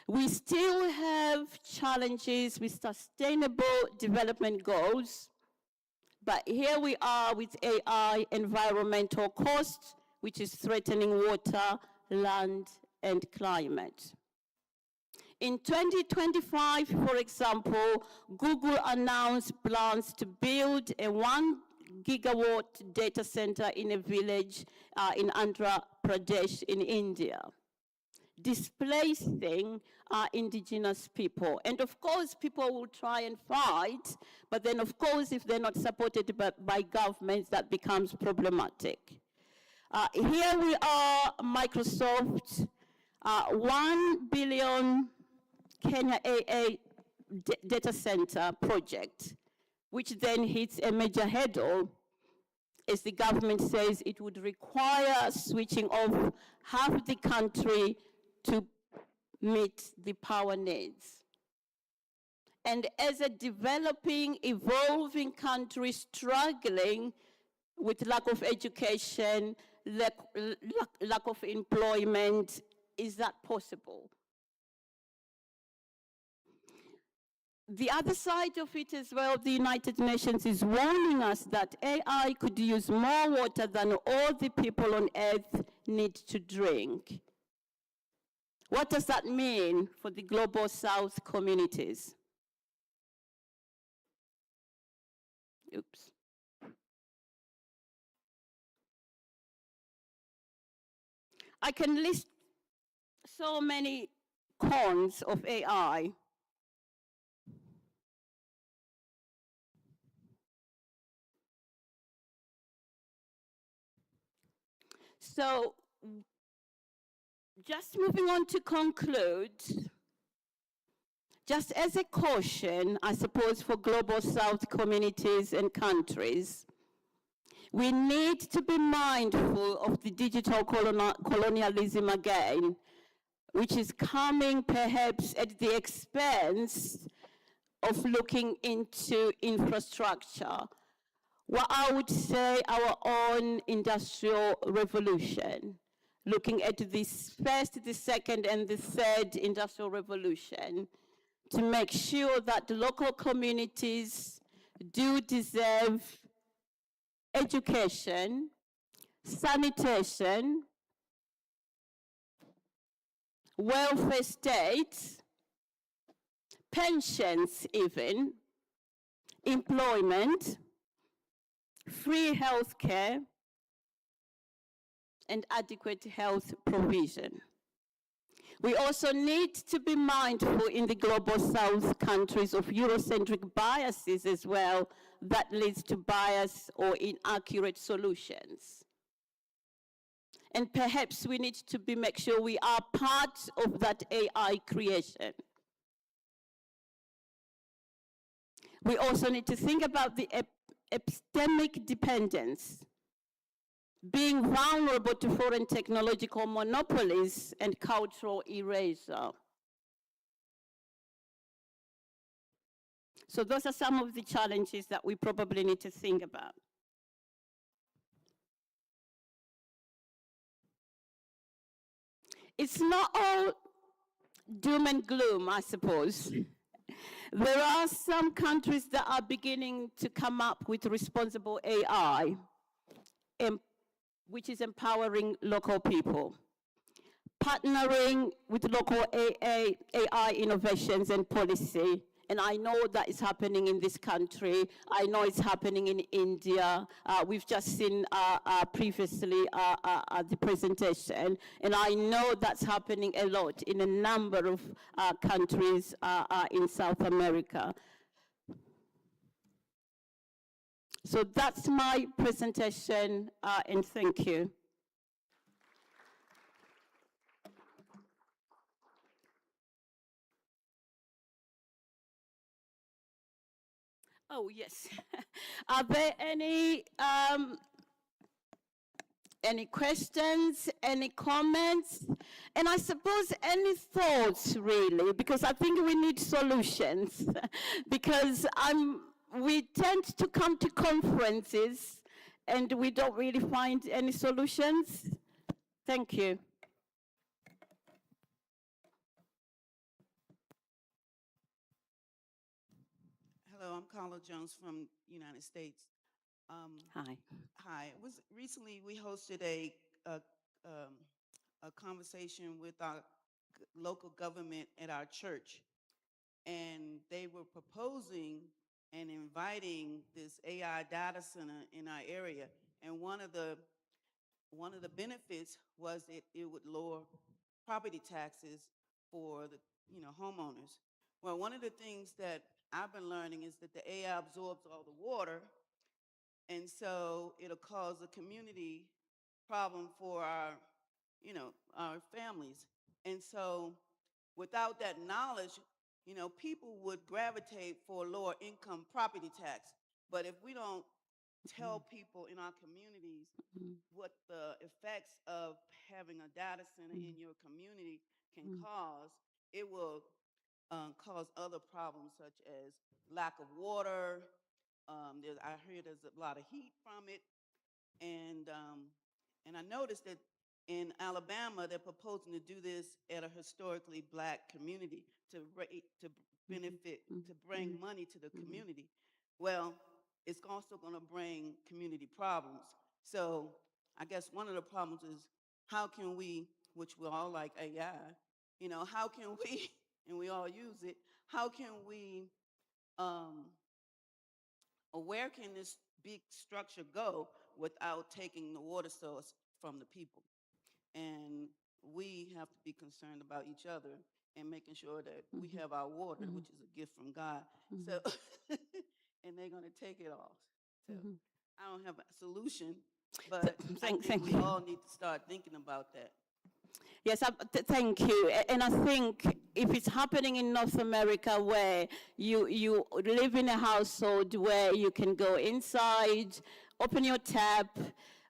We still have challenges with sustainable development goals, but here we are with AI environmental costs, which is threatening water, land, and climate. In 2025, for example, Google announced plans to build a 1 gigawatt data center in a village in Andhra Pradesh in India, displacing indigenous people. And of course, people will try and fight, but then of course, if they're not supported by governments, that becomes problematic. Here we are, Microsoft, 1 billion Kenya AA data center project, which then hits a major hurdle, as the government says it would require switching off half the country to meet the power needs. And as a developing, evolving country struggling with lack of education, lack of employment, is that possible? The other side of it as well, the United Nations is warning us that AI could use more water than all the people on earth need to drink. What does that mean for the global South communities? Oops. I can list so many cons of AI. So, just moving on to conclude, just as a caution, I suppose, for global South communities and countries, we need to be mindful of the digital colonialism again, which is coming perhaps at the expense of looking into infrastructure. What I would say our own industrial revolution, looking at this first, the second, and the third industrial revolution, to make sure that local communities do deserve education, sanitation, welfare states, pensions even, employment, free health care, and adequate health provision. We also need to be mindful in the global south countries of Eurocentric biases as well that leads to bias or inaccurate solutions. And perhaps we need to make sure we are part of that AI creation. We also need to think about the epistemic dependence, being vulnerable to foreign technological monopolies and cultural erasure. So those are some of the challenges that we probably need to think about. It's not all doom and gloom, I suppose. There are some countries that are beginning to come up with responsible AI, which is empowering local people, partnering with local AI innovations and policy. And I know that is happening in this country. I know it's happening in India. We've just seen previously the presentation. And I know that's happening a lot in a number of countries in South America. So that's my presentation, and thank you. Oh, yes. Are there any questions, any comments? And I suppose any thoughts, really, because I think we need solutions. Because we tend to come to conferences and we don't really find any solutions. Thank you. Hello, I'm Carla Jones from United States. Hi. Hi. Recently we hosted a conversation with our local government at our church, and they were proposing and inviting this AI data center in our area. And one of the benefits was it would lower property taxes for the homeowners. Well, one of the things that I've been learning is that the AI absorbs all the water, and so it'll cause a community problem for our families. And so without that knowledge, people would gravitate for lower income property tax. But if we don't tell people in our communities what the effects of having a data center in your community can cause, it will cause other problems such as lack of water. I hear there's a lot of heat from it. And I noticed that in Alabama, they're proposing to do this at a historically Black community to benefit, to bring money to the community. Well, it's also going to bring community problems. So I guess one of the problems is how can we, which we all like AI, how can we, and we all use it, how can we, or where can this big structure go without taking the water source from the people? And we have to be concerned about each other and making sure that we have our water, which is a gift from God. So, and they're going to take it off. So I don't have a solution, but I think we all need to start thinking about that. Yes, thank you. And I think if it's happening in North America where you live in a household where you can go inside, open your tap,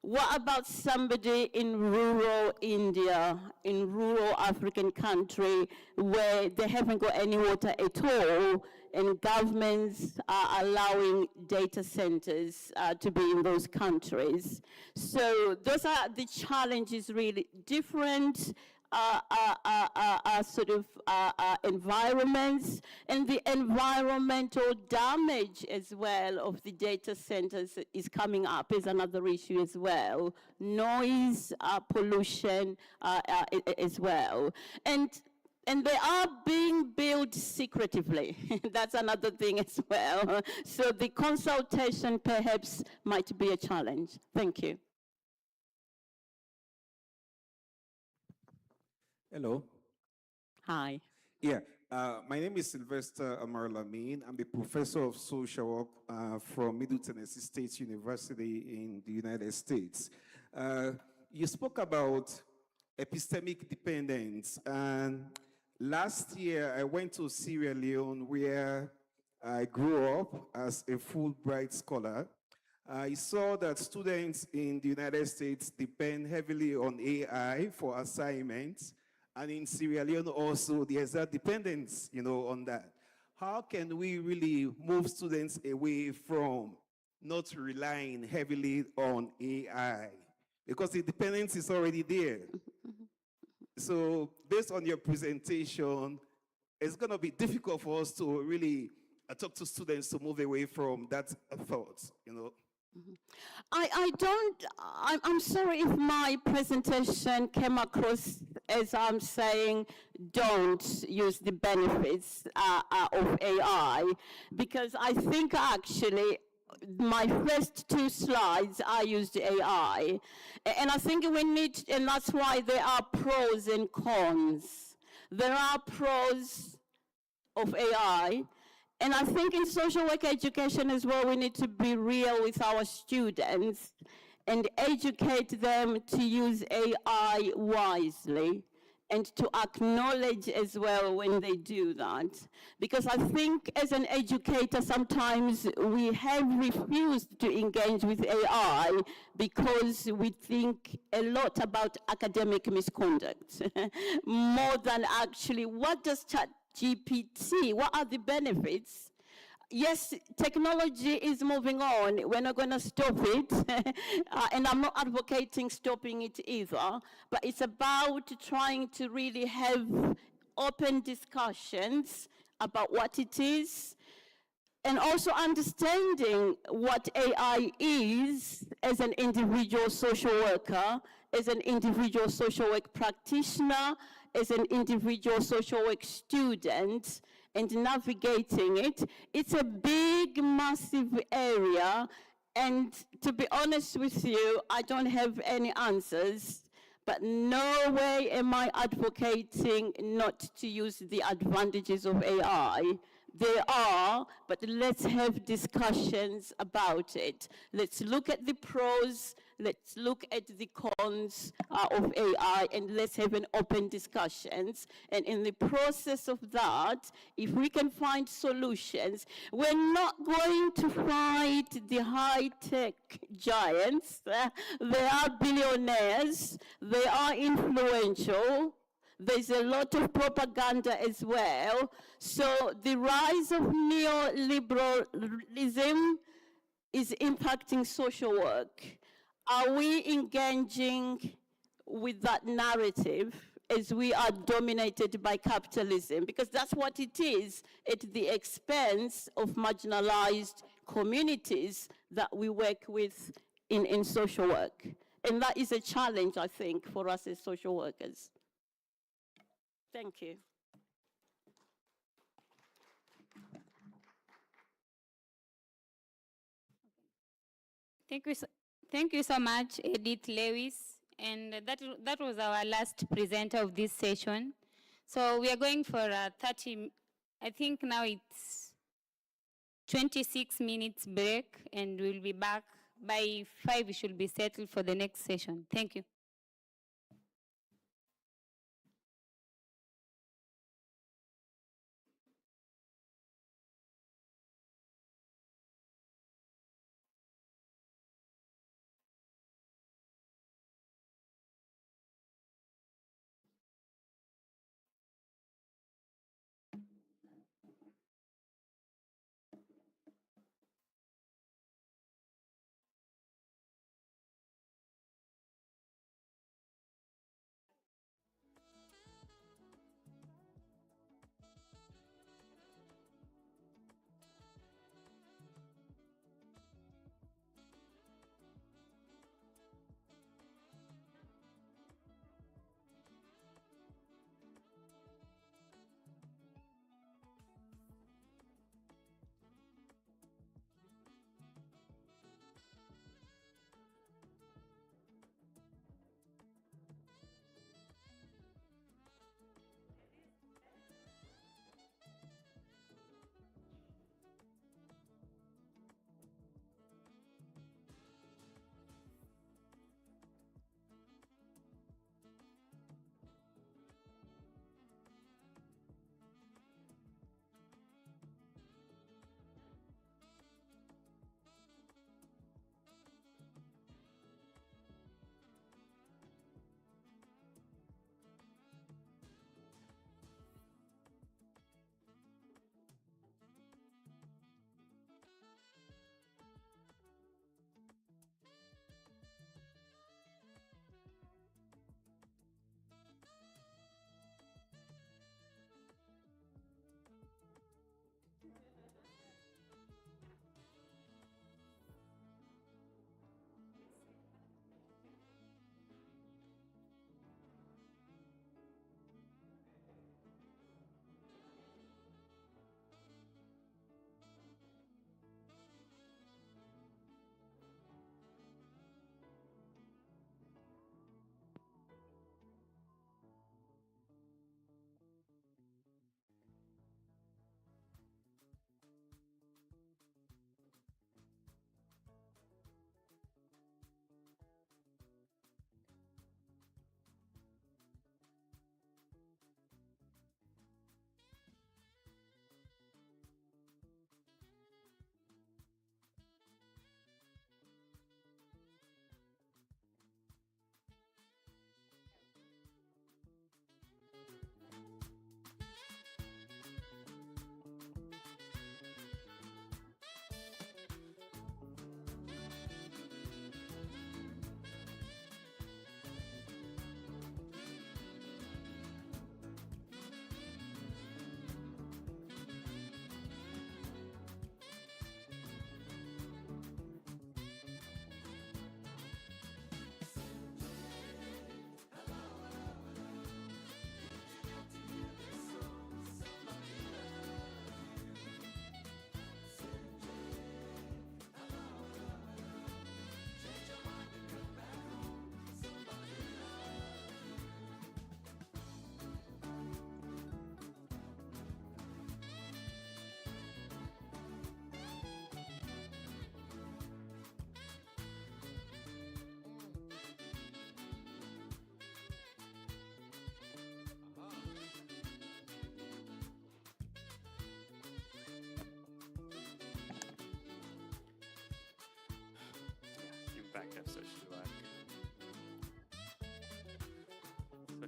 what about somebody in rural India, in rural African country where they haven't got any water at all, and governments are allowing data centers to be in those countries? So those are the challenges, really different environments, and the environmental damage as well of the data centers is coming up is another issue as well. Noise, pollution as well. And they are being built secretively. That's another thing as well. So the consultation perhaps might be a challenge. Thank you. Hello. Hi. Yeah, my name is Sylvester Amar Lamin. I'm the professor of social work from Middle Tennessee State University in the United States. You spoke about epistemic dependence, and last year I went to Sierra Leone where I grew up as a Fulbright scholar. I saw that students in the United States depend heavily on AI for assignments. And in Sierra Leone also, there's a dependence, on that. How can we really move students away from not relying heavily on AI? Because the dependence is already there. So based on your presentation, it's going to be difficult for us to really talk to students to move away from that thought, I'm sorry if my presentation came across as I'm saying don't use the benefits of AI, because I think actually my first two slides I used AI, and I think we need, and that's why there are pros and cons. There are pros of AI, and I think in social work education as well, we need to be real with our students and educate them to use AI wisely and to acknowledge as well when they do that. Because I think as an educator, sometimes we have refused to engage with AI because we think a lot about academic misconduct, more than actually what does ChatGPT, what are the benefits? Yes, technology is moving on. We're not going to stop it. And I'm not advocating stopping it either. But it's about trying to really have open discussions about what it is, and also understanding what AI is as an individual social worker, as an individual social work practitioner, as an individual social work student, and navigating it. It's a big, massive area, and to be honest with you, I don't have any answers, but no way am I advocating not to use the advantages of AI. There are, but let's have discussions about it. Let's look at the pros, let's look at the cons of AI, and let's have an open discussions. And in the process of that, if we can find solutions, we're not going to fight the high-tech giants. They are billionaires, they are influential. There's a lot of propaganda as well. So the rise of neoliberalism is impacting social work. Are we engaging with that narrative as we are dominated by capitalism? Because that's what it is, at the expense of marginalized communities that we work with in social work. And that is a challenge, I think, for us as social workers. Thank you. Thank you so much, Edith Lewis. And that was our last presenter of this session. So we are going for a 30, I think now it's 26 minutes break, and we'll be back by 5. We should be settled for the next session. Thank you.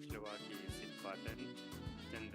social work is important. And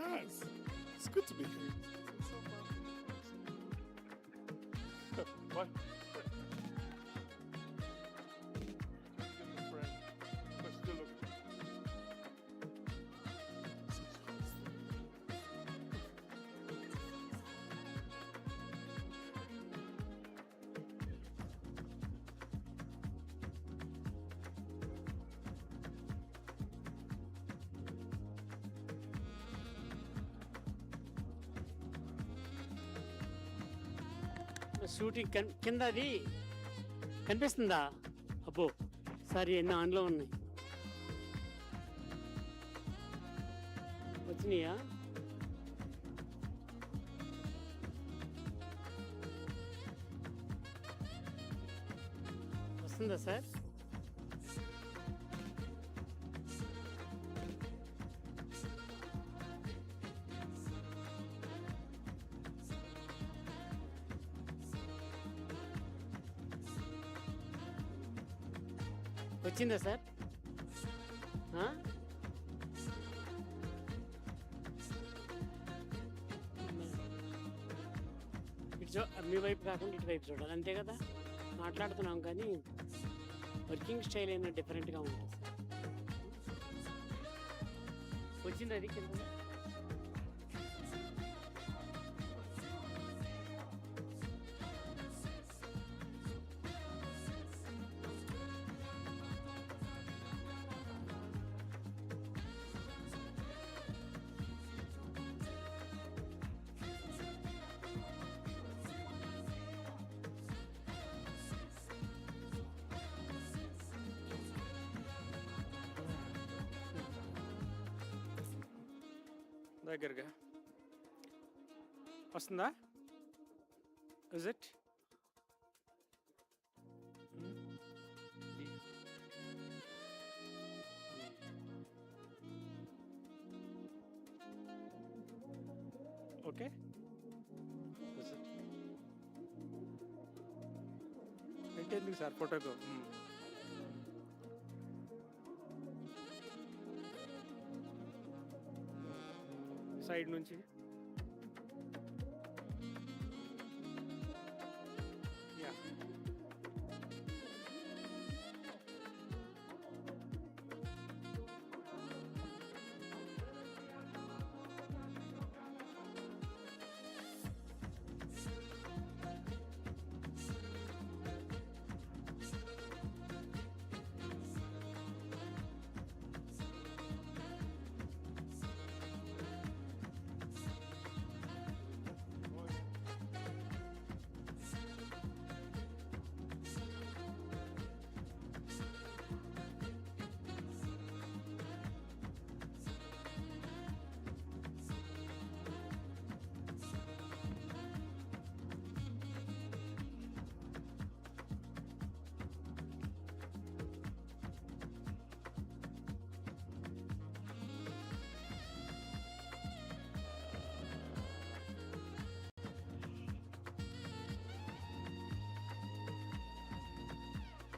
Nice. It's good to be here. It's so fun. What? Friend. But still look. Shooting కింద అది కనిపిస్తుందా? అబ్బో సరే ఎన్ని ఆన్లో ఉన్నాయి. వచ్చినాయా? వస్తుందా సార్? వచ్చిందా సార్? ఇటు మీ వైపు కాకుండా ఇటువైపు చూడాలి, అంతే కదా? మాట్లాడుతున్నాం కానీ వర్కింగ్ స్టైల్ అయినా డిఫరెంట్గా ఉంటుంది సార్. వచ్చింది అది కింద. దగ్గరగా వస్తుందా? Is it? ఓకే. ఇంకెందుకు సార్ ఫోటోకు? సైడ్ నుంచి yeah.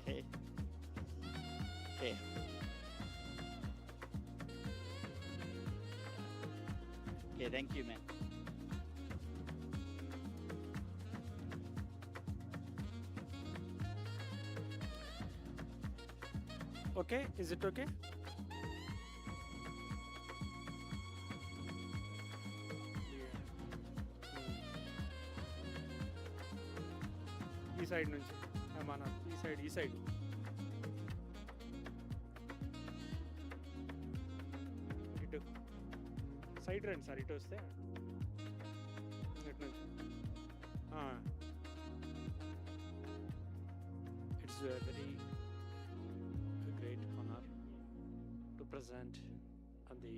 Okay. Okay. Okay, thank you, man. Okay, is it okay? ఈ సైడ్ నుంచి మన ఈ సైడ్ ఇటు సైడ్ రండి సార్, ఇటు వస్తే ఇటు నుంచి. It's very great honor to present on the